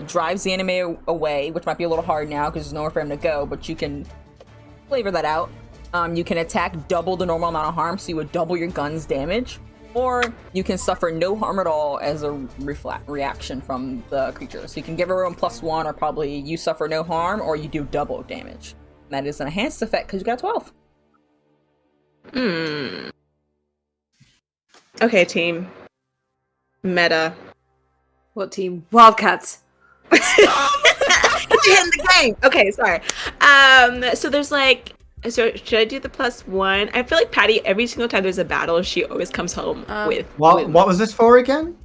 Speaker 1: drives the enemy away, which might be a little hard now because there's nowhere for him to go, but you can flavor that out. You can attack double the normal amount of harm, so you would double your gun's damage. Or you can suffer no harm at all as a reaction from the creature. So you can give everyone +1, or probably you suffer no harm, or you do double damage. And that is an enhanced effect because you got 12.
Speaker 5: Okay, team. Meta.
Speaker 3: What team? Wildcats.
Speaker 5: Get your head in the game. Okay, sorry. So there's like, so should I do the +1? I feel like Patty, every single time there's a battle, she always comes home with.
Speaker 2: What was this for again?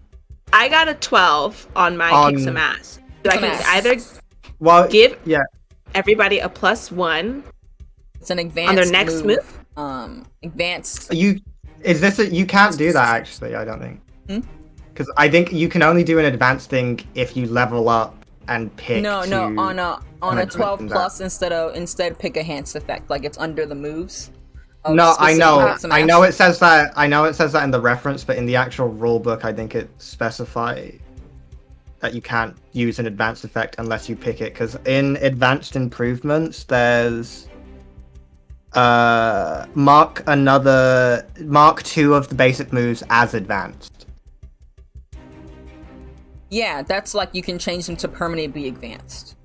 Speaker 5: I got a 12 on my kick some ass. So I can either give everybody a +1.
Speaker 1: It's an advanced
Speaker 5: on their next move.
Speaker 1: Advanced.
Speaker 2: You can't do that actually. I don't think. Because I think you can only do an advanced thing if you level up and pick.
Speaker 1: No, on a 12 plus instead pick a enhanced effect, like it's under the moves.
Speaker 2: No, I know it says that. I know it says that in the reference, but in the actual rule book, I think it specifies that you can't use an advanced effect unless you pick it. Because in advanced improvements, there's mark 2 of the basic moves as advanced.
Speaker 1: Yeah, that's like you can change them to permanently advanced.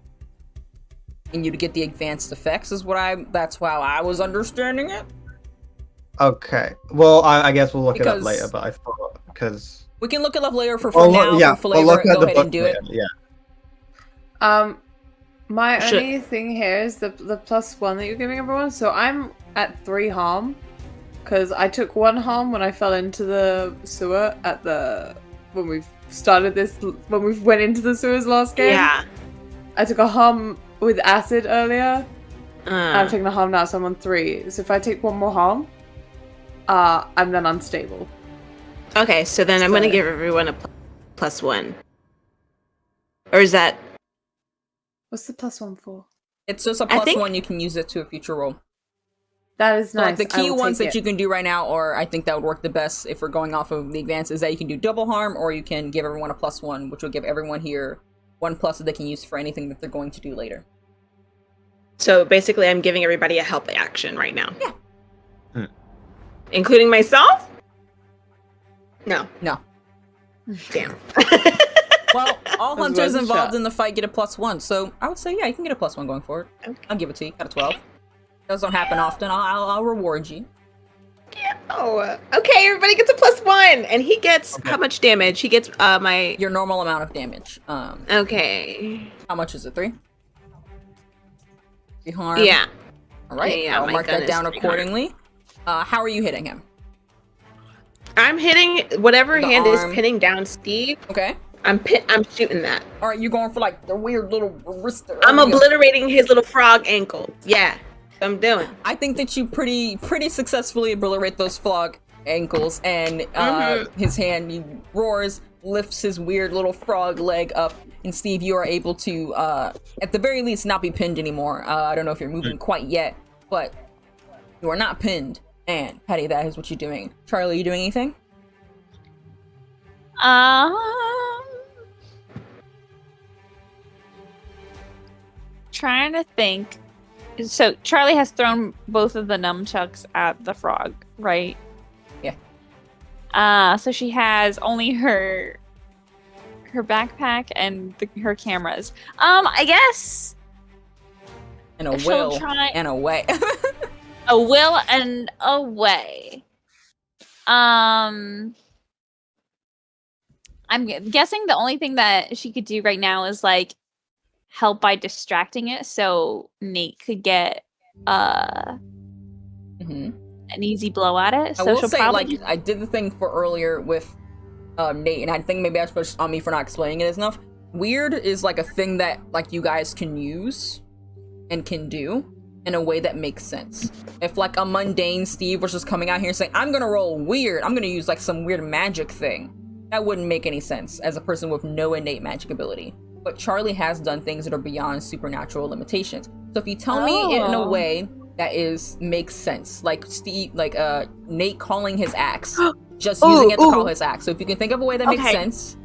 Speaker 1: And you to get the advanced effects that's how I was understanding it.
Speaker 2: Okay. Well, I guess we'll look it up later, but I thought because
Speaker 1: we can look it up later for now.
Speaker 2: Yeah,
Speaker 1: for flavor, go ahead and do it.
Speaker 2: Yeah.
Speaker 3: My only thing here is the +1 that you're giving everyone. So I'm at 3 harm because I took 1 harm when I fell into the sewer when we went into the sewers last game. Yeah. I took a harm with acid earlier. I'm taking a harm now, so I'm on 3. So if I take 1 more harm, I'm then unstable.
Speaker 5: Okay, so then I'm going to give everyone a +1. Or is that...
Speaker 3: What's the +1 for?
Speaker 1: It's just a +1. You can use it to a future roll.
Speaker 3: That is nice.
Speaker 1: Like the key ones that you can do right now, or I think that would work the best if we're going off of the advance, is that you can do double harm, or you can give everyone a +1, which will give everyone here 1+ that they can use for anything that they're going to do later.
Speaker 5: So basically, I'm giving everybody a help action right now.
Speaker 1: Yeah.
Speaker 5: Including myself? No.
Speaker 1: No.
Speaker 5: Damn.
Speaker 1: Well, all
Speaker 3: That was
Speaker 1: hunters
Speaker 3: one
Speaker 1: involved
Speaker 3: shot.
Speaker 1: in the fight get a +1, so I would say, yeah, you can get a +1 going forward.
Speaker 5: Okay.
Speaker 1: I'll give it to you. Got a 12. Those don't happen often. I'll reward you.
Speaker 5: Oh, okay. Everybody gets a +1, and he gets how much damage? He gets my.
Speaker 1: Your normal amount of damage.
Speaker 5: Okay.
Speaker 1: How much is it? 3? 3 harm?
Speaker 5: Yeah.
Speaker 1: All right,
Speaker 5: Yeah,
Speaker 1: I'll
Speaker 5: my
Speaker 1: mark
Speaker 5: gun
Speaker 1: that
Speaker 5: is
Speaker 1: down
Speaker 5: 3 harm.
Speaker 1: accordingly. How are you hitting him?
Speaker 5: I'm hitting whatever
Speaker 1: The
Speaker 5: hand
Speaker 1: arm.
Speaker 5: is pinning down Steve.
Speaker 1: Okay.
Speaker 5: I'm shooting that.
Speaker 1: All right, you going for like the weird little wrist?
Speaker 5: I'm obliterating his little frog ankle. Yeah, I'm doing.
Speaker 1: I think that you pretty successfully obliterate those frog ankles, and his hand he roars, lifts his weird little frog leg up, and Steve, you are able to, at the very least, not be pinned anymore. I don't know if you're moving quite yet, but you are not pinned. And Patty, that is what you're doing. Charlie, you doing anything?
Speaker 4: Trying to think. So Charlie has thrown both of the nunchucks at the frog, right?
Speaker 1: Yeah.
Speaker 4: So she has only her backpack and her cameras. I guess
Speaker 1: And a
Speaker 4: she'll
Speaker 1: will
Speaker 4: try
Speaker 1: and a way.
Speaker 4: a will and a way. I'm guessing the only thing that she could do right now is like help by distracting it, so Nate could get
Speaker 1: Mhm.
Speaker 4: an easy blow at it. So
Speaker 1: I will
Speaker 4: she'll
Speaker 1: say,
Speaker 4: probably
Speaker 1: like, I did the thing for earlier with Nate, and I think maybe that's pushed on me for not explaining it enough. Weird is like a thing that like you guys can use and can do in a way that makes sense. If like a mundane Steve was just coming out here saying, I'm gonna roll weird, I'm gonna use like some weird magic thing, that wouldn't make any sense as a person with no innate magic ability. But Charlie has done things that are beyond supernatural limitations. So if you tell me it in a way that makes sense, like Nate calling his axe, just using it to call his axe. So if you can think of a way that makes sense,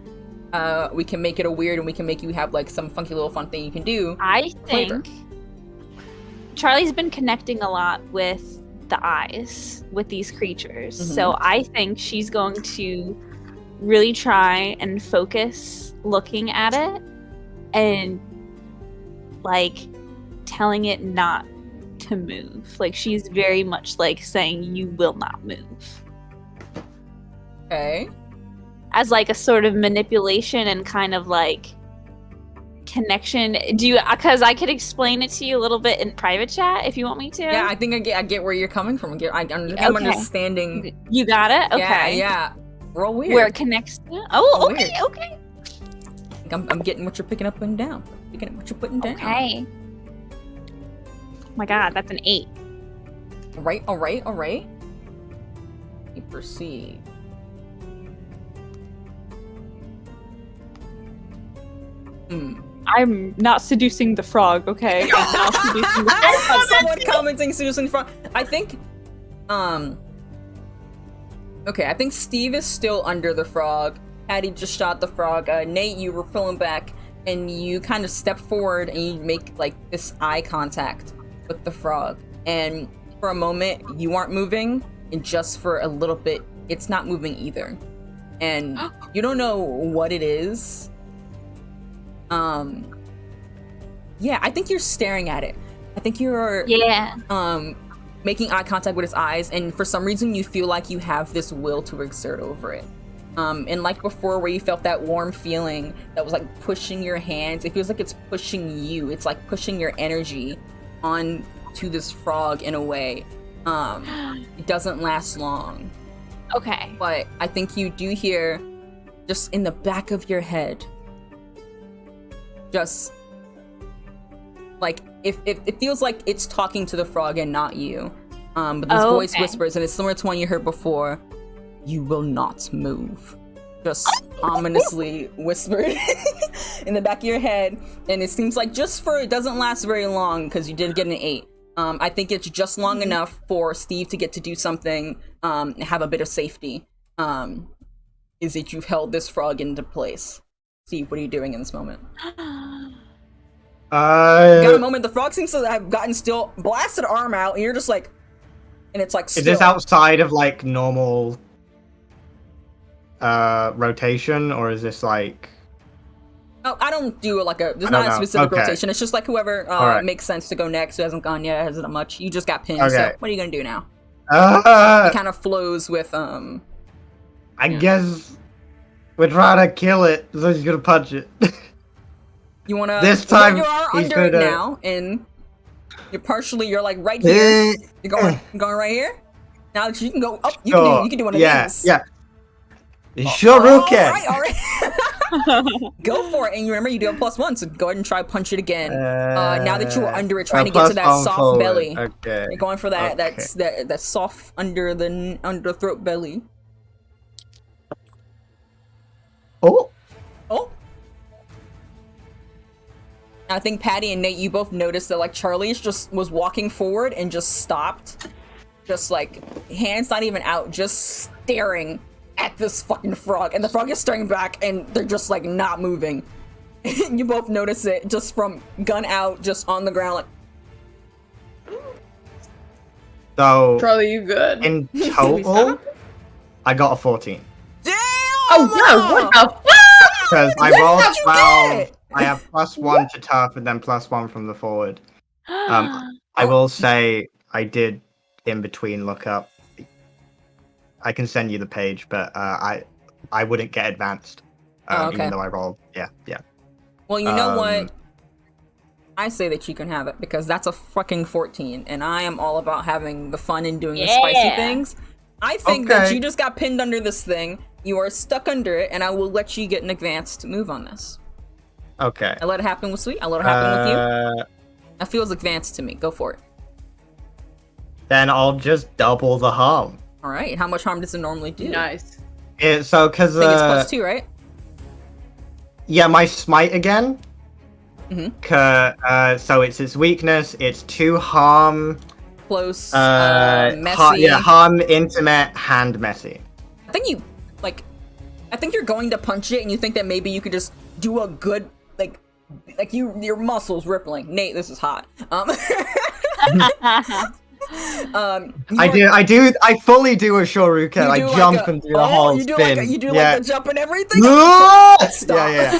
Speaker 1: we can make it a weird, and we can make you have like some funky little fun thing you can do.
Speaker 4: I
Speaker 1: Flavor.
Speaker 4: think Charlie's been connecting a lot with the eyes with these creatures.
Speaker 1: Mhm.
Speaker 4: So I think she's going to really try and focus looking at it and like telling it not to move. Like she's very much like saying you will not move.
Speaker 1: Okay.
Speaker 4: As like a sort of manipulation and kind of like connection. Do you, because I could explain it to you a little bit in private chat if you want me to.
Speaker 1: Yeah, I think I get where you're coming from. I'm
Speaker 4: Okay.
Speaker 1: understanding.
Speaker 4: You got it? Okay.
Speaker 1: Yeah. Roll weird.
Speaker 4: Where it connects.
Speaker 1: Roll
Speaker 4: Oh, okay,
Speaker 1: weird.
Speaker 4: okay.
Speaker 1: I'm getting what you're picking up and down. Picking up what you're putting down.
Speaker 4: Okay. Oh my god, that's an 8.
Speaker 1: All right. You proceed.
Speaker 4: I'm not seducing the frog, okay? I'm not seducing the frog.
Speaker 1: Someone commenting seducing front. I think, okay, I think Steve is still under the frog. Patty just shot the frog. Nate, you were pulling back, and you kind of step forward, and you make like this eye contact with the frog. And for a moment, you aren't moving, and just for a little bit, it's not moving either. And you don't know what it is. Yeah, I think you're staring at it. I think you're making eye contact with its eyes, and for some reason you feel like you have this will to exert over it. And like before, where you felt that warm feeling that was like pushing your hands, it feels like it's pushing you. It's like pushing your energy on to this frog in a way. It doesn't last long.
Speaker 4: Okay.
Speaker 1: But I think you do hear, just in the back of your head, just like it feels like it's talking to the frog and not you. But this voice whispers, and it's similar to one you heard before. You will not move. Just ominously whispered in the back of your head. And it seems like it doesn't last very long, because you did get an 8. I think it's just long enough for Steve to get to do something, and have a bit of safety. Is that you've held this frog into place. Steve, what are you doing in this moment? Got a moment. The frog seems to have gotten still, blasted arm out, and you're just like, and it's like.
Speaker 2: Is this outside of like normal rotation, or is this like
Speaker 1: Oh, I don't do like there's
Speaker 2: I
Speaker 1: not
Speaker 2: don't
Speaker 1: a
Speaker 2: know.
Speaker 1: specific
Speaker 2: Okay.
Speaker 1: rotation. It's just like whoever
Speaker 2: Alright.
Speaker 1: makes sense to go next, who hasn't gone yet, hasn't done much. You just got pinned,
Speaker 2: Okay.
Speaker 1: so what are you gonna do now?
Speaker 2: Uh,
Speaker 1: It kind of flows with
Speaker 2: I
Speaker 1: yeah.
Speaker 2: guess we're trying to kill it, so he's gonna punch it.
Speaker 1: You wanna
Speaker 2: This time,
Speaker 1: you are
Speaker 2: he's
Speaker 1: under it
Speaker 2: gonna-
Speaker 1: now, and you're like right here. You're going right here. Now that you can go up, you can do one of these.
Speaker 2: Yeah. Shoryuken.
Speaker 1: All right. Go for it, and you remember you do have +1, so go ahead and try punch it again. Now that you are under it, trying to get to that soft
Speaker 2: forward.
Speaker 1: belly.
Speaker 2: Okay.
Speaker 1: You're going for that
Speaker 2: Okay.
Speaker 1: that soft under the throat belly.
Speaker 2: Oh.
Speaker 1: Oh. I think Patty and Nate, you both noticed that like Charlie was walking forward and just stopped, just like hands not even out, just staring at this fucking frog, and the frog is staring back, and they're just like not moving. You both notice it just from gun out, just on the ground, like.
Speaker 2: So
Speaker 3: Charlie, you good?
Speaker 2: in total, I got a 14
Speaker 1: Damn!
Speaker 3: Oh no! What the fuck?
Speaker 2: because I
Speaker 1: What
Speaker 2: rolled
Speaker 1: did you
Speaker 2: 12.
Speaker 1: get?
Speaker 2: I have +1 to tough and then +1 from the forward. I will say I did in between look up. I can send you the page, but I wouldn't get advanced,
Speaker 1: Oh, okay.
Speaker 2: even though I rolled. Yeah.
Speaker 1: Well, you know what? I say that you can have it because that's a fucking 14, and I am all about having the fun and doing the spicy
Speaker 4: Yeah.
Speaker 1: things. I think that
Speaker 2: Okay.
Speaker 1: you just got pinned under this thing. You are stuck under it, and I will let you get an advanced move on this.
Speaker 2: Okay.
Speaker 1: I let it happen with Sweet. I let it happen with you.
Speaker 2: Uh,
Speaker 1: That feels advanced to me. Go for it.
Speaker 2: Then I'll just double the harm.
Speaker 1: All right. How much harm does it normally do?
Speaker 3: Nice.
Speaker 2: So because
Speaker 1: I think it's +2, right?
Speaker 2: yeah, my smite again.
Speaker 1: Mhm.
Speaker 2: So it's its weakness. It's 2 harm.
Speaker 1: Close.
Speaker 2: Messy.
Speaker 1: Messy.
Speaker 2: Harm, intimate, hand, messy.
Speaker 1: I think you like. I think you're going to punch it, and you think that maybe you could just do a good like your muscles rippling. Nate, this is hot.
Speaker 2: I fully do a Shoryuken. I jump and do the whole
Speaker 1: you do
Speaker 2: spin.
Speaker 1: you do
Speaker 2: yeah.
Speaker 1: like the jump and everything. Stop.
Speaker 2: Yeah.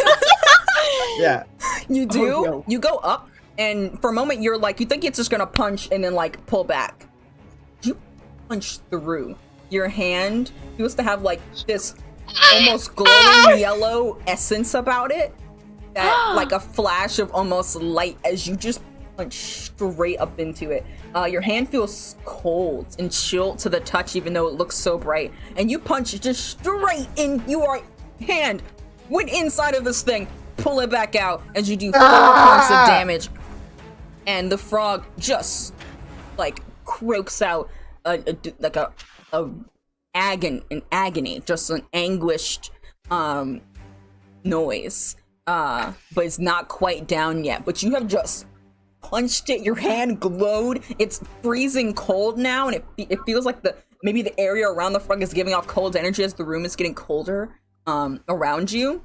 Speaker 2: Yeah.
Speaker 1: You do.
Speaker 3: Oh, no.
Speaker 1: You go up, and for a moment you're like, you think it's just gonna punch and then like pull back. You punch through. Your hand used to have like this almost glowing yellow essence about it. That like a flash of almost light as you just punch straight up into it. Your hand feels cold and chilled to the touch, even though it looks so bright. And you punch just straight in. Your hand went inside of this thing. Pull it back out as you do 4 points of damage. And the frog just like croaks out an agony, just an anguished noise. But it's not quite down yet. But you have just punched it. Your hand glowed. It's freezing cold now, and it feels like maybe the area around the frog is giving off cold energy as the room is getting colder around you.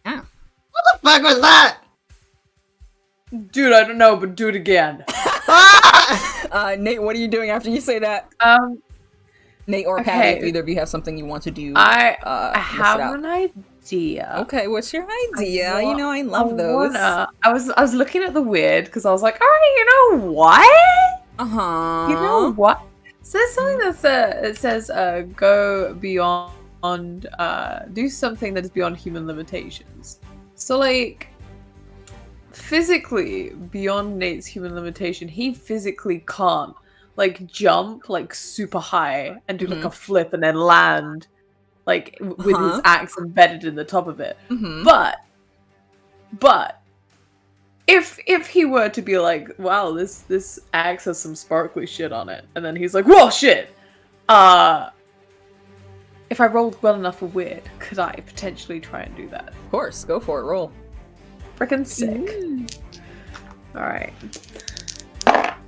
Speaker 1: Yeah.
Speaker 2: What the fuck was that?
Speaker 3: Dude, I don't know, but do it again.
Speaker 1: Nate, what are you doing after you say that? Nate or Patty, if either of you have something you want to do.
Speaker 3: I
Speaker 1: list it
Speaker 3: have
Speaker 1: out.
Speaker 3: an idea.
Speaker 1: Okay, what's your idea? I love those.
Speaker 3: I was looking at the weird because I was like, all right, you know what?
Speaker 1: Uh-huh.
Speaker 3: You know what? So there's something that says go beyond, do something that is beyond human limitations. So like, physically beyond Nate's human limitation, he physically can't like jump like super high and do like a flip and then land like with his axe embedded in the top of it. But if he were to be like, wow, this axe has some sparkly shit on it, and then he's like, whoa, shit. If I rolled well enough for weird, could I potentially try and do that?
Speaker 1: Of course, go for it. Roll.
Speaker 3: Freaking sick. All right.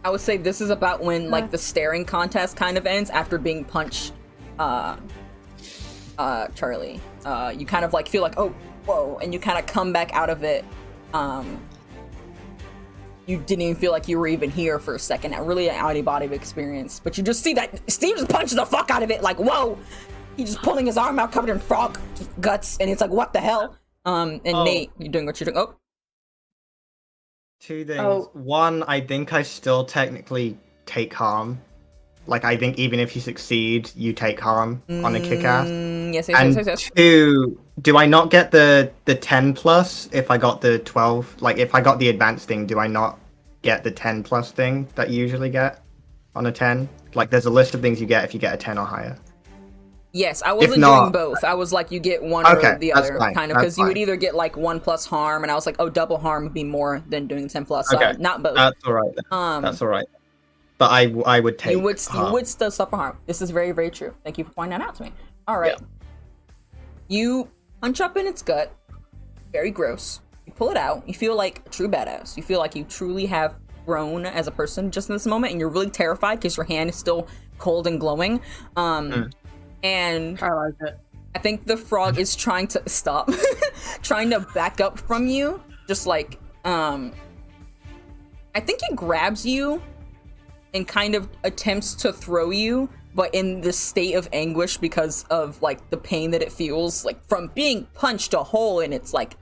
Speaker 1: I would say this is about when like the staring contest kind of ends after being punched. Charlie, you kind of like feel like, oh, whoa, and you kind of come back out of it. You didn't even feel like you were even here for a second. Really an out-of-body experience. But you just see that Steve just punches the fuck out of it, like, whoa! He's just pulling his arm out covered in frog guts, and it's like, what the hell? And Nate, you're doing what you're doing. Oh.
Speaker 2: Two things. One, I think I still technically take harm. Like, I think even if you succeed, you take harm on a kick-ass.
Speaker 1: Yes.
Speaker 2: Two, do I not get the 10 plus if I got the 12? Like, if I got the advanced thing, do I not get the 10 plus thing that you usually get on a 10? Like, there's a list of things you get if you get a 10 or higher.
Speaker 1: Yes, I wasn't doing both. I was like, you get one or the other, kind of, because you would either get like 1 plus harm, and I was like, oh, double harm would be more than doing 10 plus. So not both.
Speaker 2: That's all right. That's all right. But I would take. You would
Speaker 1: still suffer harm. This is very, very true. Thank you for pointing that out to me. All right. Yeah. You punch up in its gut. Very gross. You pull it out. You feel like a true badass. You feel like you truly have grown as a person just in this moment, and you're really terrified because your hand is still cold and glowing. And
Speaker 3: I like it.
Speaker 1: I think the frog is trying to stop, trying to back up from you. Just like, I think it grabs you and kind of attempts to throw you, but in the state of anguish because of like the pain that it feels like from being punched a hole in its like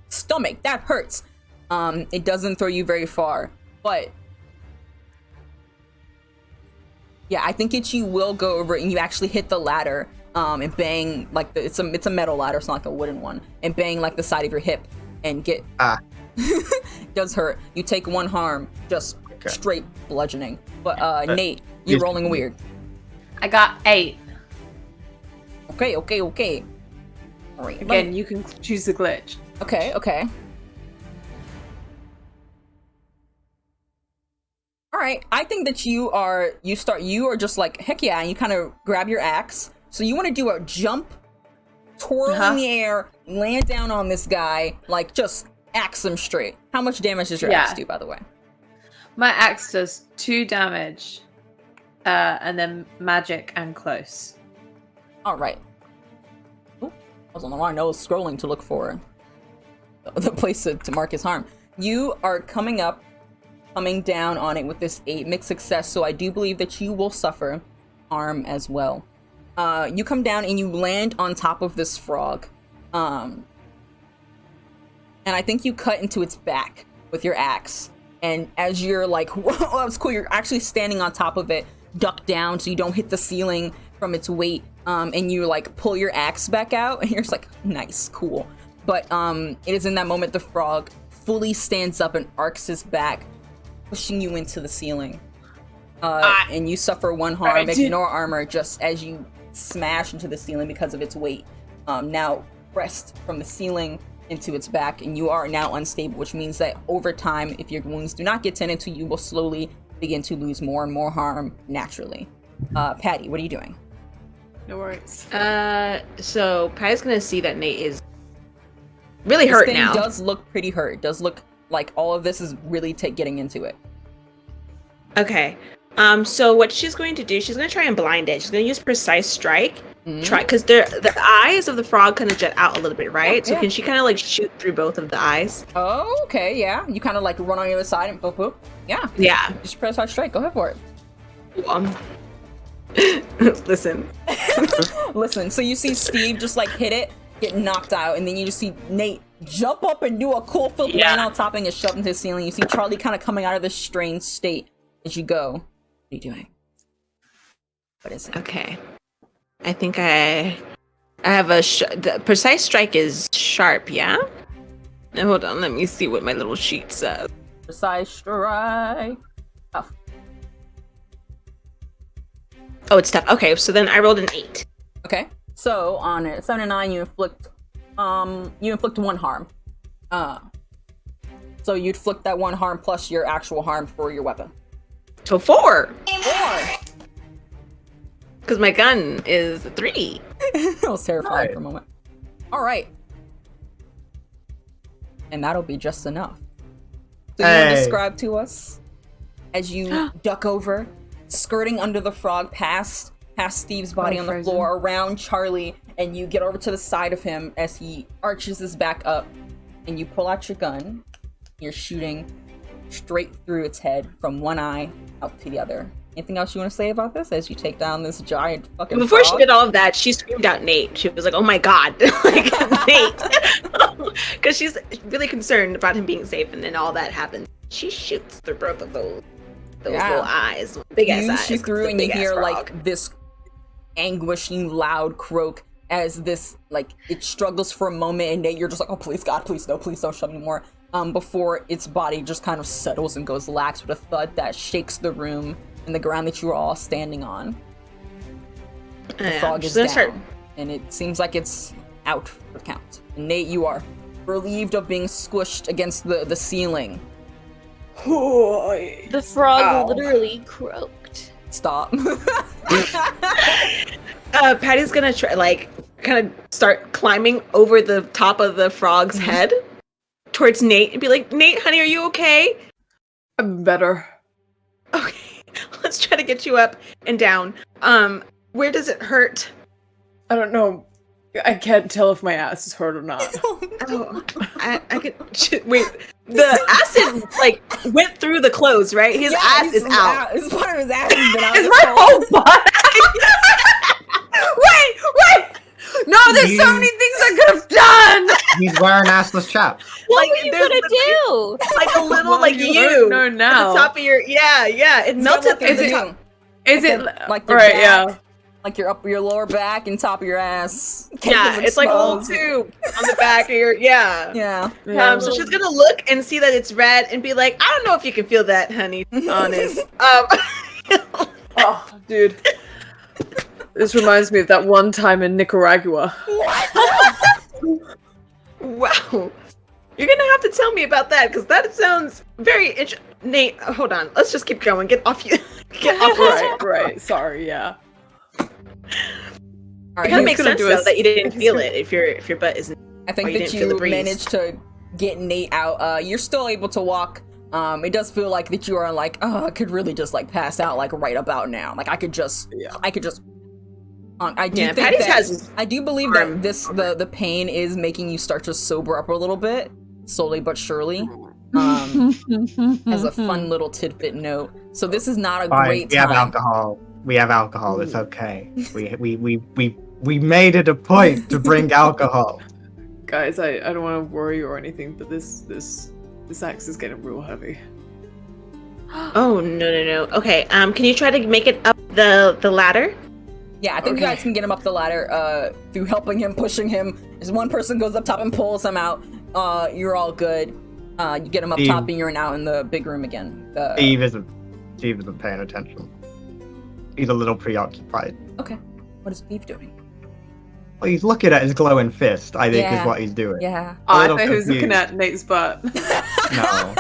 Speaker 1: stomach. That hurts. It doesn't throw you very far, but yeah, I think you will go over and you actually hit the ladder and bang like it's a metal ladder, it's not like a wooden one, and bang like the side of your hip and get it does hurt. You take 1 harm, just straight bludgeoning. But Nate, you're rolling weird.
Speaker 3: I got 8.
Speaker 1: Okay. All right.
Speaker 3: Again, you can choose the glitch.
Speaker 1: Okay. All right. I think that you are just like, heck yeah, and you kind of grab your axe. So you want to do a jump, twirl in the air, land down on this guy, like just axe him straight. How much damage does your axe do, by the way?
Speaker 3: My axe does 2 damage, and then magic and close.
Speaker 1: All right. Ooh, I was on the wrong nose scrolling to look for the place to mark his harm. You are coming down on it with this 8 mixed success, so I do believe that you will suffer harm as well. You come down and you land on top of this frog, and I think you cut into its back with your axe. And as you're like, whoa, that's cool, you're actually standing on top of it, duck down so you don't hit the ceiling from its weight, and you like pull your axe back out, and you're just like, nice, cool. But it is in that moment the frog fully stands up and arcs his back, pushing you into the ceiling. And you suffer 1 harm, ignore armor, just as you smash into the ceiling because of its weight. Now pressed from the ceiling into its back, and you are now unstable, which means that over time, if your wounds do not get tended to, you will slowly begin to lose more and more harm naturally. Patty, what are you doing?
Speaker 3: No worries.
Speaker 5: So Patty's gonna see that Nate is really hurt now.
Speaker 1: This thing does look pretty hurt. It does look like all of this is really getting into it.
Speaker 5: Okay. So what she's going to do, she's going to try and blind it. She's going to use Precise Strike. Try, because the eyes of the frog kind of jet out a little bit, right? So can she kind of like shoot through both of the eyes?
Speaker 1: Oh, okay, yeah. You kind of like run on the other side and boop, boop. Yeah.
Speaker 5: Yeah.
Speaker 1: Just Precise Strike. Go ahead for
Speaker 5: it. Listen.
Speaker 1: Listen, so you see Steve just like hit it, get knocked out, and then you just see Nate jump up and do a cool flip land on top and get shoved into the ceiling. You see Charlie kind of coming out of this strange state as you go. What are you doing? What is it?
Speaker 5: Okay. I think I have the Precise Strike is sharp, yeah? Now, hold on, let me see what my little sheet says.
Speaker 1: Precise Strike. Tough.
Speaker 5: Oh, it's tough. Okay, so then I rolled an 8.
Speaker 1: Okay. So on a 7 and 9, you inflict 1 harm. So you'd inflict that 1 harm plus your actual harm for your weapon.
Speaker 5: So 4.
Speaker 1: 4.
Speaker 5: Because my gun is 3.
Speaker 1: I was terrified for a moment. All right. And that'll be just enough. So you want to describe to us as you duck over, skirting under the frog, past Steve's body on the floor, around Charlie, and you get over to the side of him as he arches his back up, and you pull out your gun. You're shooting straight through its head from one eye out to the other. Anything else you want to say about this as you take down this giant fucking
Speaker 5: Before
Speaker 1: frog?
Speaker 5: She did all of that, she screamed out Nate. She was like, oh my god. Like, Nate. because she's really concerned about him being safe, and then all that happens. She shoots through both of those little eyes, big ass eyes.
Speaker 1: You shoot through and you hear like this anguishing, loud croak as this like it struggles for a moment, and then you're just like, oh please God, please no, please don't shove me more. Before its body just kind of settles and goes lax with a thud that shakes the room and the ground that you are all standing on. The frog is down, and it seems like it's out for the count. And Nate, you are relieved of being squished against the ceiling.
Speaker 4: The frog literally croaked.
Speaker 1: Stop.
Speaker 5: Patty's gonna try, like, kind of start climbing over the top of the frog's head towards Nate and be like, Nate, honey, are you okay?
Speaker 3: I'm better.
Speaker 5: Okay, let's try to get you up and down. Where does it hurt?
Speaker 3: I don't know. I can't tell if my ass is hurt or not.
Speaker 5: Oh, I could wait. The acid like went through the clothes, right? His ass is out.
Speaker 1: His part of his ass has been out.
Speaker 5: It's my whole body. wait. No, there's so many things I could have done.
Speaker 2: He's wearing assless chaps.
Speaker 4: What were you gonna do?
Speaker 5: Like a little like you.
Speaker 3: No, now.
Speaker 5: At the top of your it melted through the top.
Speaker 3: Is it
Speaker 1: like your
Speaker 3: right?
Speaker 1: back,
Speaker 3: Yeah.
Speaker 1: like your lower back and top of your ass?
Speaker 5: Yeah, it's like a little tube on the back of your
Speaker 1: Yeah.
Speaker 5: So she's gonna look and see that it's red and be like, I don't know if you can feel that, honey. To be honest.
Speaker 3: Oh, dude. This reminds me of that one time in Nicaragua.
Speaker 5: Wow. You're gonna have to tell me about that because that sounds very Nate, hold on. Let's just keep going. Get off
Speaker 3: Right. Sorry, yeah.
Speaker 5: It kind of makes sense though that you didn't feel it if your butt isn't.
Speaker 1: I think that you managed to get Nate out. You're still able to walk. It does feel like that you are like, oh, I could really just like pass out like right about now. Like I could just. I do think I do believe that the pain is making you start to sober up a little bit, slowly but surely. As a fun little tidbit note. So this is not a great time.
Speaker 2: We have alcohol. We have alcohol. It's okay. We made it a point to bring alcohol.
Speaker 3: Guys, I don't want to worry or anything, but this axe is getting real heavy.
Speaker 5: Oh no. Okay, can you try to make it up the ladder?
Speaker 1: Yeah, I think you guys can get him up the ladder through helping him, pushing him. As one person goes up top and pulls him out, you're all good. You get him up top and you're now in the big room again.
Speaker 2: Steve isn't paying attention. He's a little preoccupied.
Speaker 1: Okay. What is Steve doing?
Speaker 2: Well, he's looking at his glowing fist, I think is what he's doing.
Speaker 1: Yeah.
Speaker 3: I thought he was looking at Nate's butt.
Speaker 2: No.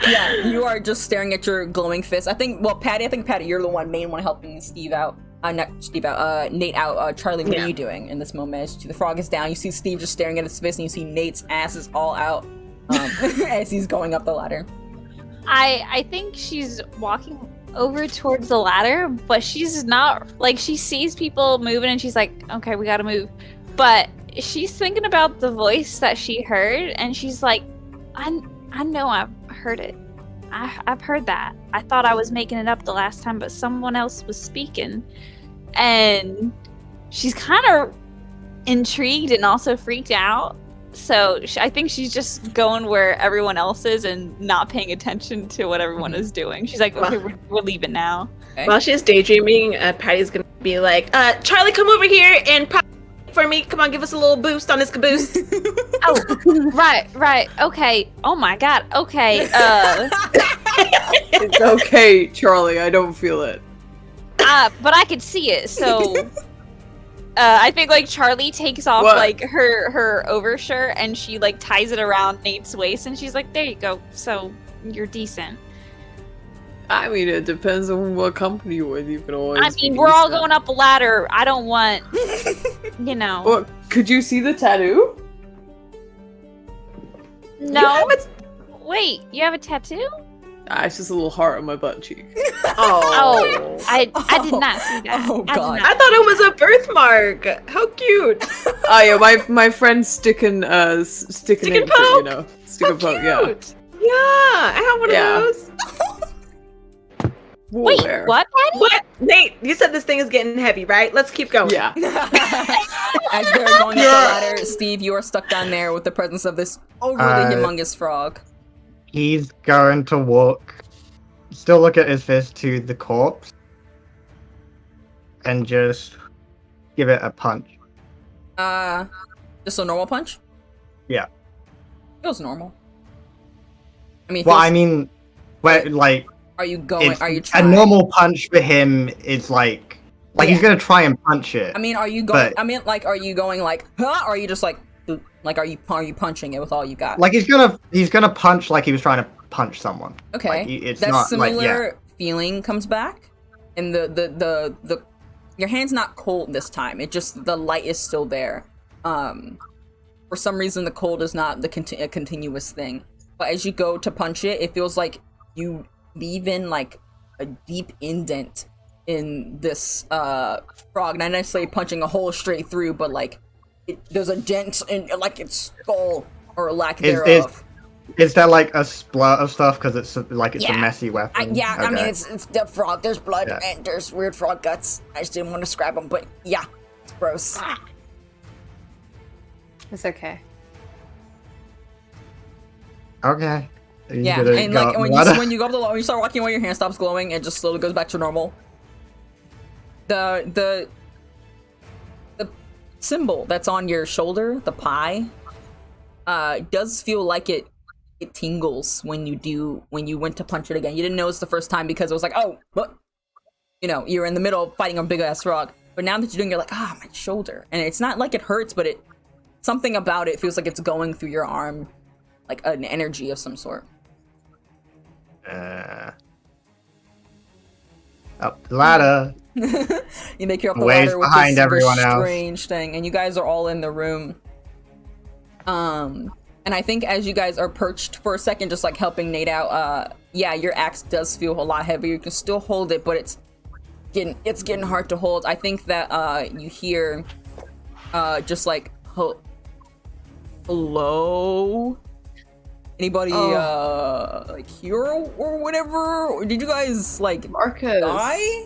Speaker 1: Yeah, you are just staring at your glowing fist. Patty, you're the main one helping Nate out. Charlie, what are you doing in this moment? As the frog is down, you see Steve just staring at his fist, and you see Nate's ass is all out as he's going up the ladder.
Speaker 4: I think she's walking over towards the ladder, but she's not, like, she sees people moving and she's like, okay, we gotta move. But she's thinking about the voice that she heard, and she's like, I know I've heard it. I've heard that. I thought I was making it up the last time, but someone else was speaking. And she's kind of intrigued and also freaked out. So I think she's just going where everyone else is and not paying attention to what everyone is doing. She's like, okay, we're leaving now.
Speaker 1: Okay.
Speaker 5: While she's daydreaming, Patty's gonna be like, Charlie, come over here and pop for me. Come on, give us a little boost on this caboose.
Speaker 4: Oh, right. Okay. Oh my God. Okay.
Speaker 3: It's okay, Charlie. I don't feel it.
Speaker 4: But I could see it. So, I think like Charlie takes off like her overshirt and she like ties it around Nate's waist, and she's like, "There you go. So you're decent."
Speaker 3: I mean, it depends on what company you're with. You can always.
Speaker 4: I mean, we're all going up a ladder. I don't want, you know.
Speaker 3: Well, could you see the tattoo?
Speaker 4: No. Wait, you have a tattoo?
Speaker 3: It's just a little heart on my butt cheek.
Speaker 5: Oh,
Speaker 4: I did not see that.
Speaker 1: Oh God!
Speaker 5: I thought it was a birthmark. How cute!
Speaker 3: Oh yeah, my friend's sticking into
Speaker 5: Stick and
Speaker 3: it,
Speaker 5: poke?
Speaker 3: you know, stick and poke. Yeah.
Speaker 5: Yeah, I have one of those.
Speaker 4: Wait, what, Patty?
Speaker 5: What? Nate, you said this thing is getting heavy, right? Let's keep going.
Speaker 3: Yeah.
Speaker 1: As they're going up the ladder, Steve, you are stuck down there with the presence of this overly humongous frog.
Speaker 2: He's going to walk, still look at his fist to the corpse, and just give it a punch.
Speaker 1: Just a normal punch?
Speaker 2: Yeah.
Speaker 1: Feels normal. I mean,
Speaker 2: Well, I mean, like,
Speaker 1: are you going? Are you
Speaker 2: a
Speaker 1: trying?
Speaker 2: normal punch for him is like he's gonna try and punch it.
Speaker 1: I mean, are you going?
Speaker 2: But,
Speaker 1: I mean, like, are you going like, huh? Or are you just like are you punching it with all you got?
Speaker 2: like he's gonna punch like he was trying to punch someone.
Speaker 1: Okay,
Speaker 2: like, it's
Speaker 1: that
Speaker 2: not
Speaker 1: similar feeling comes back, and the your hand's not cold this time. It just the light is still there. For some reason, the cold is not a continuous thing. But as you go to punch it, it feels like you leave in like a deep indent in this frog. Not necessarily punching a hole straight through, but like there's a dent in like its skull or lack thereof.
Speaker 2: Is that like a splurt of stuff because it's like a messy weapon?
Speaker 1: Okay. I mean it's the frog. There's blood and there's weird frog guts. I just didn't want to scrap them, but yeah, it's gross.
Speaker 3: It's okay.
Speaker 2: Okay.
Speaker 1: Yeah, and like when you go up the when you start walking away, your hand stops glowing. It just slowly goes back to normal. The symbol that's on your shoulder, the pie, does feel like it tingles when you went to punch it again. You didn't notice the first time because it was like, oh, what? You know, you're in the middle of fighting a big ass frog. But now that you're doing, you're like, my shoulder, and it's not like it hurts, but something about it feels like it's going through your arm, like an energy of some sort.
Speaker 2: Up the ladder.
Speaker 1: You make your up the
Speaker 2: Ways
Speaker 1: ladder with
Speaker 2: behind
Speaker 1: this
Speaker 2: everyone else.
Speaker 1: strange thing, and you guys are all in the room. And I think as you guys are perched for a second, just like helping Nate out, yeah, your axe does feel a lot heavier. You can still hold it, but it's getting hard to hold. I think that you hear just like hello. Anybody like hero or whatever? Or did you guys like
Speaker 3: Marcus?
Speaker 1: Die?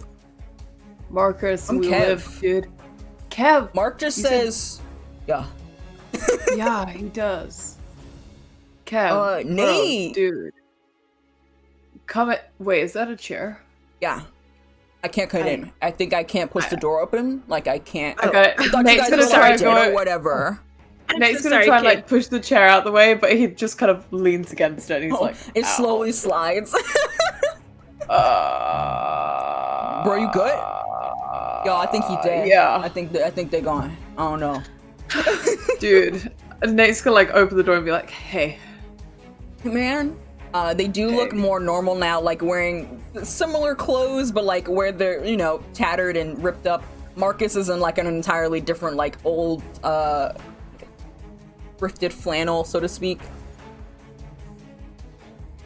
Speaker 3: Marcus,
Speaker 1: I'm
Speaker 3: we
Speaker 1: Kev.
Speaker 3: live, dude. Kev.
Speaker 1: Mark just says, yeah.
Speaker 3: Yeah, he does. Kev.
Speaker 1: Nate.
Speaker 3: Dude. Wait, is that a chair?
Speaker 1: Yeah. I can't cut in. I think I can't push the door open. Like I can't.
Speaker 3: I got it.
Speaker 1: I thought
Speaker 3: Nate's
Speaker 1: you guys
Speaker 3: gonna
Speaker 1: were
Speaker 3: start
Speaker 1: or
Speaker 3: going.
Speaker 1: whatever.
Speaker 3: Nate's gonna try and like push the chair out the way, but he just kind of leans against it and he's like,
Speaker 1: it slowly slides. Bro, you good? Yo, I think he dead.
Speaker 3: Yeah.
Speaker 1: I think they're gone. I don't know.
Speaker 3: Dude. And Nate's gonna like open the door and be like, hey.
Speaker 1: Man. They do look more normal now, like wearing similar clothes, but like where they're, you know, tattered and ripped up. Marcus is in like an entirely different, like old, thrifted flannel, so to speak.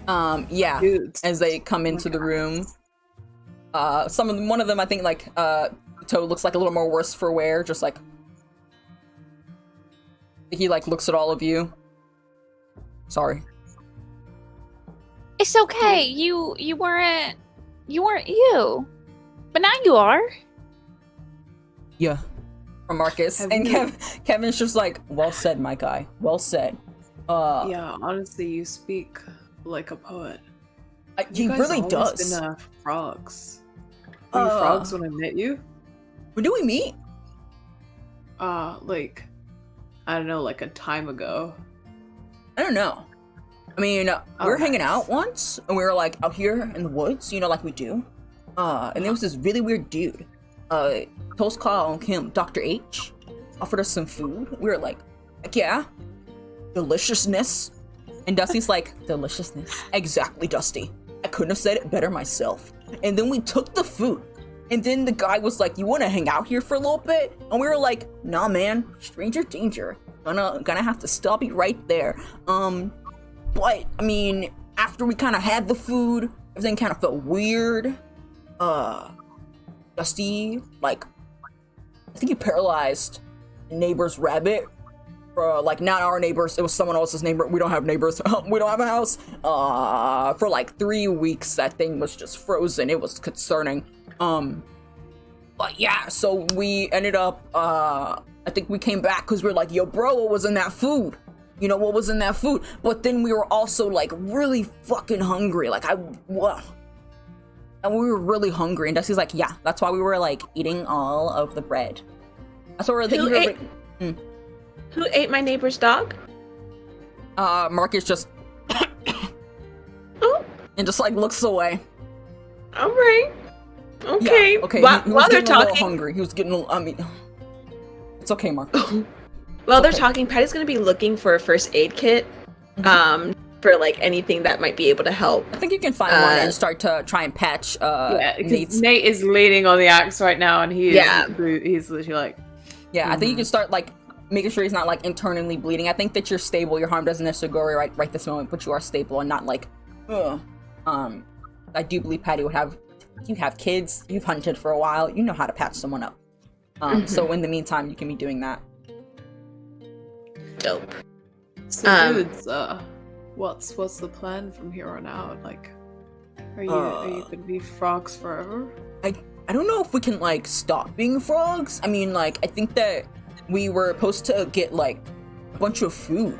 Speaker 1: Yeah.
Speaker 3: Dude.
Speaker 1: As they come into the room, one of them, I think, like Toad looks like a little more worse for wear, just like he like looks at all of you. Sorry.
Speaker 4: It's okay. You weren't you. But now you are.
Speaker 1: Yeah. From Marcus. And Kevin's just like, well said, my guy. Well said.
Speaker 3: Yeah, honestly, you speak like a poet.
Speaker 1: He really does.
Speaker 3: Been frogs. Were you frogs when I met you?
Speaker 1: When did we meet?
Speaker 3: Like, I don't know, like a time ago.
Speaker 1: I don't know. I mean, we were hanging out once, and we were like out here in the woods, you know, like we do. And there was this really weird dude. Toast called him Dr. H. Offered us some food. We were like, yeah, deliciousness. And Dusty's like, deliciousness. Exactly, Dusty. I couldn't have said it better myself. And then we took the food. And then the guy was like, you want to hang out here for a little bit? And we were like, nah, man. Stranger danger. Gonna have to stop you right there. But, I mean, after we kind of had the food, everything kind of felt weird. Dusty, like, I think he paralyzed a neighbor's rabbit. Like, not our neighbors, it was someone else's neighbor. We don't have neighbors. We don't have a house. For like 3 weeks, that thing was just frozen. It was concerning. But yeah, so we ended up, I think we came back because we were like, yo, bro, what was in that food? You know, what was in that food? But then we were also, like, really fucking hungry. Like, and we were really hungry. And Dusty's like, yeah, that's why we were, like, eating all of the bread. That's what we were thinking.
Speaker 5: Who ate my neighbor's dog?
Speaker 1: Marcus just...
Speaker 5: Oh.
Speaker 1: And just, like, looks away.
Speaker 5: All right. Okay.
Speaker 1: Yeah, okay.
Speaker 5: While
Speaker 1: he was
Speaker 5: they're
Speaker 1: getting a little
Speaker 5: talking,
Speaker 1: hungry. He was getting a little, I mean... It's okay, Mark.
Speaker 5: while they're talking, Patty's gonna be looking for a first aid kit. For like anything that might be able to help.
Speaker 1: I think you can find one and start to try and patch Nate's.
Speaker 3: Nate is leaning on the axe right now, and he's literally like...
Speaker 1: Yeah, I think you can start, like, making sure he's not, like, internally bleeding. I think that you're stable, your harm doesn't necessarily go away right this moment, but you are stable and not, like, ugh. I do believe Patty would have... You have kids, you've hunted for a while, you know how to patch someone up. So in the meantime, you can be doing that.
Speaker 5: Dope.
Speaker 3: So dudes, what's the plan from here on out? Like, are you gonna be frogs forever?
Speaker 1: I don't know if we can, like, stop being frogs. I mean, like, I think that we were supposed to get, like, a bunch of food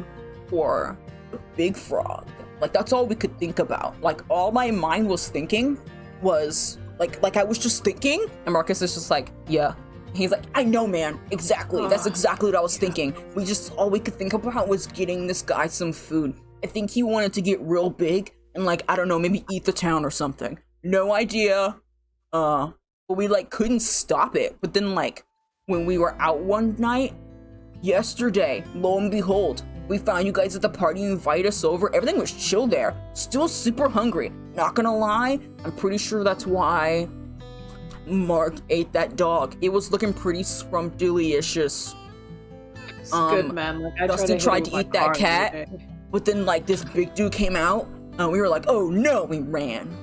Speaker 1: for the big frog. Like, that's all we could think about. Like, all my mind was thinking was, like I was just thinking, and Marcus is just like, yeah. He's like, I know, man. Exactly. That's exactly what I was thinking. All we could think about was getting this guy some food. I think he wanted to get real big and, like, I don't know, maybe eat the town or something. No idea. But we, like, couldn't stop it. But then, like, when we were out one night, yesterday, lo and behold, we found you guys at the party, you invited us over. Everything was chill there. Still super hungry. Not gonna lie, I'm pretty sure that's why Mark ate that dog. It was looking pretty scrumptious.
Speaker 3: It's good, man. Like,
Speaker 1: Dustin tried to eat that cat, but then, like, this big dude came out, and we were like, oh no, we ran.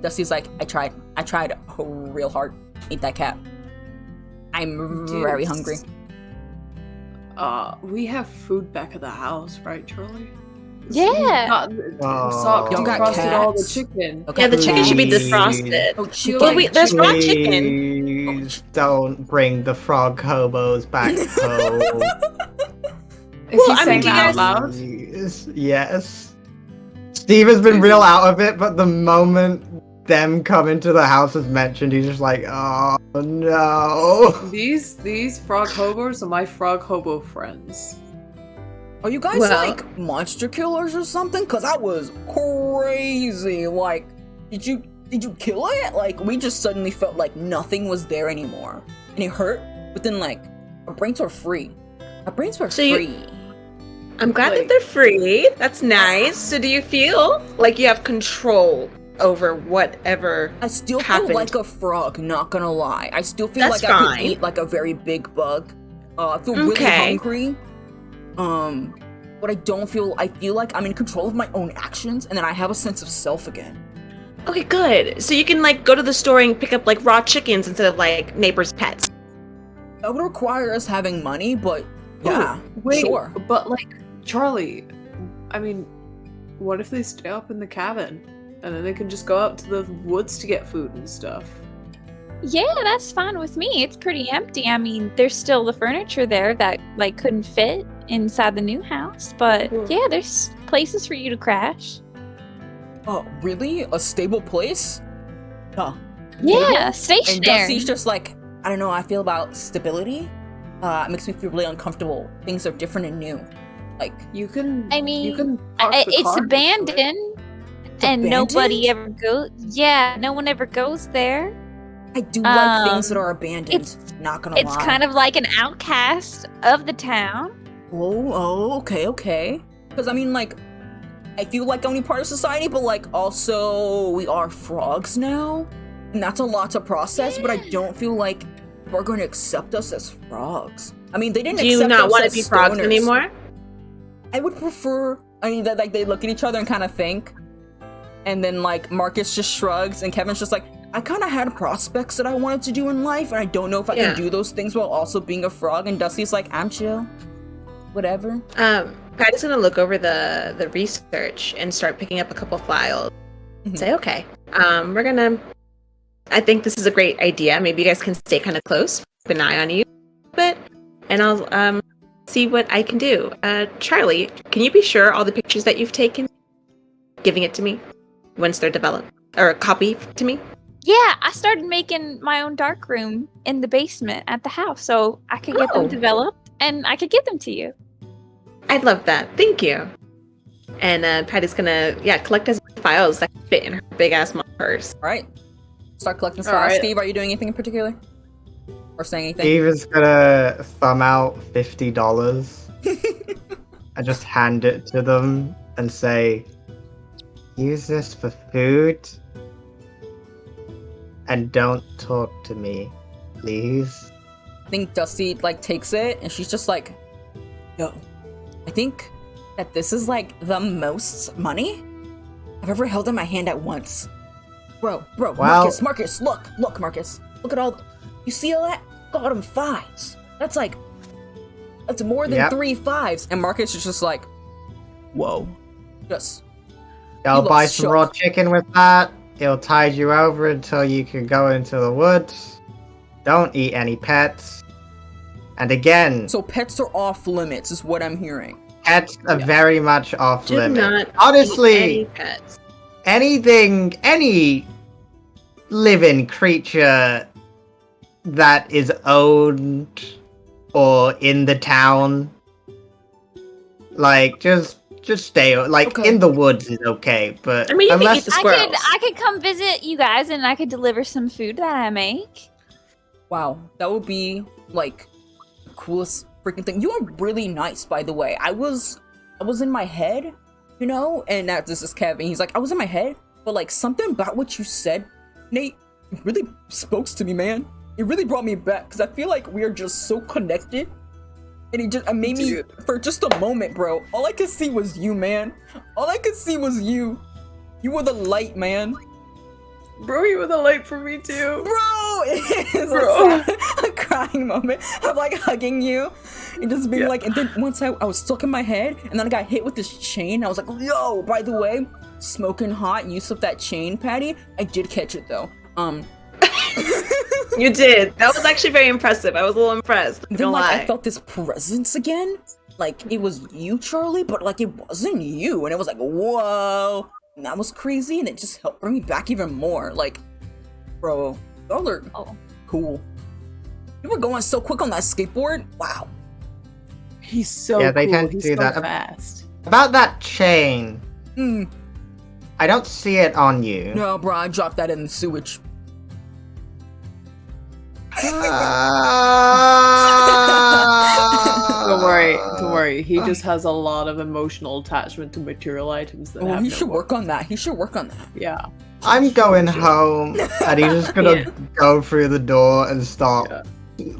Speaker 1: Dusty's like, I tried real hard. Eat that cat. I'm very hungry.
Speaker 3: We have food back at the house, right, Charlie?
Speaker 4: Yeah.
Speaker 1: Y'all got
Speaker 3: defrosted all the
Speaker 1: cats?
Speaker 3: chicken.
Speaker 1: Okay.
Speaker 5: Yeah, the chicken should be defrosted.
Speaker 1: Oh, chicken.
Speaker 5: Well, there's raw chicken.
Speaker 2: Please don't bring the frog hobos back home.
Speaker 3: Is he saying that out loud?
Speaker 2: Please. Yes. Steve has been real out of it, but the moment them coming to the house is mentioned, he's just like, oh no.
Speaker 3: These frog hobos are my frog hobo friends.
Speaker 1: Are you guys like monster killers or something? Cause that was crazy. Like, did you kill it? Like, we just suddenly felt like nothing was there anymore, and it hurt. But then, like, our brains were free. Our brains were free.
Speaker 5: I'm glad that they're free. That's nice. So, do you feel like you have control over whatever?
Speaker 1: I still
Speaker 5: happened?
Speaker 1: feel like a frog. Not gonna lie. I still feel
Speaker 5: That's
Speaker 1: like I
Speaker 5: fine.
Speaker 1: could eat like a very big bug. I feel really hungry. But I feel like I'm in control of my own actions, and then I have a sense of self again.
Speaker 5: Okay, good. So you can, like, go to the store and pick up, like, raw chickens instead of, like, neighbors' pets.
Speaker 1: That would require us having money, but yeah, sure.
Speaker 3: But, like, Charlie, I mean, what if they stay up in the cabin, and then they can just go out to the woods to get food and stuff?
Speaker 4: Yeah, that's fine with me. It's pretty empty. I mean, there's still the furniture there that, like, couldn't fit inside the new house, but yeah, there's places for you to crash.
Speaker 1: Oh, really? A stable place? Huh.
Speaker 4: Yeah, stationary.
Speaker 1: And Dusty's just like, I don't know how I feel about stability. It makes me feel really uncomfortable. Things are different and new. Like,
Speaker 3: you can.
Speaker 4: I mean,
Speaker 3: you can park the
Speaker 4: it's
Speaker 3: car
Speaker 4: abandoned, and nobody ever goes. Yeah, no one ever goes there.
Speaker 1: I do like things that are abandoned.
Speaker 4: It's
Speaker 1: not gonna lie.
Speaker 4: It's kind of like an outcast of the town.
Speaker 1: Oh, okay. Because I mean, like, I feel like only part of society, but like also we are frogs now, and that's a lot to process. But I don't feel like we're going to accept us as frogs. I mean, they didn't.
Speaker 5: Do you not want to be frogs anymore?
Speaker 1: I would prefer. I mean, that, like, they look at each other and kind of think, and then like Marcus just shrugs, and Kevin's just like, I kind of had prospects that I wanted to do in life, and I don't know if I can do those things while also being a frog. And Dusty's like, I'm chill, whatever.
Speaker 5: Patty's gonna look over the research and start picking up a couple files. Say, okay, we're gonna I think this is a great idea. Maybe you guys can stay kind of close, keep an eye on you a bit, and I'll see what I can do. Charlie, can you be sure all the pictures that you've taken, giving it to me once they're developed, or a copy to me?
Speaker 4: Yeah, I started making my own dark room in the basement at the house, so I could get them developed and I could give them to you.
Speaker 5: I'd love that. Thank you. And Patty's gonna collect as many files that can fit in her big ass purse.
Speaker 1: All right. Start collecting files. Right. Steve, are you doing anything in particular? Or saying anything?
Speaker 2: Steve is gonna thumb out $50 and just hand it to them and say, use this for food and don't talk to me, please.
Speaker 1: I think Dusty takes it and she's just like, yo, I think that this is the most money I've ever held in my hand at once. Bro, wow. Marcus, look, Marcus. Look at all, you see all that? Got him 5s. That's more than 3 5s. And Marcus is just like, whoa. Just.
Speaker 2: I'll buy some raw chicken with that. It'll tide you over until you can go into the woods. Don't eat any pets. And again...
Speaker 1: So pets are off limits, is what I'm hearing.
Speaker 2: Pets are very much off limits.
Speaker 5: Do not
Speaker 2: honestly,
Speaker 5: eat any pets.
Speaker 2: Any living creature that is owned or in the town, just stay. Okay. In the woods is okay, but
Speaker 5: I mean, you can eat the squirrels.
Speaker 4: I could come visit you guys and I could deliver some food that I make.
Speaker 1: Wow, that would be the coolest freaking thing. You are really nice, by the way. I was in my head, and this is Kevin. He's like, I was in my head, but something about what you said, Nate, it really spoke to me, man. It really brought me back because I feel like we are just so connected. And it just made me, for just a moment, bro, all I could see was you, man. All I could see was you. You were the light, man.
Speaker 3: Bro, you were the light for me too.
Speaker 1: Bro! It's a crying moment of hugging you and just being and then once I was stuck in my head and then I got hit with this chain. I was like, yo, by the way, smoking hot use of that chain, Patty. I did catch it though.
Speaker 5: You did. That was actually very impressive. I was a little impressed.
Speaker 1: Then I felt this presence again. It was you, Charlie, but it wasn't you. And it was whoa. And that was crazy, and it just helped bring me back even more. Bro, y'all are cool. You were going so quick on that skateboard. Wow.
Speaker 3: He's so cool.
Speaker 2: They tend to do that.
Speaker 3: Fast.
Speaker 2: About that chain. I don't see it on you.
Speaker 1: No, bro, I dropped that in the sewage.
Speaker 3: Don't worry. He just has a lot of emotional attachment to material items that have
Speaker 1: he should work on that.
Speaker 3: Yeah.
Speaker 2: I'm going home, and he's just gonna go through the door and start.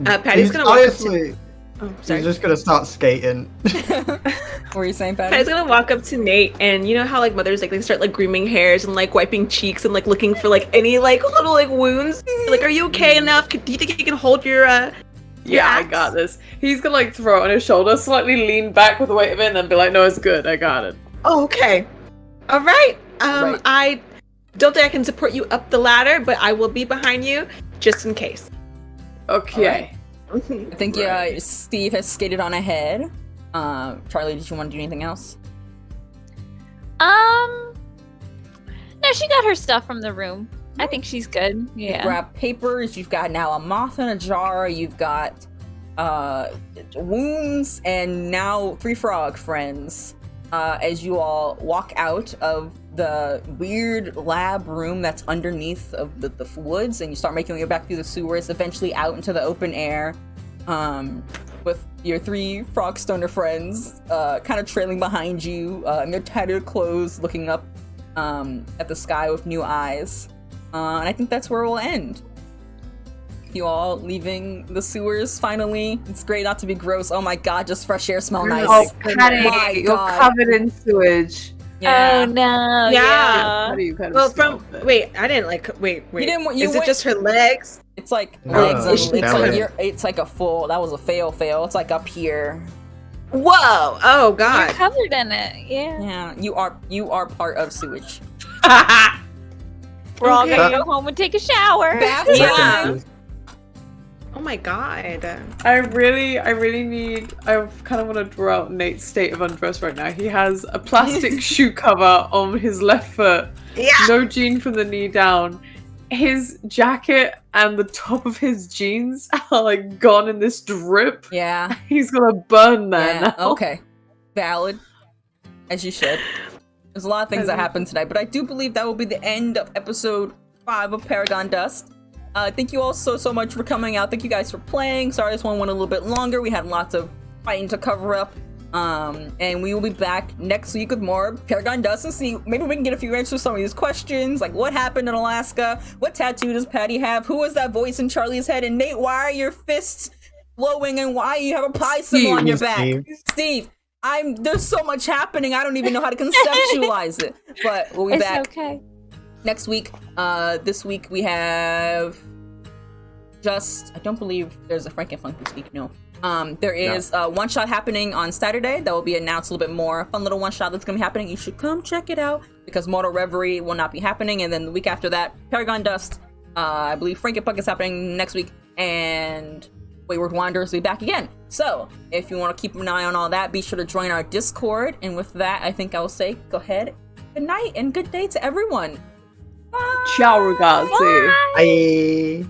Speaker 5: Patty's gonna walk up to...
Speaker 2: He's just gonna start skating.
Speaker 1: What were you saying, Patty?
Speaker 5: Patty's gonna walk up to Nate, and you know how mothers they start grooming hairs and wiping cheeks and looking for any little wounds. Are you okay enough? Do you think you can hold your
Speaker 3: Yeah, I got this. He's gonna throw it on his shoulder, slightly lean back with the weight of it, and then be like, "No, it's good. I got it."
Speaker 5: Oh, okay. All right. I don't think I can support you up the ladder, but I will be behind you just in case.
Speaker 3: Okay.
Speaker 1: I think Steve has skated on ahead. Charlie, did you want to do anything else?
Speaker 4: No, she got her stuff from the room. I think she's good. Yeah.
Speaker 1: You grab papers. You've got now a moth in a jar. You've got wounds, and now 3 frog friends. As you all walk out of the weird lab room that's underneath of the woods, and you start making your way back through the sewers, eventually out into the open air, with your 3 frog stoner friends kind of trailing behind you in their tattered clothes, looking up at the sky with new eyes. And I think that's where we'll end. You all leaving the sewers finally. It's great not to be gross. Oh my god, just fresh air smell nice.
Speaker 3: Oh, Patty, you're covered in sewage.
Speaker 4: Yeah. Oh no.
Speaker 5: Yeah.
Speaker 3: How do you
Speaker 5: wait, I didn't wait.
Speaker 1: You didn't want,
Speaker 5: Is it just her legs?
Speaker 1: It's legs.
Speaker 2: No,
Speaker 1: it's a full. That was a fail. It's up here.
Speaker 5: Whoa! Oh god.
Speaker 4: You're covered in it. Yeah.
Speaker 1: Yeah. You are part of sewage.
Speaker 4: We're all
Speaker 5: Okay.
Speaker 4: gonna go home and take a shower.
Speaker 1: Bath
Speaker 5: Yeah.
Speaker 1: time.
Speaker 5: Oh my god.
Speaker 3: I kind of want to draw out Nate's state of undress right now. He has a plastic shoe cover on his left foot.
Speaker 5: Yeah.
Speaker 3: No jean from the knee down. His jacket and the top of his jeans are like gone in this drip.
Speaker 1: Yeah.
Speaker 3: He's gonna burn there
Speaker 1: Yeah.
Speaker 3: now.
Speaker 1: Okay. Valid. As you should. There's a lot of things that happened tonight, but I do believe that will be the end of episode 5 of Paragon Dust. Thank you all so much for coming out. Thank you guys for playing. Sorry this one went a little bit longer. We had lots of fighting to cover up. And we will be back next week with more Paragon Dust and see, maybe we can get a few answers to some of these questions, like what happened in Alaska, what tattoo does Patty have, who was that voice in Charlie's head, and Nate, why are your fists glowing and why you have a pie symbol on your back? Steve, there's so much happening, I don't even know how to conceptualize it. But we'll be
Speaker 4: It's
Speaker 1: back
Speaker 4: okay.
Speaker 1: next week. This week we have I don't believe there's a Frank and Funk this week, no. There is a one-shot happening on Saturday that will be announced a little bit more. A fun little one-shot that's going to be happening. You should come check it out because Mortal Reverie will not be happening. And then the week after that, Paragon Dust, I believe Frank and Funk is happening next week. And Wayward Wanderers will be back again. So if you want to keep an eye on all that, be sure to join our Discord. And with that, I think I will say go ahead. Good night and good day to everyone. Bye.
Speaker 3: Ciao, ragazzi.
Speaker 2: Bye.